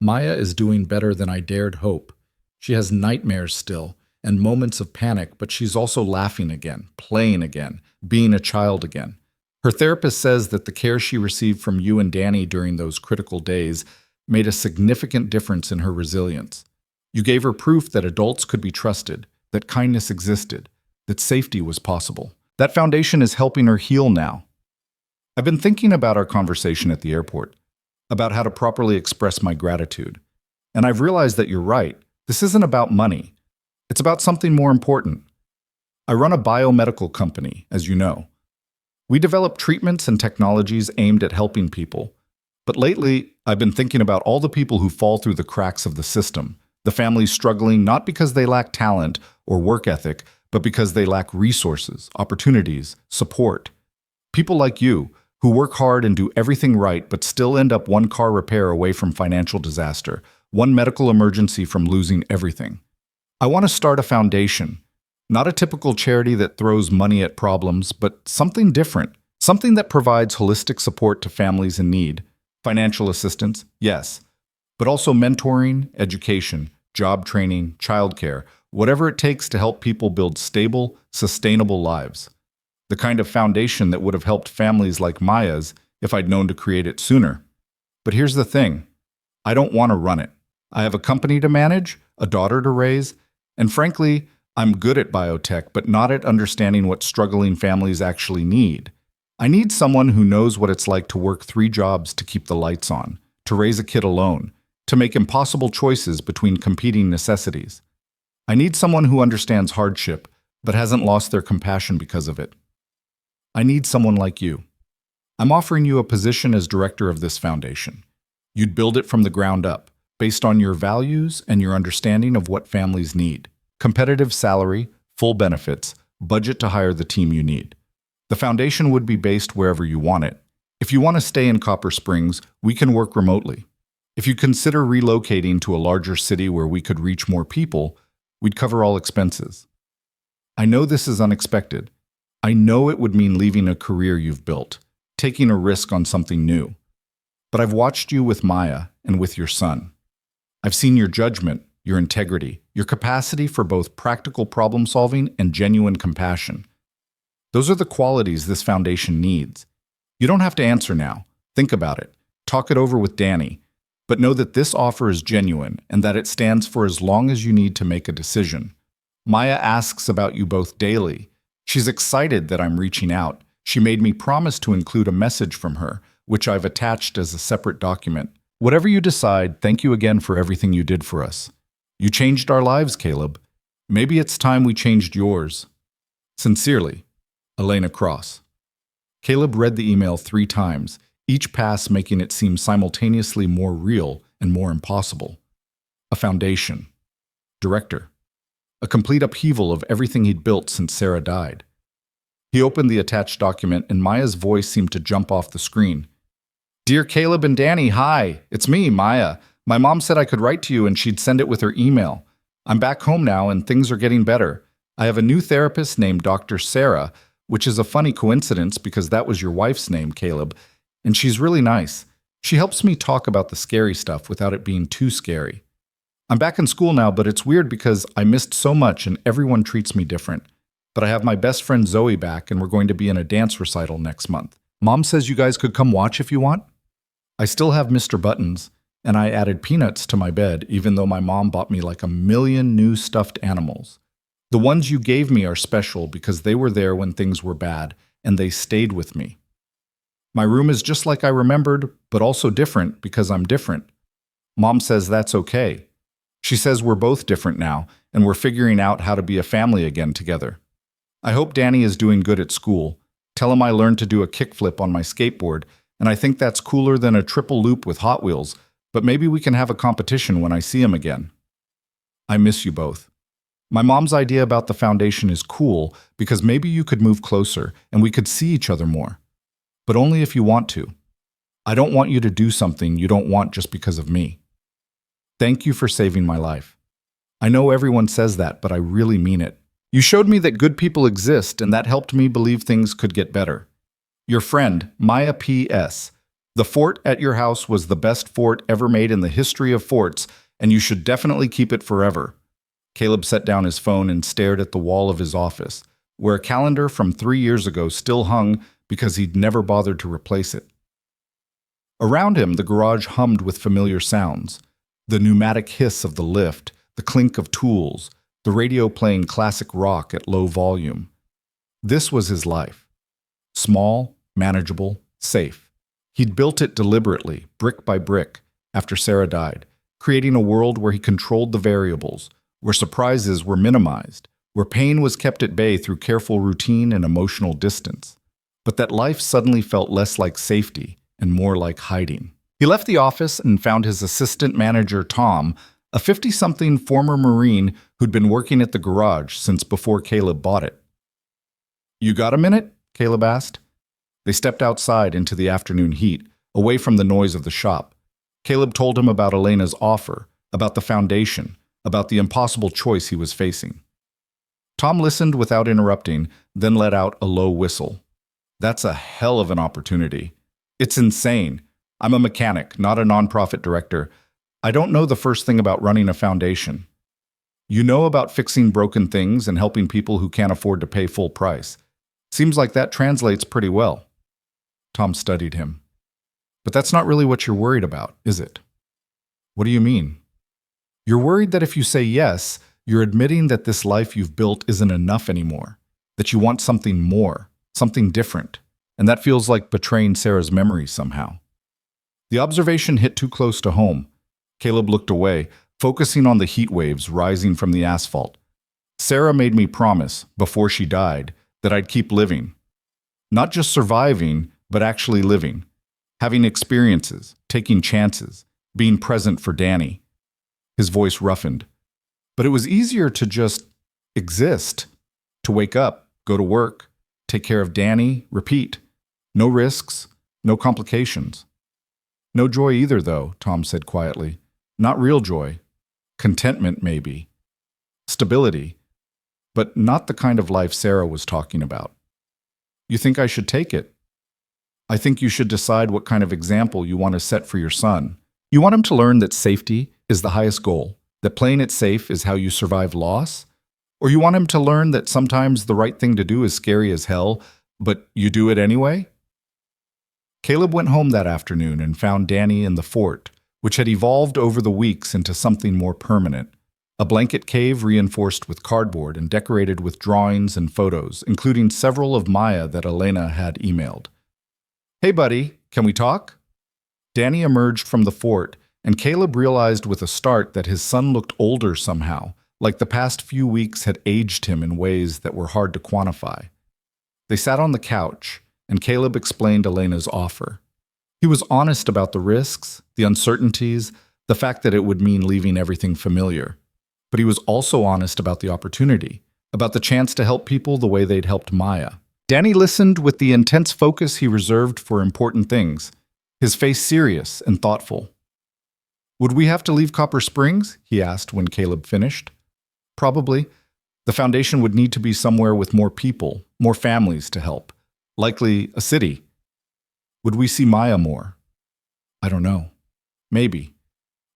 Speaker 1: Maya is doing better than I dared hope. She has nightmares still, and moments of panic, but she's also laughing again, playing again, being a child again. Her therapist says that the care she received from you and Danny during those critical days made a significant difference in her resilience. You gave her proof that adults could be trusted, that kindness existed, that safety was possible. That foundation is helping her heal now. I've been thinking about our conversation at the airport, about how to properly express my gratitude. And I've realized that you're right. This isn't about money. It's about something more important. I run a biomedical company, as you know. We develop treatments and technologies aimed at helping people. But lately, I've been thinking about all the people who fall through the cracks of the system, the families struggling not because they lack talent or work ethic, but because they lack resources, opportunities, support. People like you, who work hard and do everything right but still end up one car repair away from financial disaster, one medical emergency from losing everything. I want to start a foundation. Not a typical charity that throws money at problems, but something different. Something that provides holistic support to families in need. Financial assistance, yes. But also mentoring, education, job training, childcare, whatever it takes to help people build stable, sustainable lives. The kind of foundation that would have helped families like Maya's if I'd known to create it sooner. But here's the thing. I don't want to run it. I have a company to manage, a daughter to raise, and frankly, I'm good at biotech, but not at understanding what struggling families actually need. I need someone who knows what it's like to work 3 jobs to keep the lights on, to raise a kid alone, to make impossible choices between competing necessities. I need someone who understands hardship, but hasn't lost their compassion because of it. I need someone like you. I'm offering you a position as director of this foundation. You'd build it from the ground up, based on your values and your understanding of what families need. Competitive salary, full benefits, budget to hire the team you need. The foundation would be based wherever you want it. If you want to stay in Copper Springs, we can work remotely. If you consider relocating to a larger city where we could reach more people, we'd cover all expenses. I know this is unexpected. I know it would mean leaving a career you've built, taking a risk on something new. But I've watched you with Maya and with your son. I've seen your judgment, your integrity, your capacity for both practical problem solving and genuine compassion. Those are the qualities this foundation needs. You don't have to answer now. Think about it. Talk it over with Danny. But know that this offer is genuine and that it stands for as long as you need to make a decision. Maya asks about you both daily. She's excited that I'm reaching out. She made me promise to include a message from her, which I've attached as a separate document. Whatever you decide, thank you again for everything you did for us. You changed our lives, Caleb. Maybe it's time we changed yours. Sincerely, Elena Cross. Caleb read the email 3 times, each pass making it seem simultaneously more real and more impossible. A foundation. Director. A complete upheaval of everything he'd built since Sarah died. He opened the attached document and Maya's voice seemed to jump off the screen. Dear Caleb and Danny, hi. It's me, Maya. My mom said I could write to you and she'd send it with her email. I'm back home now and things are getting better. I have a new therapist named Dr. Sarah, which is a funny coincidence because that was your wife's name, Caleb, and she's really nice. She helps me talk about the scary stuff without it being too scary. I'm back in school now, but it's weird because I missed so much and everyone treats me different. But I have my best friend Zoe back and we're going to be in a dance recital next month. Mom says you guys could come watch if you want. I still have Mr. Buttons, and I added peanuts to my bed even though my mom bought me like 1,000,000 new stuffed animals. The ones you gave me are special because they were there when things were bad, and they stayed with me. My room is just like I remembered, but also different because I'm different. Mom says that's okay. She says we're both different now, and we're figuring out how to be a family again together. I hope Danny is doing good at school. Tell him I learned to do a kickflip on my skateboard, and I think that's cooler than a triple loop with Hot Wheels, but maybe we can have a competition when I see him again. I miss you both. My mom's idea about the foundation is cool because maybe you could move closer and we could see each other more. But only if you want to. I don't want you to do something you don't want just because of me. Thank you for saving my life. I know everyone says that, but I really mean it. You showed me that good people exist, and that helped me believe things could get better. Your friend, Maya P.S. The fort at your house was the best fort ever made in the history of forts, and you should definitely keep it forever. Caleb set down his phone and stared at the wall of his office, where a calendar from 3 years ago still hung because he'd never bothered to replace it. Around him, the garage hummed with familiar sounds. The pneumatic hiss of the lift, the clink of tools, the radio playing classic rock at low volume. This was his life. Small, manageable, safe. He'd built it deliberately, brick by brick, after Sarah died, creating a world where he controlled the variables, where surprises were minimized, where pain was kept at bay through careful routine and emotional distance. But that life suddenly felt less like safety and more like hiding. He left the office and found his assistant manager, Tom, a 50-something former Marine who'd been working at the garage since before Caleb bought it. "You got a minute?" Caleb asked. They stepped outside into the afternoon heat, away from the noise of the shop. Caleb told him about Elena's offer, about the foundation, about the impossible choice he was facing. Tom listened without interrupting, then let out a low whistle. "That's a hell of an opportunity. It's insane. I'm a mechanic, not a nonprofit director. I don't know the first thing about running a foundation. You know about fixing broken things and helping people who can't afford to pay full price. Seems like that translates pretty well." Tom studied him. "But that's not really what you're worried about, is it?" "What do you mean?" "You're worried that if you say yes, you're admitting that this life you've built isn't enough anymore, that you want something more, something different, and that feels like betraying Sarah's memory somehow." The observation hit too close to home. Caleb looked away, focusing on the heat waves rising from the asphalt. "Sarah made me promise, before she died, that I'd keep living. Not just surviving, but actually living. Having experiences, taking chances, being present for Danny." His voice roughened. "But it was easier to just exist, to wake up, go to work, take care of Danny, repeat. No risks, no complications." "No joy either, though," Tom said quietly. "Not real joy. Contentment, maybe. Stability. But not the kind of life Sarah was talking about." "You think I should take it?" "I think you should decide what kind of example you want to set for your son. You want him to learn that safety is the highest goal, that playing it safe is how you survive loss? Or you want him to learn that sometimes the right thing to do is scary as hell, but you do it anyway?" Caleb went home that afternoon and found Danny in the fort, which had evolved over the weeks into something more permanent. A blanket cave reinforced with cardboard and decorated with drawings and photos, including several of Maya that Elena had emailed. "Hey buddy, can we talk?" Danny emerged from the fort, and Caleb realized with a start that his son looked older somehow, like the past few weeks had aged him in ways that were hard to quantify. They sat on the couch, and Caleb explained Elena's offer. He was honest about the risks, the uncertainties, the fact that it would mean leaving everything familiar. But he was also honest about the opportunity, about the chance to help people the way they'd helped Maya. Danny listened with the intense focus he reserved for important things. his face serious and thoughtful. "Would we have to leave Copper Springs?" he asked when Caleb finished. "Probably. The foundation would need to be somewhere with more people, more families to help. Likely a city. Would we see Maya more?" "I don't know. Maybe.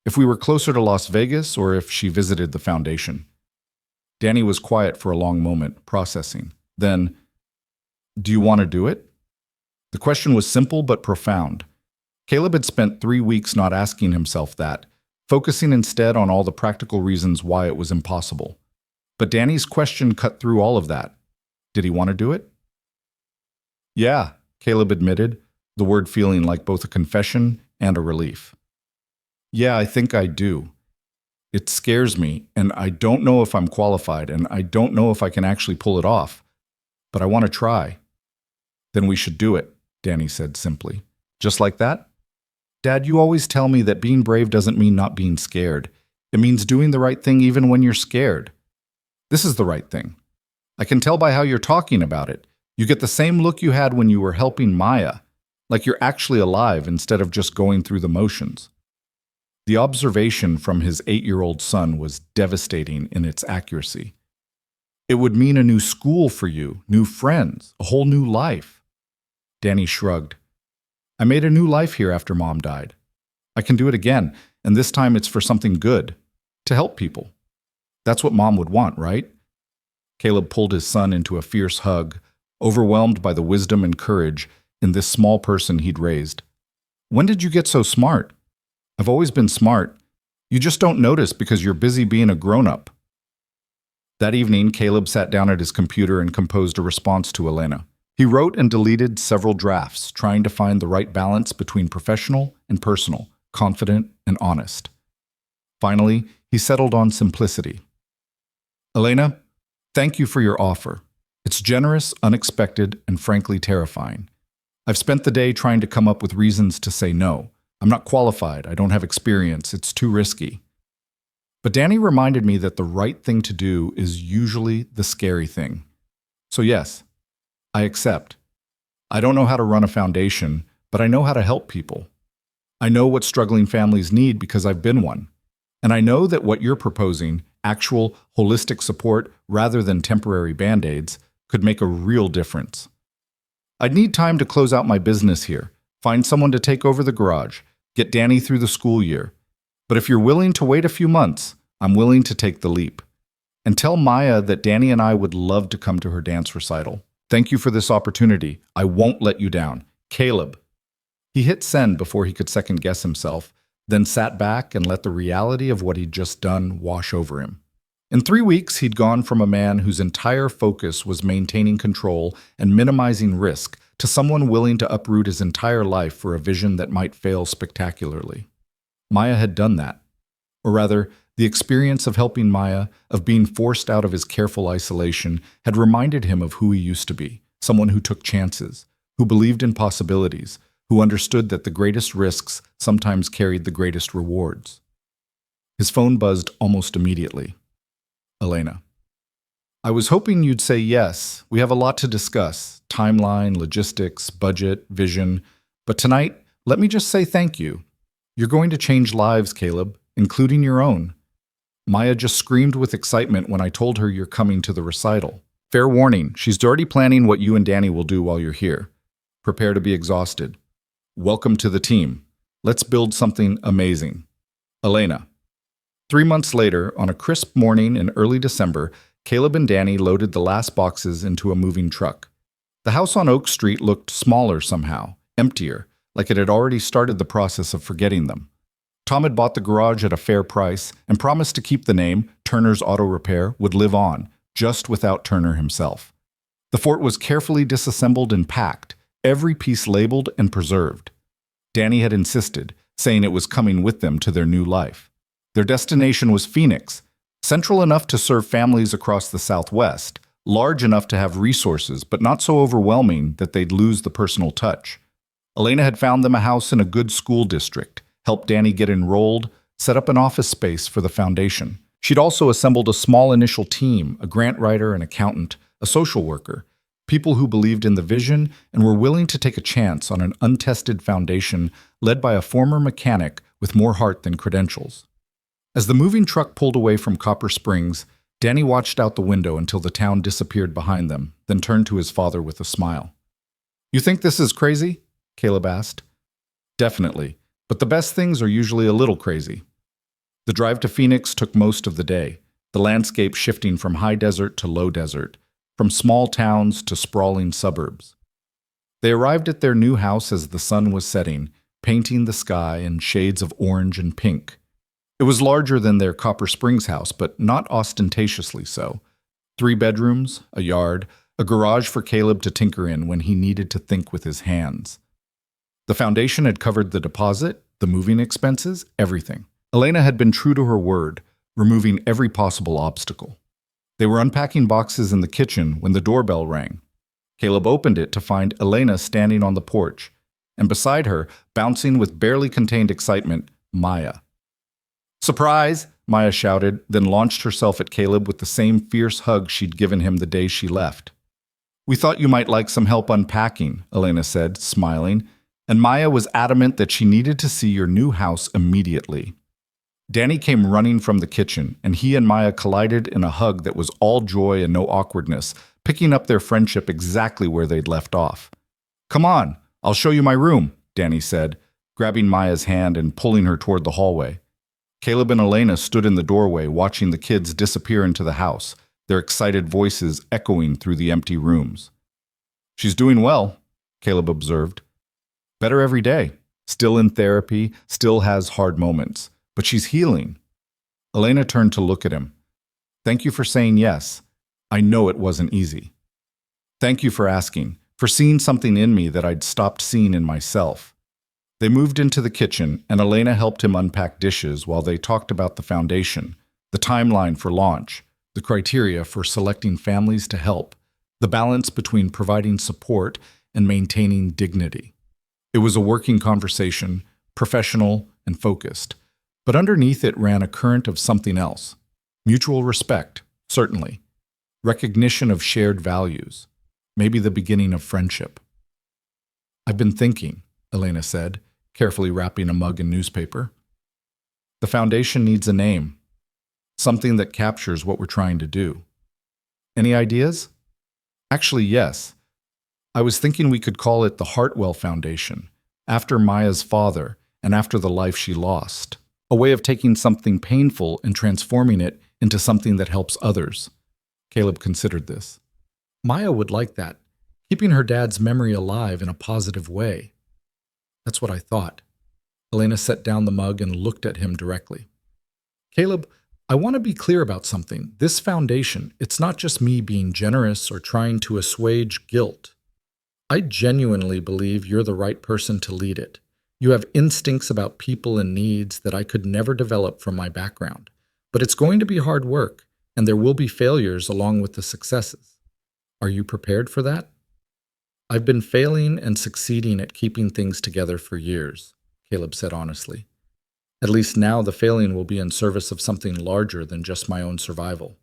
Speaker 1: If we were closer to Las Vegas or if she visited the foundation." Danny was quiet for a long moment, processing. Then, "Do you want to do it?" The question was simple but profound. Caleb had spent 3 weeks not asking himself that, focusing instead on all the practical reasons why it was impossible. But Danny's question cut through all of that. Did he want to do it? "Yeah," Caleb admitted, the word feeling like both a confession and a relief. "Yeah, I think I do. It scares me, and I don't know if I'm qualified, and I don't know if I can actually pull it off. But I want to try." "Then we should do it," Danny said simply. "Just like that?" "Dad, you always tell me that being brave doesn't mean not being scared. It means doing the right thing even when you're scared. This is the right thing. I can tell by how you're talking about it. You get the same look you had when you were helping Maya, like you're actually alive instead of just going through the motions." The observation from his 8-year-old son was devastating in its accuracy. "It would mean a new school for you, new friends, a whole new life." Danny shrugged. "I made a new life here after Mom died. I can do it again, and this time it's for something good, to help people. That's what Mom would want, right?" Caleb pulled his son into a fierce hug, overwhelmed by the wisdom and courage in this small person he'd raised. "When did you get so smart?" "I've always been smart. You just don't notice because you're busy being a grown-up." That evening, Caleb sat down at his computer and composed a response to Elena. He wrote and deleted several drafts, trying to find the right balance between professional and personal, confident and honest. Finally, he settled on simplicity. "Elena, thank you for your offer. It's generous, unexpected, and frankly terrifying. I've spent the day trying to come up with reasons to say no. I'm not qualified, I don't have experience, it's too risky." But Danny reminded me that the right thing to do is usually the scary thing. So yes, I accept. I don't know how to run a foundation, but I know how to help people. I know what struggling families need because I've been one. And I know that what you're proposing, actual holistic support rather than temporary band-aids, could make a real difference. I'd need time to close out my business here, find someone to take over the garage, get Danny through the school year. But if you're willing to wait a few months, I'm willing to take the leap. And tell Maya that Danny and I would love to come to her dance recital. Thank you for this opportunity. I won't let you down. Caleb." He hit send before he could second-guess himself, then sat back and let the reality of what he'd just done wash over him. In 3 weeks, he'd gone from a man whose entire focus was maintaining control and minimizing risk to someone willing to uproot his entire life for a vision that might fail spectacularly. Maya had done that. Or rather, the experience of helping Maya, of being forced out of his careful isolation, had reminded him of who he used to be, someone who took chances, who believed in possibilities, who understood that the greatest risks sometimes carried the greatest rewards. His phone buzzed almost immediately. Elena. "I was hoping you'd say yes. We have a lot to discuss. Timeline, logistics, budget, vision. But tonight, let me just say thank you. You're going to change lives, Caleb, including your own." Maya just screamed with excitement when I told her you're coming to the recital. Fair warning, she's already planning what you and Danny will do while you're here. Prepare to be exhausted. Welcome to the team. Let's build something amazing. Elena. 3 months later, on a crisp morning in early December, Caleb and Danny loaded the last boxes into a moving truck. The house on Oak Street looked smaller somehow, emptier, like it had already started the process of forgetting them. Tom had bought the garage at a fair price and promised to keep the name, Turner's Auto Repair, would live on, just without Turner himself. The fort was carefully disassembled and packed, every piece labeled and preserved. Danny had insisted, saying it was coming with them to their new life. Their destination was Phoenix, central enough to serve families across the Southwest, large enough to have resources, but not so overwhelming that they'd lose the personal touch. Elena had found them a house in a good school district, helped Danny get enrolled, set up an office space for the foundation. She'd also assembled a small initial team, a grant writer, an accountant, a social worker. People who believed in the vision and were willing to take a chance on an untested foundation led by a former mechanic with more heart than credentials. As the moving truck pulled away from Copper Springs, Danny watched out the window until the town disappeared behind them, then turned to his father with a smile. "You think this is crazy?" Caleb asked. "Definitely, but the best things are usually a little crazy." The drive to Phoenix took most of the day, the landscape shifting from high desert to low desert, from small towns to sprawling suburbs. They arrived at their new house as the sun was setting, painting the sky in shades of orange and pink. It was larger than their Copper Springs house, but not ostentatiously so. 3 bedrooms, a yard, a garage for Caleb to tinker in when he needed to think with his hands. The foundation had covered the deposit, the moving expenses, everything. Elena had been true to her word, removing every possible obstacle. They were unpacking boxes in the kitchen when the doorbell rang. Caleb opened it to find Elena standing on the porch, and beside her, bouncing with barely contained excitement, Maya. "Surprise!" Maya shouted, then launched herself at Caleb with the same fierce hug she'd given him the day she left. "We thought you might like some help unpacking," Elena said, smiling, and Maya was adamant that she needed to see your new house immediately. Danny came running from the kitchen, and he and Maya collided in a hug that was all joy and no awkwardness, picking up their friendship exactly where they'd left off. "Come on, I'll show you my room," Danny said, grabbing Maya's hand and pulling her toward the hallway. Caleb and Elena stood in the doorway watching the kids disappear into the house, their excited voices echoing through the empty rooms. "She's doing well," Caleb observed. "Better every day. Still in therapy, still has hard moments. But she's healing." Elena turned to look at him. "Thank you for saying yes. I know it wasn't easy. Thank you for asking, for seeing something in me that I'd stopped seeing in myself." They moved into the kitchen, and Elena helped him unpack dishes while they talked about the foundation, the timeline for launch, the criteria for selecting families to help, the balance between providing support and maintaining dignity. It was a working conversation, professional and focused. But underneath it ran a current of something else. Mutual respect, certainly. Recognition of shared values. Maybe the beginning of friendship. "I've been thinking," Elena said, carefully wrapping a mug in newspaper. "The foundation needs a name. Something that captures what we're trying to do. Any ideas?" "Actually, yes. I was thinking we could call it the Hartwell Foundation, after Maya's father and after the life she lost. A way of taking something painful and transforming it into something that helps others." Caleb considered this. Maya would like that, keeping her dad's memory alive in a positive way. "That's what I thought." Elena set down the mug and looked at him directly. "Caleb, I want to be clear about something. This foundation, it's not just me being generous or trying to assuage guilt. I genuinely believe you're the right person to lead it. You have instincts about people and needs that I could never develop from my background. But it's going to be hard work, and there will be failures along with the successes. Are you prepared for that?" "I've been failing and succeeding at keeping things together for years," Caleb said honestly. "At least now the failing will be in service of something larger than just my own survival."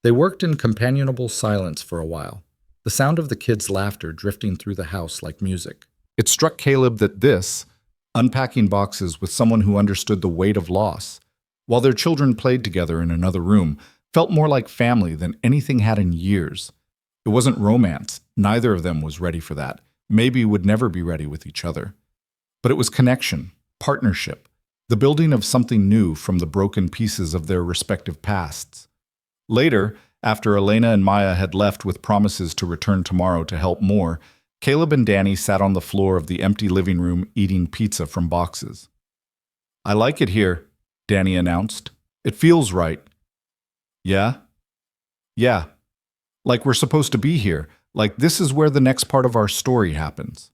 Speaker 1: They worked in companionable silence for a while, the sound of the kids' laughter drifting through the house like music. It struck Caleb that this, unpacking boxes with someone who understood the weight of loss, while their children played together in another room, felt more like family than anything had in years. It wasn't romance. Neither of them was ready for that. Maybe would never be ready with each other. But it was connection, partnership, the building of something new from the broken pieces of their respective pasts. Later, after Elena and Maya had left with promises to return tomorrow to help more, Caleb and Danny sat on the floor of the empty living room eating pizza from boxes. "I like it here," Danny announced. "It feels right." "Yeah?" "Yeah. Like we're supposed to be here. Like this is where the next part of our story happens."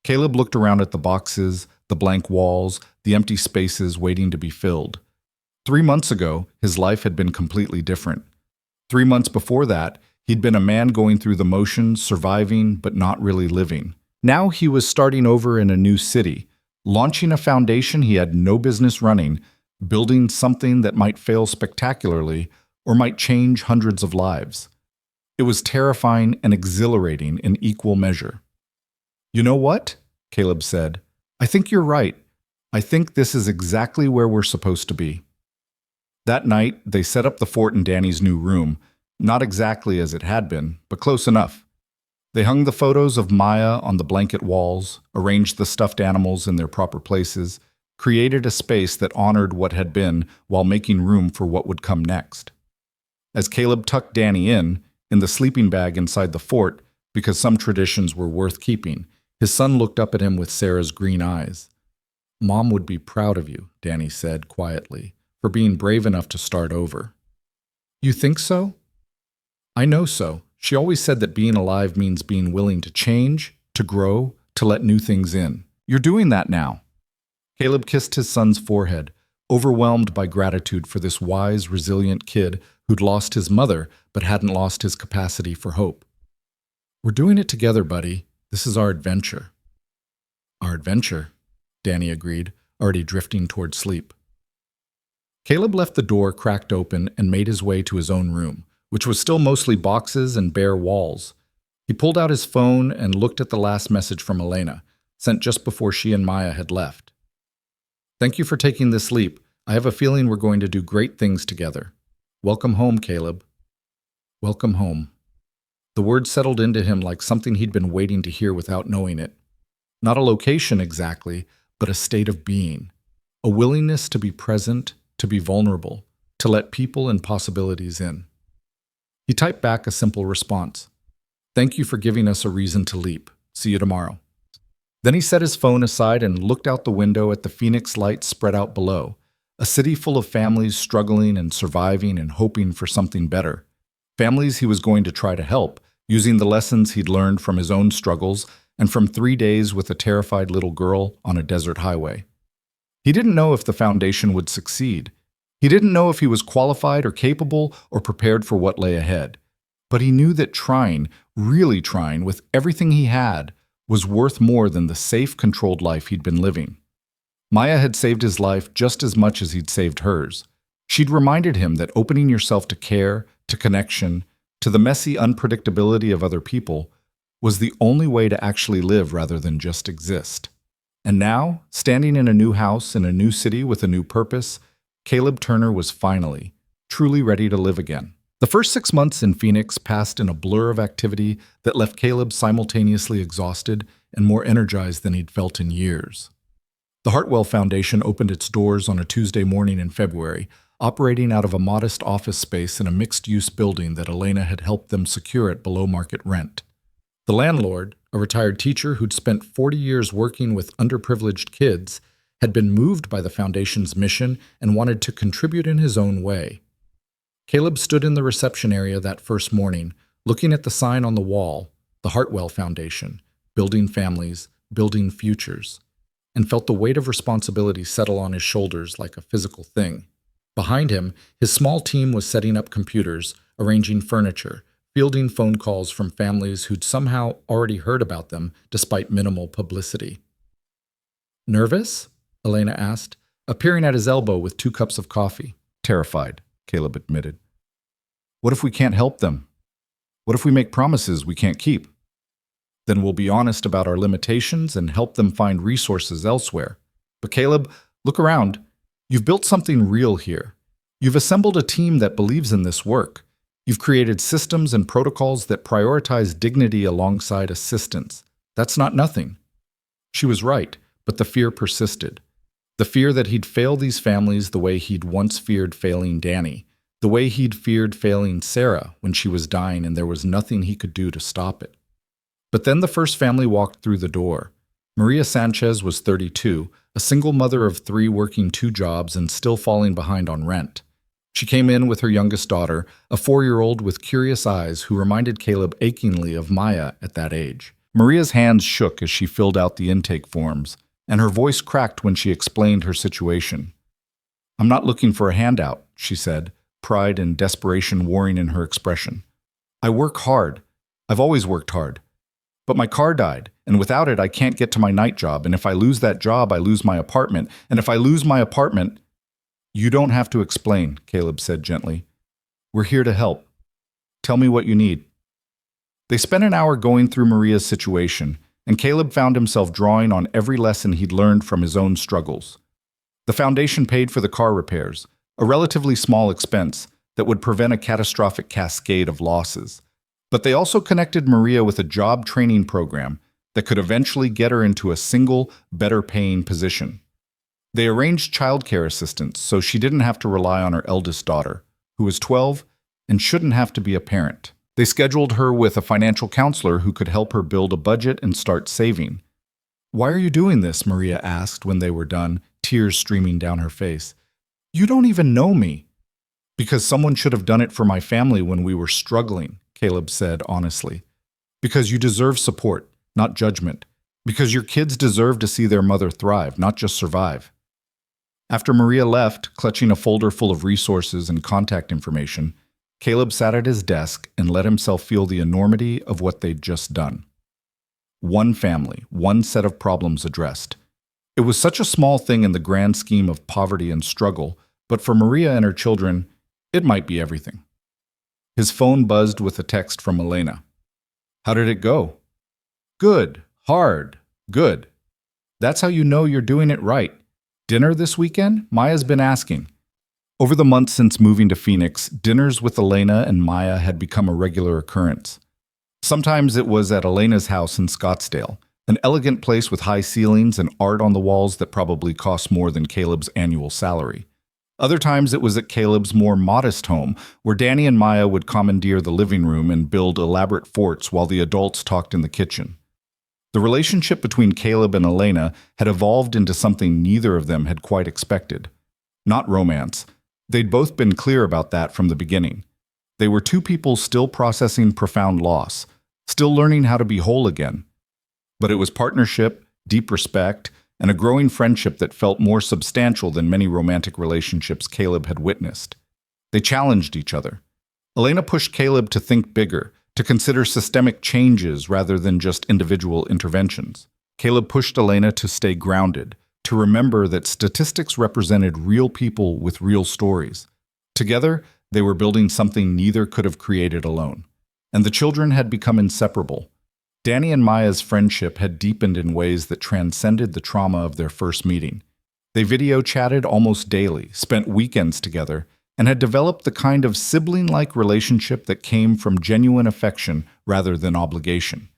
Speaker 1: Caleb looked around at the boxes, the blank walls, the empty spaces waiting to be filled. 3 months ago, his life had been completely different. 3 months before that, he'd been a man going through the motions, surviving, but not really living. Now he was starting over in a new city, launching a foundation he had no business running, building something that might fail spectacularly or might change hundreds of lives. It was terrifying and exhilarating in equal measure. "You know what?" Caleb said. "I think you're right. I think this is exactly where we're supposed to be." That night, they set up the fort in Danny's new room, not exactly as it had been, but close enough. They hung the photos of Maya on the blanket walls, arranged the stuffed animals in their proper places, created a space that honored what had been while making room for what would come next. As Caleb tucked Danny in the sleeping bag inside the fort, because some traditions were worth keeping, his son looked up at him with Sarah's green eyes. "Mom would be proud of you," Danny said quietly, "for being brave enough to start over." "You think so?" "I know so. She always said that being alive means being willing to change, to grow, to let new things in. You're doing that now." Caleb kissed his son's forehead, overwhelmed by gratitude for this wise, resilient kid who'd lost his mother but hadn't lost his capacity for hope. "We're doing it together, buddy. This is our adventure." "Our adventure," Danny agreed, already drifting toward sleep. Caleb left the door cracked open and made his way to his own room, which was still mostly boxes and bare walls. He pulled out his phone and looked at the last message from Elena, sent just before she and Maya had left. "Thank you for taking this leap. I have a feeling we're going to do great things together. Welcome home, Caleb." Welcome home. The word settled into him like something he'd been waiting to hear without knowing it. Not a location exactly, but a state of being. A willingness to be present, to be vulnerable, to let people and possibilities in. He typed back a simple response. "Thank you for giving us a reason to leap. See you tomorrow." Then he set his phone aside and looked out the window at the Phoenix lights spread out below, a city full of families struggling and surviving and hoping for something better. Families he was going to try to help, using the lessons he'd learned from his own struggles and from 3 days with a terrified little girl on a desert highway. He didn't know if the foundation would succeed. He didn't know if he was qualified or capable or prepared for what lay ahead. But he knew that trying, really trying, with everything he had, was worth more than the safe, controlled life he'd been living. Maya had saved his life just as much as he'd saved hers. She'd reminded him that opening yourself to care, to connection, to the messy unpredictability of other people was the only way to actually live rather than just exist. And now, standing in a new house in a new city with a new purpose, Caleb Turner was finally, truly ready to live again. The first 6 months in Phoenix passed in a blur of activity that left Caleb simultaneously exhausted and more energized than he'd felt in years. The Hartwell Foundation opened its doors on a Tuesday morning in February, operating out of a modest office space in a mixed-use building that Elena had helped them secure at below-market rent. The landlord, a retired teacher who'd spent 40 years working with underprivileged kids, had been moved by the foundation's mission and wanted to contribute in his own way. Caleb stood in the reception area that first morning, looking at the sign on the wall, the Hartwell Foundation, building families, building futures, and felt the weight of responsibility settle on his shoulders like a physical thing. Behind him, his small team was setting up computers, arranging furniture, fielding phone calls from families who'd somehow already heard about them despite minimal publicity. "Nervous?" Elena asked, appearing at his elbow with 2 cups of coffee. "Terrified," Caleb admitted. "What if we can't help them? What if we make promises we can't keep? Then we'll be honest about our limitations and help them find resources elsewhere. But Caleb, look around. You've built something real here. You've assembled a team that believes in this work. You've created systems and protocols that prioritize dignity alongside assistance. That's not nothing." She was right, but the fear persisted. The fear that he'd fail these families the way he'd once feared failing Danny, the way he'd feared failing Sarah when she was dying and there was nothing he could do to stop it. But then the first family walked through the door. Maria Sanchez was 32, a single mother of 3 working 2 jobs and still falling behind on rent. She came in with her youngest daughter, a 4-year-old with curious eyes who reminded Caleb achingly of Maya at that age. Maria's hands shook as she filled out the intake forms, and her voice cracked when she explained her situation. "I'm not looking for a handout," she said, pride and desperation warring in her expression. "I work hard. I've always worked hard. But my car died, and without it I can't get to my night job, and if I lose that job I lose my apartment, and if I lose my apartment—" "You don't have to explain," Caleb said gently. "We're here to help. Tell me what you need." They spent an hour going through Maria's situation, and Caleb found himself drawing on every lesson he'd learned from his own struggles. The foundation paid for the car repairs, a relatively small expense that would prevent a catastrophic cascade of losses. But they also connected Maria with a job training program that could eventually get her into a single, better-paying position. They arranged childcare assistance so she didn't have to rely on her eldest daughter, who was 12 and shouldn't have to be a parent. They scheduled her with a financial counselor who could help her build a budget and start saving. "Why are you doing this?" Maria asked when they were done, tears streaming down her face. "You don't even know me." "Because someone should have done it for my family when we were struggling," Caleb said honestly. "Because you deserve support, not judgment. Because your kids deserve to see their mother thrive, not just survive." After Maria left, clutching a folder full of resources and contact information, Caleb sat at his desk and let himself feel the enormity of what they'd just done. One family, one set of problems addressed. It was such a small thing in the grand scheme of poverty and struggle, but for Maria and her children, it might be everything. His phone buzzed with a text from Elena. "How did it go?" "Good. Hard. Good. That's how you know you're doing it right. Dinner this weekend?" Maya's been asking. Over the months since moving to Phoenix, dinners with Elena and Maya had become a regular occurrence. Sometimes it was at Elena's house in Scottsdale, an elegant place with high ceilings and art on the walls that probably cost more than Caleb's annual salary. Other times it was at Caleb's more modest home, where Danny and Maya would commandeer the living room and build elaborate forts while the adults talked in the kitchen. The relationship between Caleb and Elena had evolved into something neither of them had quite expected. Not romance. They'd both been clear about that from the beginning. They were two people still processing profound loss, still learning how to be whole again. But it was partnership, deep respect, and a growing friendship that felt more substantial than many romantic relationships Caleb had witnessed. They challenged each other. Elena pushed Caleb to think bigger, to consider systemic changes rather than just individual interventions. Caleb pushed Elena to stay grounded, to remember that statistics represented real people with real stories. Together, they were building something neither could have created alone. And the children had become inseparable. Danny and Maya's friendship had deepened in ways that transcended the trauma of their first meeting. They video chatted almost daily, spent weekends together, and had developed the kind of sibling-like relationship that came from genuine affection rather than obligation.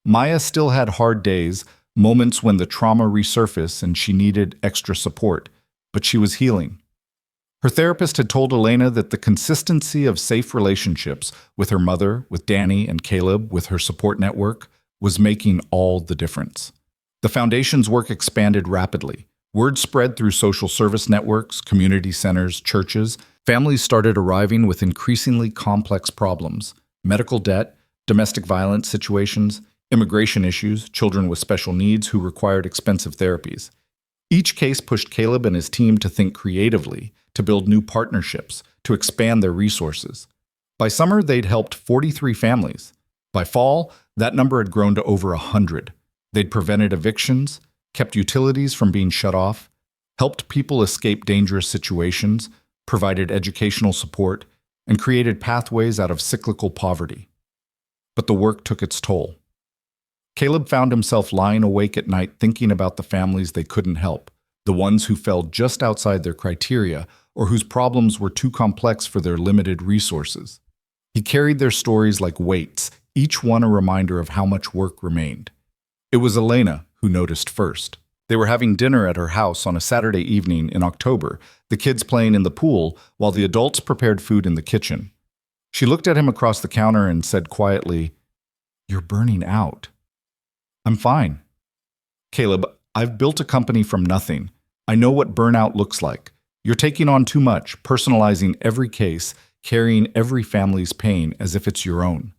Speaker 1: Maya still had hard days, moments when the trauma resurfaced and she needed extra support, but she was healing. Her therapist had told Elena that the consistency of safe relationships with her mother, with Danny and Caleb, with her support network, was making all the difference. The foundation's work expanded rapidly. Word spread through social service networks, community centers, churches. Families started arriving with increasingly complex problems: medical debt, domestic violence situations, immigration issues, children with special needs who required expensive therapies. Each case pushed Caleb and his team to think creatively, to build new partnerships, to expand their resources. By summer, they'd helped 43 families. By fall, that number had grown to over 100. They'd prevented evictions, kept utilities from being shut off, helped people escape dangerous situations, provided educational support, and created pathways out of cyclical poverty. But the work took its toll. Caleb found himself lying awake at night thinking about the families they couldn't help, the ones who fell just outside their criteria or whose problems were too complex for their limited resources. He carried their stories like weights, each one a reminder of how much work remained. It was Elena who noticed first. They were having dinner at her house on a Saturday evening in October, the kids playing in the pool while the adults prepared food in the kitchen. She looked at him across the counter and said quietly, "You're burning out." "I'm fine." "Caleb, I've built a company from nothing. I know what burnout looks like. You're taking on too much, personalizing every case, carrying every family's pain as if it's your own.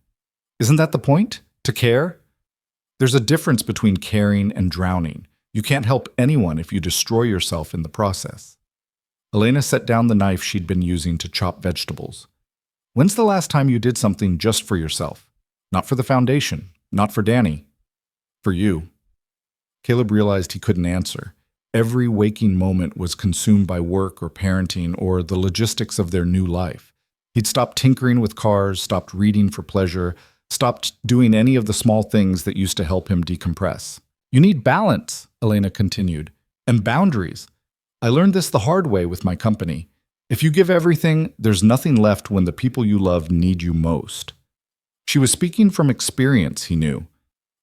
Speaker 1: Isn't that the point? To care? There's a difference between caring and drowning. You can't help anyone if you destroy yourself in the process." Elena set down the knife she'd been using to chop vegetables. "When's the last time you did something just for yourself? Not for the foundation, not for Danny. For you." Caleb realized he couldn't answer. Every waking moment was consumed by work or parenting or the logistics of their new life. He'd stopped tinkering with cars, stopped reading for pleasure, stopped doing any of the small things that used to help him decompress. You need balance, Elena continued, and boundaries. I learned this the hard way with my company. If you give everything, there's nothing left when the people you love need you most. She was speaking from experience, he knew.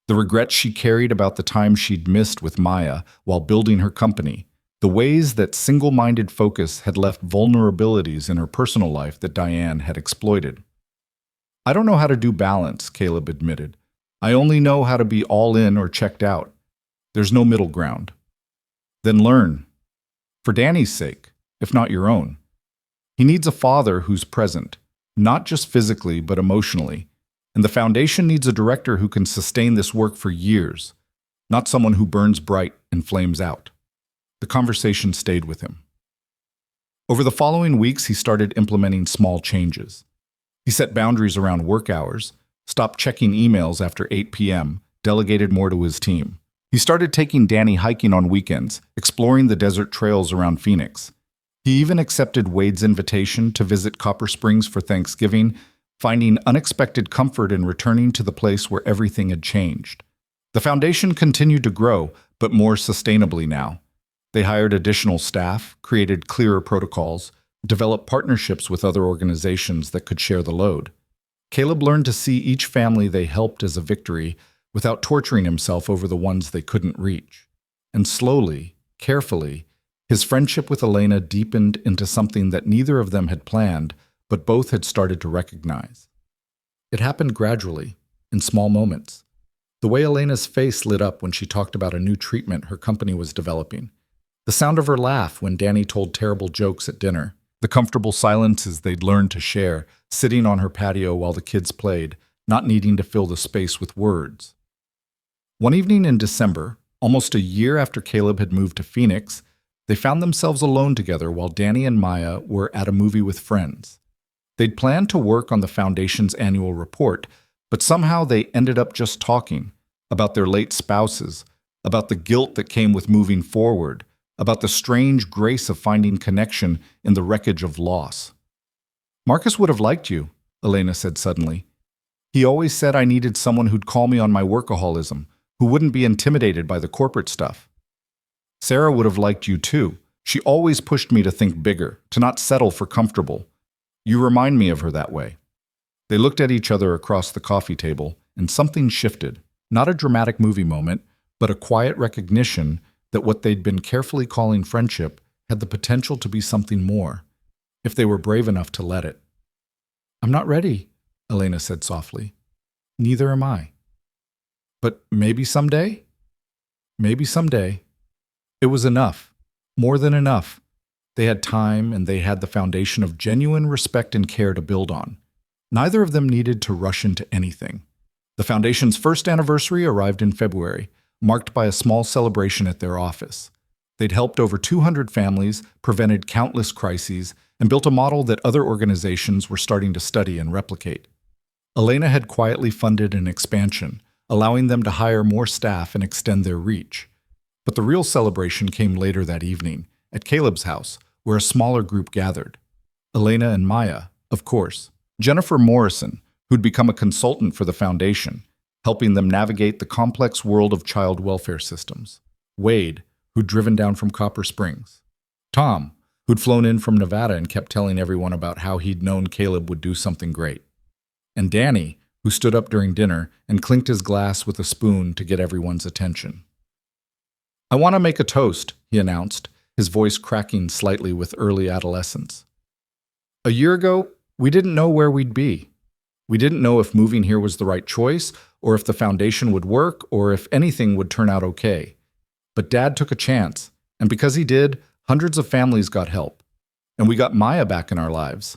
Speaker 1: The regrets she carried about the time she'd missed with Maya while building her company, the ways that single-minded focus had left vulnerabilities in her personal life that Diane had exploited. I don't know how to do balance, Caleb admitted. I only know how to be all in or checked out. There's no middle ground. Then learn. For Danny's sake, if not your own. He needs a father who's present, not just physically but emotionally. And the foundation needs a director who can sustain this work for years, not someone who burns bright and flames out. The conversation stayed with him. Over the following weeks, he started implementing small changes. He set boundaries around work hours, stopped checking emails after 8 p.m., delegated more to his team. He started taking Danny hiking on weekends, exploring the desert trails around Phoenix. He even accepted Wade's invitation to visit Copper Springs for Thanksgiving, finding unexpected comfort in returning to the place where everything had changed. The foundation continued to grow, but more sustainably now. They hired additional staff, created clearer protocols, developed partnerships with other organizations that could share the load. Caleb learned to see each family they helped as a victory without torturing himself over the ones they couldn't reach. And slowly, carefully, his friendship with Elena deepened into something that neither of them had planned, but both had started to recognize. It happened gradually, in small moments. The way Elena's face lit up when she talked about a new treatment her company was developing. The sound of her laugh when Danny told terrible jokes at dinner. The comfortable silences they'd learned to share, sitting on her patio while the kids played, not needing to fill the space with words. One evening in December, almost a year after Caleb had moved to Phoenix, they found themselves alone together while Danny and Maya were at a movie with friends. They'd planned to work on the Foundation's annual report, but somehow they ended up just talking about their late spouses, about the guilt that came with moving forward, about the strange grace of finding connection in the wreckage of loss. Marcus would have liked you, Elena said suddenly. He always said I needed someone who'd call me on my workaholism, who wouldn't be intimidated by the corporate stuff. Sarah would have liked you too. She always pushed me to think bigger, to not settle for comfortable. You remind me of her that way. They looked at each other across the coffee table, and something shifted. Not a dramatic movie moment, but a quiet recognition that what they'd been carefully calling friendship had the potential to be something more, if they were brave enough to let it. I'm not ready, Elena said softly. Neither am I. But maybe someday? Maybe someday. It was enough. More than enough. They had time, and they had the foundation of genuine respect and care to build on. Neither of them needed to rush into anything. The Foundation's first anniversary arrived in February, marked by a small celebration at their office. They'd helped over 200 families, prevented countless crises, and built a model that other organizations were starting to study and replicate. Elena had quietly funded an expansion, allowing them to hire more staff and extend their reach. But the real celebration came later that evening, at Caleb's house, where a smaller group gathered. Elena and Maya, of course. Jennifer Morrison, who'd become a consultant for the Foundation, helping them navigate the complex world of child welfare systems. Wade, who'd driven down from Copper Springs. Tom, who'd flown in from Nevada and kept telling everyone about how he'd known Caleb would do something great. And Danny, who stood up during dinner and clinked his glass with a spoon to get everyone's attention. I want to make a toast, he announced, his voice cracking slightly with early adolescence. A year ago, we didn't know where we'd be. We didn't know if moving here was the right choice, or if the Foundation would work, or if anything would turn out okay. But Dad took a chance, and because he did, hundreds of families got help. And we got Maya back in our lives.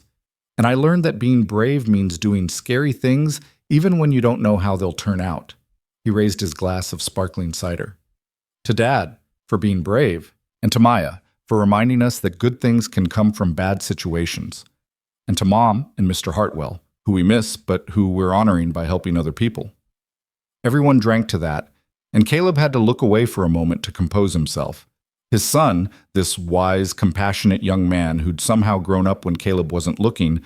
Speaker 1: And I learned that being brave means doing scary things even when you don't know how they'll turn out. He raised his glass of sparkling cider. To Dad, for being brave, and to Maya, for reminding us that good things can come from bad situations. And to Mom and Mr. Hartwell, who we miss, but who we're honoring by helping other people. Everyone drank to that, and Caleb had to look away for a moment to compose himself. His son, this wise, compassionate young man who'd somehow grown up when Caleb wasn't looking,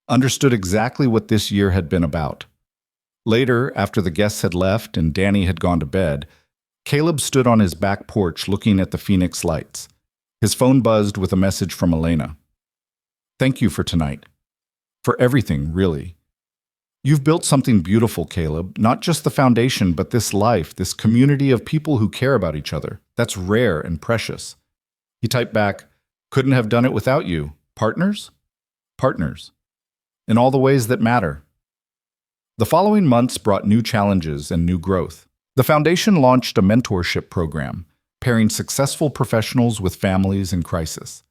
Speaker 1: understood exactly what this year had been about. Later, after the guests had left and Danny had gone to bed, Caleb stood on his back porch looking at the Phoenix lights. His phone buzzed with a message from Elena. "Thank you for tonight. For everything, really. You've built something beautiful, Caleb. Not just the foundation, but this life, this community of people who care about each other. That's rare and precious." He typed back, "Couldn't have done it without you. Partners? Partners. In all the ways that matter." The following months brought new challenges and new growth. The foundation launched a mentorship program, pairing successful professionals with families in crisis.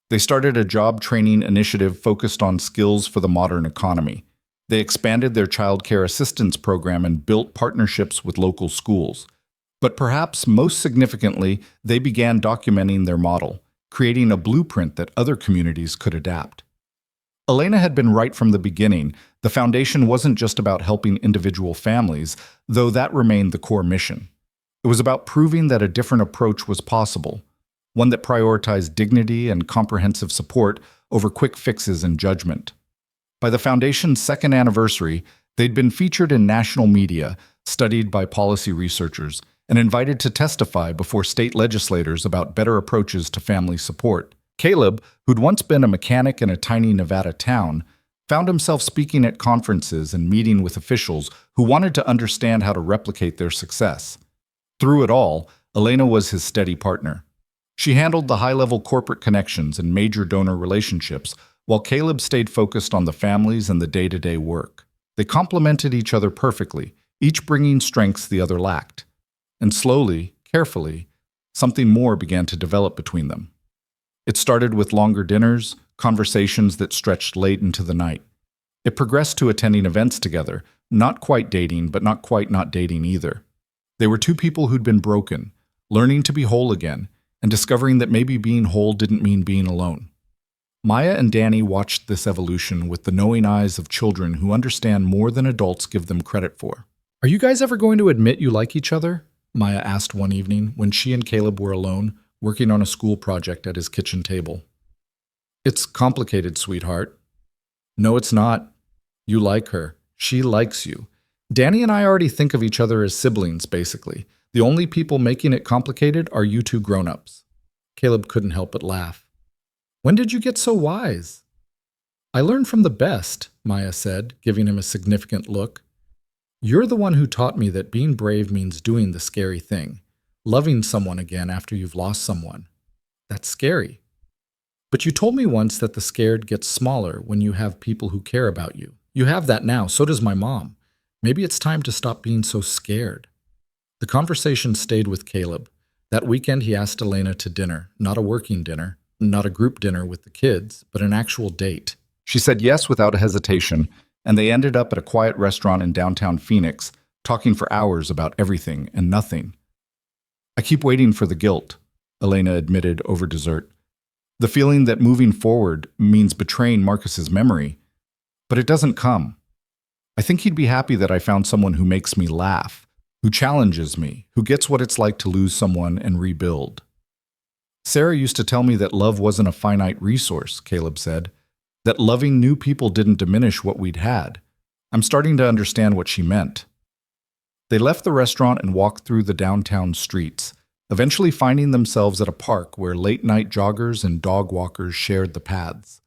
Speaker 1: They started a job training initiative focused on skills for the modern economy. They expanded their child care assistance program and built partnerships with local schools. But perhaps most significantly, they began documenting their model, creating a blueprint that other communities could adapt. Elena had been right from the beginning. The foundation wasn't just about helping individual families, though that remained the core mission. It was about proving that a different approach was possible, one that prioritized dignity and comprehensive support over quick fixes and judgment. By the foundation's second anniversary, they'd been featured in national media, studied by policy researchers, and invited to testify before state legislators about better approaches to family support. Caleb, who'd once been a mechanic in a tiny Nevada town, found himself speaking at conferences and meeting with officials who wanted to understand how to replicate their success. Through it all, Elena was his steady partner. She handled the high-level corporate connections and major donor relationships, while Caleb stayed focused on the families and the day-to-day work. They complemented each other perfectly, each bringing strengths the other lacked. And slowly, carefully, something more began to develop between them. It started with longer dinners, conversations that stretched late into the night. It progressed to attending events together, not quite dating, but not quite not dating either. They were two people who'd been broken, learning to be whole again, and discovering that maybe being whole didn't mean being alone. Maya and Danny watched this evolution with the knowing eyes of children who understand more than adults give them credit for. "Are you guys ever going to admit you like each other?" Maya asked one evening when she and Caleb were alone, working on a school project at his kitchen table. "It's complicated, sweetheart." "No, it's not. You like her. She likes you. Danny and I already think of each other as siblings, basically. The only people making it complicated are you two grown-ups." Caleb couldn't help but laugh. "When did you get so wise?" "I learned from the best," Maya said, giving him a significant look. "You're the one who taught me that being brave means doing the scary thing. Loving someone again after you've lost someone. That's scary. But you told me once that the scared gets smaller when you have people who care about you. You have that now, so does my mom. Maybe it's time to stop being so scared." The conversation stayed with Caleb. That weekend he asked Elena to dinner, not a working dinner, not a group dinner with the kids, but an actual date. She said yes without a hesitation, and they ended up at a quiet restaurant in downtown Phoenix, talking for hours about everything and nothing. "I keep waiting for the guilt," Elena admitted over dessert. "The feeling that moving forward means betraying Marcus's memory. But it doesn't come. I think he'd be happy that I found someone who makes me laugh, who challenges me, who gets what it's like to lose someone and rebuild." "Sarah used to tell me that love wasn't a finite resource," Caleb said, "that loving new people didn't diminish what we'd had. I'm starting to understand what she meant." They left the restaurant and walked through the downtown streets, eventually finding themselves at a park where late-night joggers and dog walkers shared the paths.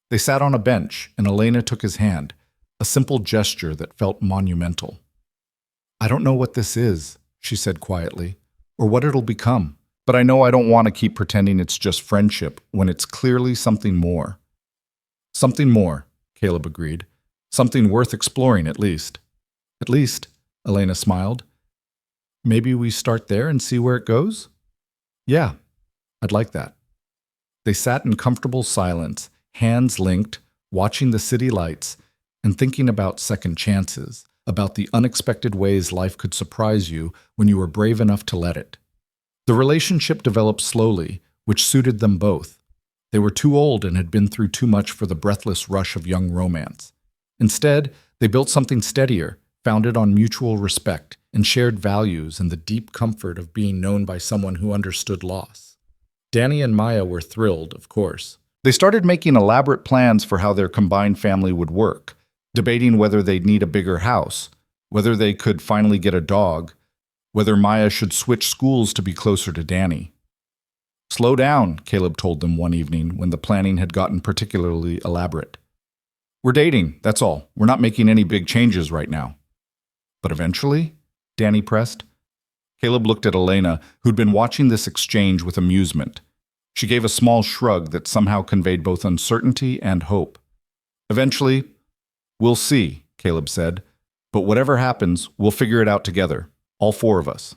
Speaker 1: They sat on a bench, and Elena took his hand, a simple gesture that felt monumental. "I don't know what this is," she said quietly, "or what it'll become, but I know I don't want to keep pretending it's just friendship when it's clearly something more." "Something more," Caleb agreed. "Something worth exploring, at least." "At least," Elena smiled. "Maybe we start there and see where it goes?" "Yeah, I'd like that." They sat in comfortable silence, hands linked, watching the city lights, and thinking about second chances, about the unexpected ways life could surprise you when you were brave enough to let it. The relationship developed slowly, which suited them both. They were too old and had been through too much for the breathless rush of young romance. Instead, they built something steadier, founded on mutual respect and shared values and the deep comfort of being known by someone who understood loss. Danny and Maya were thrilled, of course. They started making elaborate plans for how their combined family would work, debating whether they'd need a bigger house, whether they could finally get a dog, whether Maya should switch schools to be closer to Danny. "Slow down," Caleb told them one evening when the planning had gotten particularly elaborate. "We're dating, that's all. We're not making any big changes right now." "But eventually?" Danny pressed. Caleb looked at Elena, who'd been watching this exchange with amusement. She gave a small shrug that somehow conveyed both uncertainty and hope. "Eventually, we'll see," Caleb said. "But whatever happens, we'll figure it out together, all four of us."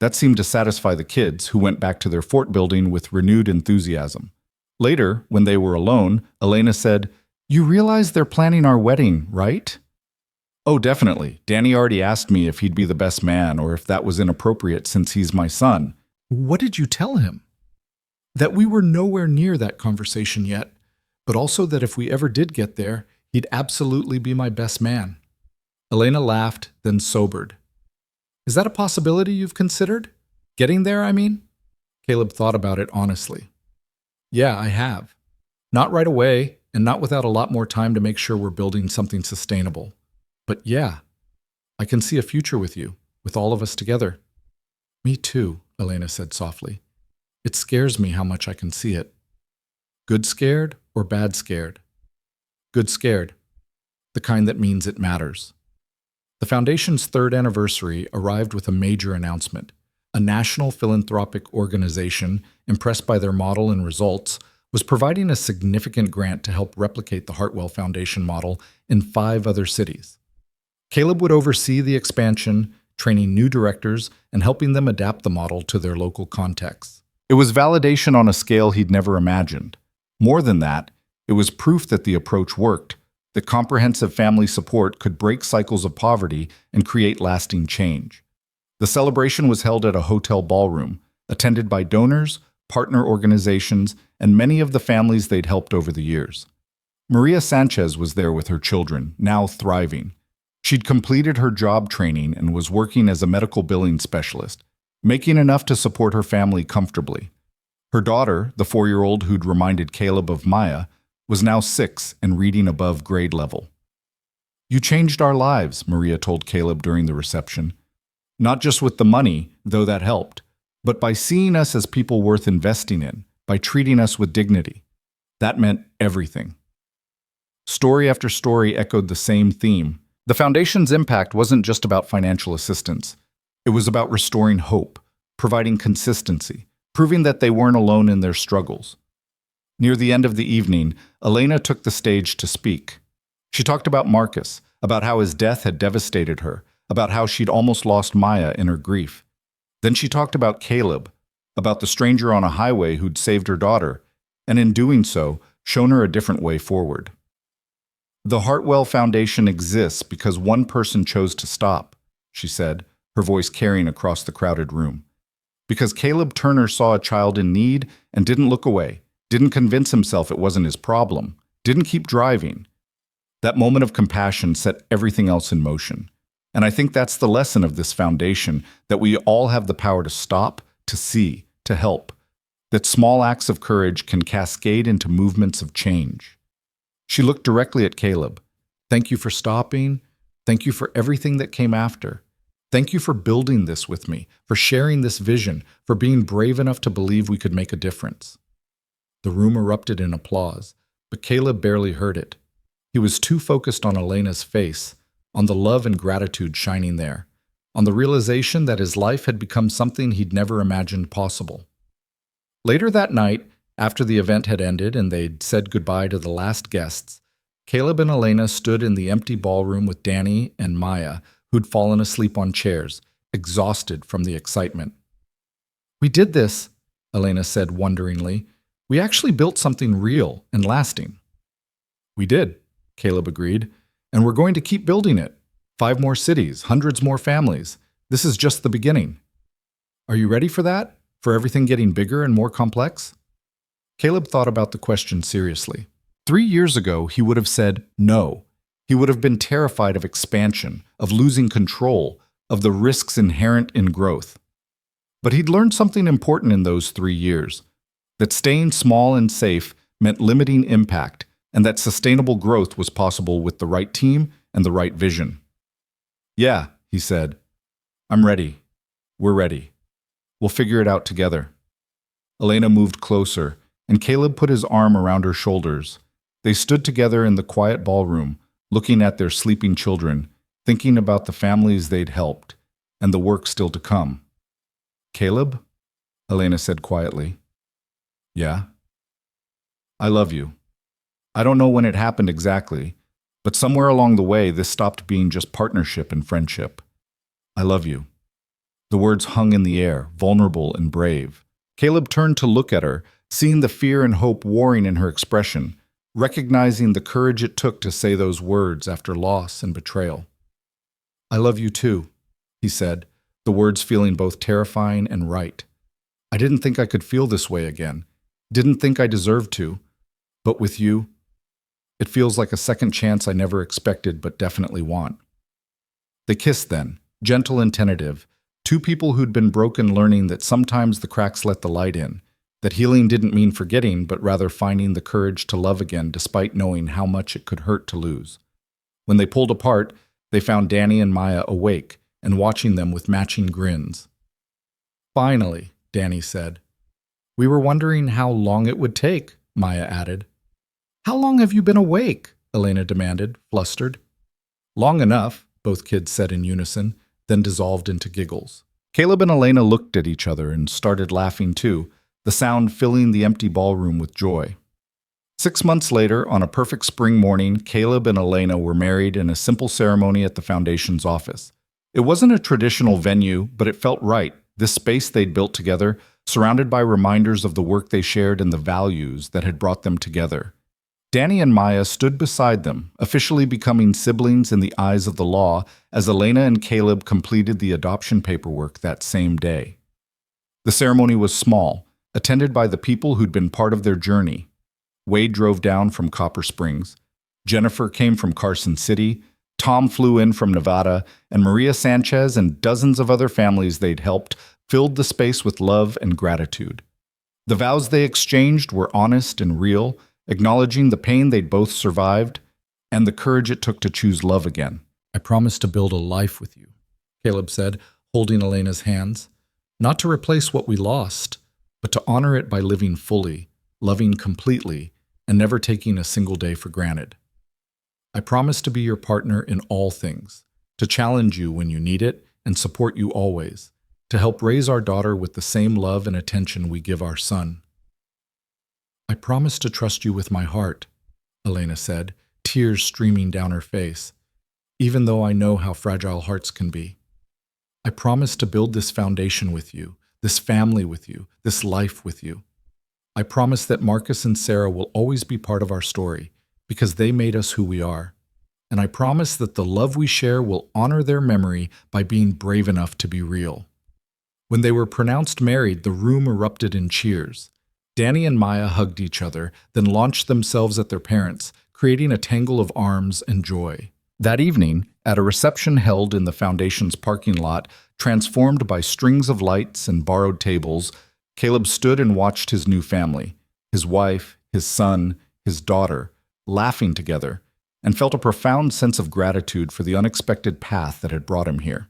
Speaker 1: That seemed to satisfy the kids, who went back to their fort building with renewed enthusiasm. Later, when they were alone, Elena said, "You realize they're planning our wedding, right?" "Oh, definitely. Danny already asked me if he'd be the best man or if that was inappropriate since he's my son."
Speaker 2: "What did you tell him?" "That we were nowhere near that conversation yet, but also that if we ever did get there, he'd absolutely be my best man." Elena laughed, then sobered. "Is that a possibility you've considered? Getting there, I mean?" Caleb thought about it honestly. "Yeah, I have. Not right away, and not without a lot more time to make sure we're building something sustainable. But yeah, I can see a future with you, with all of us together." "Me too," Elena said softly. "It scares me how much I can see it." "Good scared or bad scared?" "Good scared. The kind that means it matters." The Foundation's third anniversary arrived with a major announcement. A national philanthropic organization, impressed by their model and results, was providing a significant grant to help replicate the Hartwell Foundation model in 5 other cities. Caleb would oversee the expansion, training new directors, and helping them adapt the model to their local contexts.
Speaker 1: It was validation on a scale he'd never imagined. More than that, it was proof that the approach worked, that comprehensive family support could break cycles of poverty and create lasting change. The celebration was held at a hotel ballroom, attended by donors, partner organizations, and many of the families they'd helped over the years. Maria Sanchez was there with her children, now thriving. She'd completed her job training and was working as a medical billing specialist, making enough to support her family comfortably. Her daughter, the 4-year-old who'd reminded Caleb of Maya, was now 6 and reading above grade level. "You changed our lives," Maria told Caleb during the reception. "Not just with the money, though that helped, but by seeing us as people worth investing in, by treating us with dignity. That meant everything." Story after story echoed the same theme. The Foundation's impact wasn't just about financial assistance. It was about restoring hope, providing consistency, proving that they weren't alone in their struggles. Near the end of the evening, Elena took the stage to speak. She talked about Marcus, about how his death had devastated her, about how she'd almost lost Maya in her grief. Then she talked about Caleb, about the stranger on a highway who'd saved her daughter, and in doing so, shown her a different way forward. "The Hartwell Foundation exists because one person chose to stop," she said, her voice carrying across the crowded room. "Because Caleb Turner saw a child in need and didn't look away, didn't convince himself it wasn't his problem, didn't keep driving. That moment of compassion set everything else in motion. And I think that's the lesson of this foundation, that we all have the power to stop, to see, to help. That small acts of courage can cascade into movements of change." She looked directly at Caleb. "Thank you for stopping. Thank you for everything that came after. Thank you for building this with me, for sharing this vision, for being brave enough to believe we could make a difference." The room erupted in applause, but Caleb barely heard it. He was too focused on Elena's face, on the love and gratitude shining there, on the realization that his life had become something he'd never imagined possible. Later that night, after the event had ended and they'd said goodbye to the last guests, Caleb and Elena stood in the empty ballroom with Danny and Maya, who'd fallen asleep on chairs, exhausted from the excitement. "We did this," Elena said wonderingly. "We actually built something real and lasting." "We did," Caleb agreed, "and we're going to keep building it. 5 more cities, hundreds more families. This is just the beginning." "Are you ready for that? For everything getting bigger and more complex?" Caleb thought about the question seriously. 3 years ago, he would have said no. He would have been terrified of expansion, of losing control, of the risks inherent in growth. But he'd learned something important in those 3 years, that staying small and safe meant limiting impact, and that sustainable growth was possible with the right team and the right vision. Yeah, he said. I'm ready. We're ready. We'll figure it out together. Elena moved closer, and Caleb put his arm around her shoulders. They stood together in the quiet ballroom, looking at their sleeping children, thinking about the families they'd helped, and the work still to come. Caleb? Elena said quietly. Yeah? I love you. I don't know when it happened exactly, but somewhere along the way this stopped being just partnership and friendship. I love you. The words hung in the air, vulnerable and brave. Caleb turned to look at her, seeing the fear and hope warring in her expression, recognizing the courage it took to say those words after loss and betrayal. I love you too, he said, the words feeling both terrifying and right. I didn't think I could feel this way again. Didn't think I deserved to. But with you, it feels like a second chance I never expected but definitely want. They kissed then, gentle and tentative, two people who'd been broken learning that sometimes the cracks let the light in, that healing didn't mean forgetting but rather finding the courage to love again despite knowing how much it could hurt to lose. When they pulled apart, they found Danny and Maya awake and watching them with matching grins. Finally, Danny said. We were wondering how long it would take, Maya added. How long have you been awake? Elena demanded, flustered. Long enough, both kids said in unison, then dissolved into giggles. Caleb and Elena looked at each other and started laughing too, the sound filling the empty ballroom with joy. 6 months later, on a perfect spring morning, Caleb and Elena were married in a simple ceremony at the foundation's office. It wasn't a traditional venue, but it felt right, this space they'd built together, surrounded by reminders of the work they shared and the values that had brought them together. Danny and Maya stood beside them, officially becoming siblings in the eyes of the law, as Elena and Caleb completed the adoption paperwork that same day. The ceremony was small, attended by the people who'd been part of their journey. Wade drove down from Copper Springs. Jennifer came from Carson City. Tom flew in from Nevada, and Maria Sanchez and dozens of other families they'd helped filled the space with love and gratitude. The vows they exchanged were honest and real, acknowledging the pain they'd both survived and the courage it took to choose love again. I promise to build a life with you, Caleb said, holding Elena's hands. Not to replace what we lost, but to honor it by living fully, loving completely, and never taking a single day for granted. I promise to be your partner in all things, to challenge you when you need it and support you always, to help raise our daughter with the same love and attention we give our son. I promise to trust you with my heart, Elena said, tears streaming down her face, even though I know how fragile hearts can be. I promise to build this foundation with you, this family with you, this life with you. I promise that Marcus and Sarah will always be part of our story, because they made us who we are. And I promise that the love we share will honor their memory by being brave enough to be real. When they were pronounced married, the room erupted in cheers. Danny and Maya hugged each other, then launched themselves at their parents, creating a tangle of arms and joy. That evening, at a reception held in the foundation's parking lot, transformed by strings of lights and borrowed tables, Caleb stood and watched his new family, his wife, his son, his daughter, laughing together, and felt a profound sense of gratitude for the unexpected path that had brought him here.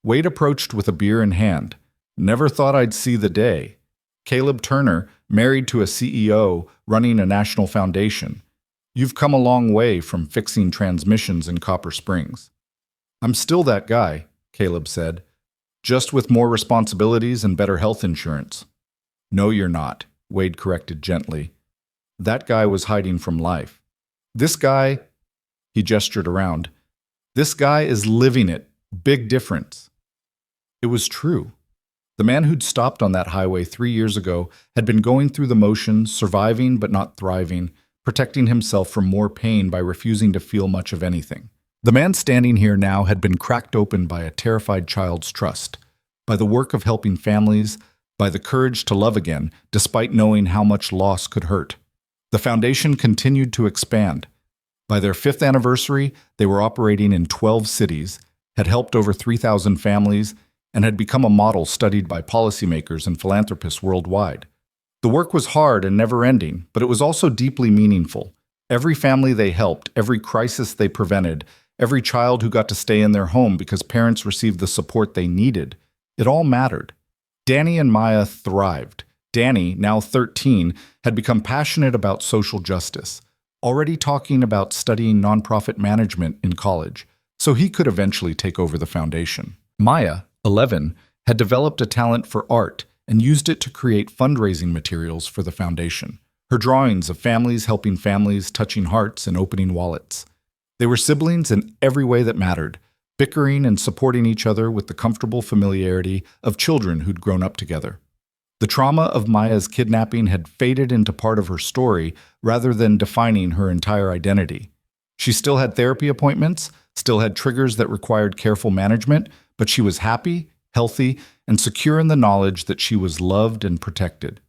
Speaker 1: Wade approached with a beer in hand. Never thought I'd see the day. Caleb Turner, married to a CEO running a national foundation. You've come a long way from fixing transmissions in Copper Springs. I'm still that guy, Caleb said, just with more responsibilities and better health insurance. No, you're not, Wade corrected gently. That guy was hiding from life. This guy, he gestured around, this guy is living it. Big difference. It was true. The man who'd stopped on that highway 3 years ago had been going through the motions, surviving but not thriving, protecting himself from more pain by refusing to feel much of anything. The man standing here now had been cracked open by a terrified child's trust, by the work of helping families, by the courage to love again, despite knowing how much loss could hurt. The foundation continued to expand. By their 5th anniversary, they were operating in 12 cities, had helped over 3,000 families, and had become a model studied by policymakers and philanthropists worldwide. The work was hard and never-ending, but it was also deeply meaningful. Every family they helped, every crisis they prevented, every child who got to stay in their home because parents received the support they needed. It all mattered. Danny and Maya thrived. Danny, now 13, had become passionate about social justice, already talking about studying nonprofit management in college, so he could eventually take over the foundation. Maya, 11, had developed a talent for art and used it to create fundraising materials for the foundation. Her drawings of families helping families, touching hearts, and opening wallets. They were siblings in every way that mattered, bickering and supporting each other with the comfortable familiarity of children who'd grown up together. The trauma of Maya's kidnapping had faded into part of her story rather than defining her entire identity. She still had therapy appointments, still had triggers that required careful management, but she was happy, healthy, and secure in the knowledge that she was loved and protected.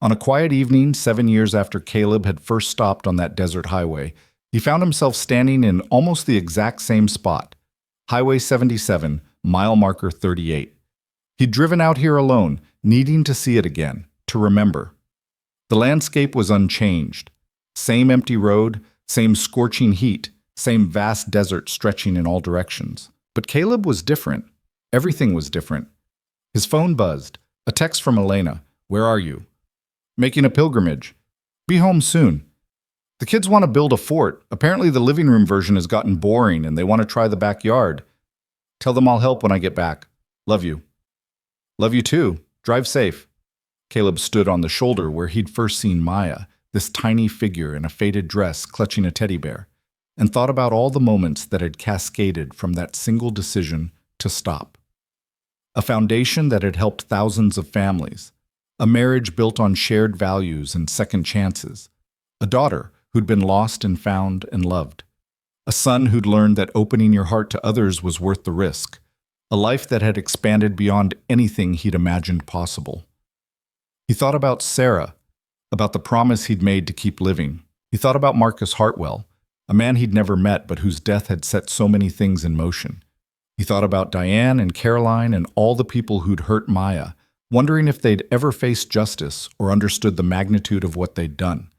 Speaker 1: On a quiet evening, 7 years after Caleb had first stopped on that desert highway, he found himself standing in almost the exact same spot, Highway 77, mile marker 38. He'd driven out here alone, needing to see it again, to remember. The landscape was unchanged. Same empty road, same scorching heat, same vast desert stretching in all directions. But Caleb was different. Everything was different. His phone buzzed. A text from Elena. "Where are you?" "Making a pilgrimage. Be home soon." "The kids want to build a fort. Apparently the living room version has gotten boring and they want to try the backyard. Tell them I'll help when I get back. Love you." "Love you too. Drive safe." Caleb stood on the shoulder where he'd first seen Maya, this tiny figure in a faded dress clutching a teddy bear, and thought about all the moments that had cascaded from that single decision to stop. A foundation that had helped thousands of families, a marriage built on shared values and second chances, a daughter who'd been lost and found and loved, a son who'd learned that opening your heart to others was worth the risk, a life that had expanded beyond anything he'd imagined possible. He thought about Sarah, about the promise he'd made to keep living. He thought about Marcus Hartwell, a man he'd never met but whose death had set so many things in motion. He thought about Diane and Caroline and all the people who'd hurt Maya, wondering if they'd ever faced justice or understood the magnitude of what they'd done.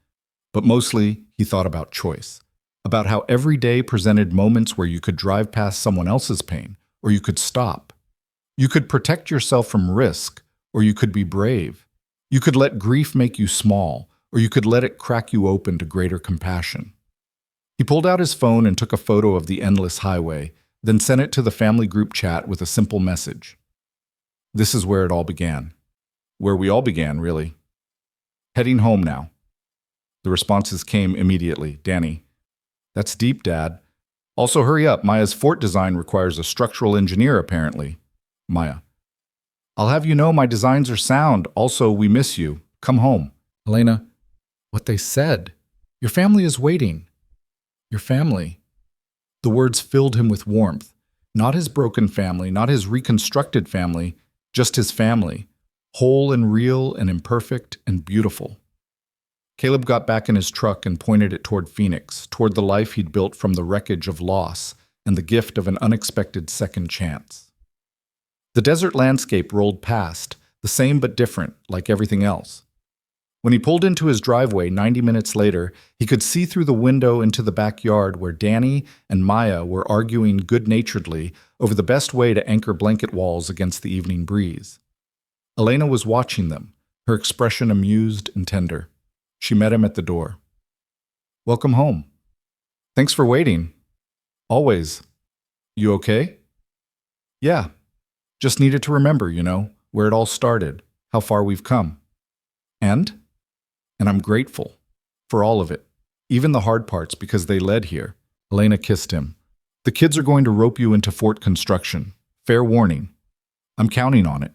Speaker 1: But mostly, he thought about choice, about how every day presented moments where you could drive past someone else's pain, or you could stop. You could protect yourself from risk, or you could be brave. You could let grief make you small, or you could let it crack you open to greater compassion. He pulled out his phone and took a photo of the endless highway, then sent it to the family group chat with a simple message. This is where it all began. Where we all began, really. Heading home now. The responses came immediately. Danny. That's deep, Dad. Also hurry up. Maya's fort design requires a structural engineer, apparently. Maya. I'll have you know my designs are sound. Also, we miss you. Come home. Elena. What they said. Your family is waiting. Your family. The words filled him with warmth. Not his broken family, not his reconstructed family, just his family. Whole and real and imperfect and beautiful. Caleb got back in his truck and pointed it toward Phoenix, toward the life he'd built from the wreckage of loss and the gift of an unexpected second chance. The desert landscape rolled past, the same but different, like everything else. When he pulled into his driveway 90 minutes later, he could see through the window into the backyard where Danny and Maya were arguing good-naturedly over the best way to anchor blanket walls against the evening breeze. Elena was watching them, her expression amused and tender. She met him at the door. Welcome home. Thanks for waiting. Always. You okay? Yeah. Just needed to remember, where it all started, how far we've come. And I'm grateful for all of it, even the hard parts because they led here. Elena kissed him. The kids are going to rope you into fort construction. Fair warning. I'm counting on it.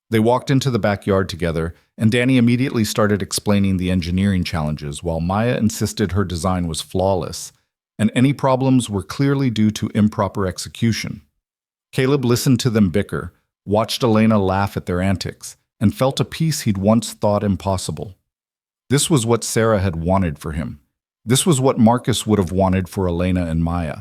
Speaker 1: They walked into the backyard together, and Danny immediately started explaining the engineering challenges while Maya insisted her design was flawless, and any problems were clearly due to improper execution. Caleb listened to them bicker, watched Elena laugh at their antics, and felt a peace he'd once thought impossible. This was what Sarah had wanted for him. This was what Marcus would have wanted for Elena and Maya.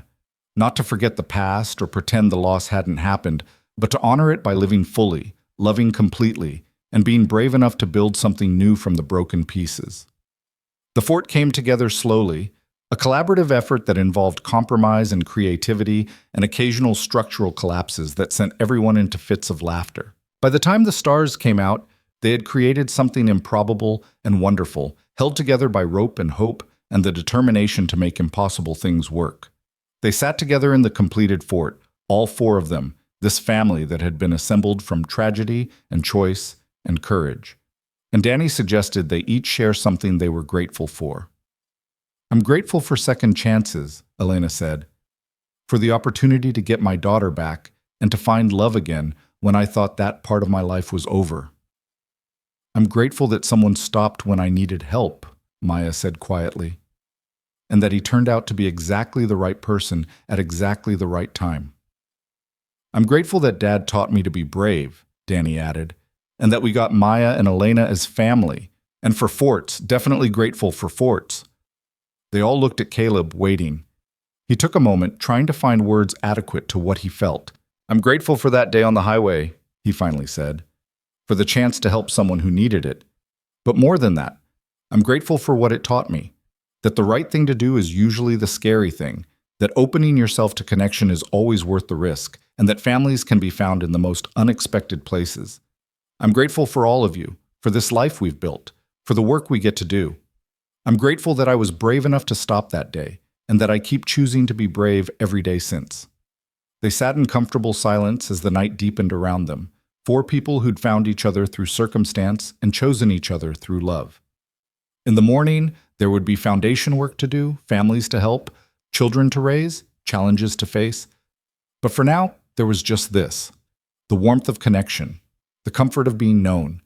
Speaker 1: Not to forget the past or pretend the loss hadn't happened, but to honor it by living fully, loving completely, and being brave enough to build something new from the broken pieces. The fort came together slowly, A collaborative effort that involved compromise and creativity and occasional structural collapses that sent everyone into fits of laughter. By the time the stars came out, they had created something improbable and wonderful, held together by rope and hope and the determination to make impossible things work. They sat together in the completed fort, all four of them, this family that had been assembled from tragedy and choice and courage. And Danny suggested they each share something they were grateful for. "I'm grateful for second chances," Elena said, "for the opportunity to get my daughter back and to find love again when I thought that part of my life was over." "I'm grateful that someone stopped when I needed help," Maya said quietly, "and that he turned out to be exactly the right person at exactly the right time." "I'm grateful that Dad taught me to be brave," Danny added, "and that we got Maya and Elena as family, and for forts, definitely grateful for forts." They all looked at Caleb, waiting. He took a moment, trying to find words adequate to what he felt. "I'm grateful for that day on the highway," he finally said, "for the chance to help someone who needed it. But more than that, I'm grateful for what it taught me, that the right thing to do is usually the scary thing, that opening yourself to connection is always worth the risk, and that families can be found in the most unexpected places. I'm grateful for all of you, for this life we've built, for the work we get to do. I'm grateful that I was brave enough to stop that day, and that I keep choosing to be brave every day since." They sat in comfortable silence as the night deepened around them, four people who'd found each other through circumstance and chosen each other through love. In the morning, there would be foundation work to do, families to help, children to raise, challenges to face. But for now, there was just this: the warmth of connection, the comfort of being known,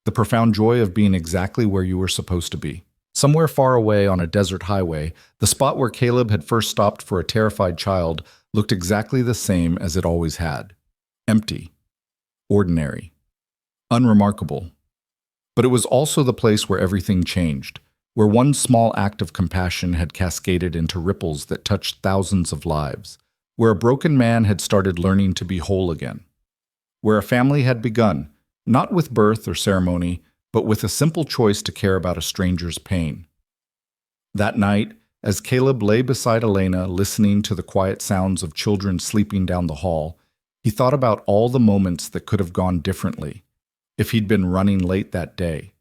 Speaker 1: the profound joy of being exactly where you were supposed to be. Somewhere far away on a desert highway, the spot where Caleb had first stopped for a terrified child looked exactly the same as it always had. Empty. Ordinary. Unremarkable. But it was also the place where everything changed, where one small act of compassion had cascaded into ripples that touched thousands of lives, where a broken man had started learning to be whole again, where a family had begun, not with birth or ceremony, but with a simple choice to care about a stranger's pain. That night, as Caleb lay beside Elena listening to the quiet sounds of children sleeping down the hall, he thought about all the moments that could have gone differently. If he'd been running late that day,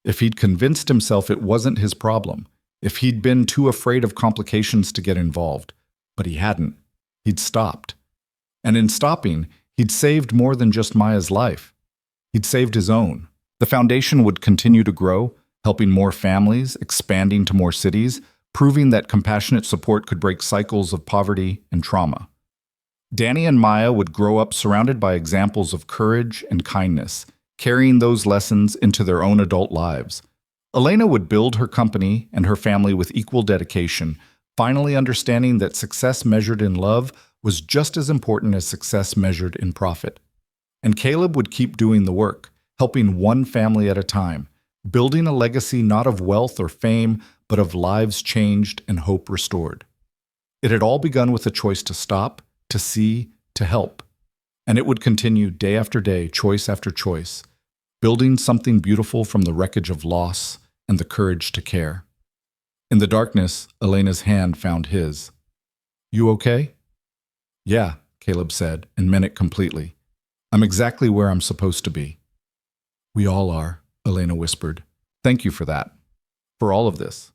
Speaker 1: if he'd convinced himself it wasn't his problem, if he'd been too afraid of complications to get involved. But he hadn't. He'd stopped. And in stopping, he'd saved more than just Maya's life. He'd saved his own. The foundation would continue to grow, helping more families, expanding to more cities, proving that compassionate support could break cycles of poverty and trauma. Danny and Maya would grow up surrounded by examples of courage and kindness, carrying those lessons into their own adult lives. Elena would build her company and her family with equal dedication, finally understanding that success measured in love was just as important as success measured in profit. And Caleb would keep doing the work, helping one family at a time, building a legacy not of wealth or fame, but of lives changed and hope restored. It had all begun with a choice to stop, to see, to help. And it would continue day after day, choice after choice, building something beautiful from the wreckage of loss and the courage to care. In the darkness, Elena's hand found his. "You okay?" "Yeah," Caleb said, and meant it completely. "I'm exactly where I'm supposed to be." "We all are," Elena whispered. "Thank you for that. For all of this.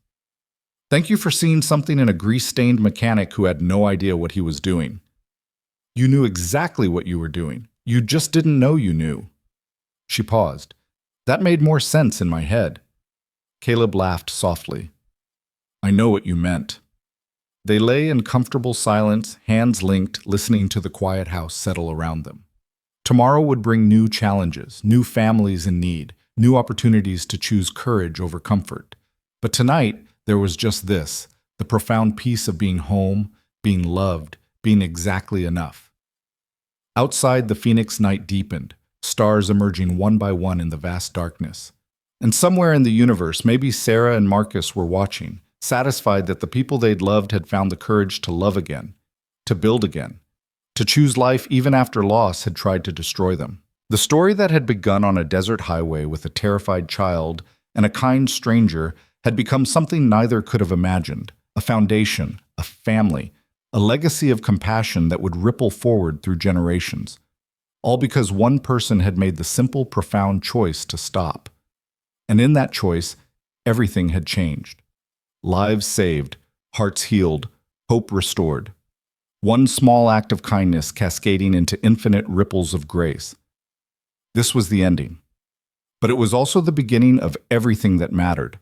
Speaker 1: Thank you for seeing something in a grease-stained mechanic who had no idea what he was doing. You knew exactly what you were doing. You just didn't know you knew." She paused. "That made more sense in my head." Caleb laughed softly. "I know what you meant." They lay in comfortable silence, hands linked, listening to the quiet house settle around them. Tomorrow would bring new challenges, new families in need, new opportunities to choose courage over comfort. But tonight, there was just this, the profound peace of being home, being loved, being exactly enough. Outside, the Phoenix night deepened, stars emerging one by one in the vast darkness. And somewhere in the universe, maybe Sarah and Marcus were watching, satisfied that the people they'd loved had found the courage to love again, to build again, to choose life even after loss had tried to destroy them. The story that had begun on a desert highway with a terrified child and a kind stranger had become something neither could have imagined, a foundation, a family, a legacy of compassion that would ripple forward through generations. All because one person had made the simple, profound choice to stop. And in that choice, everything had changed. Lives saved, hearts healed, hope restored. One small act of kindness cascading into infinite ripples of grace. This was the ending. But it was also the beginning of everything that mattered.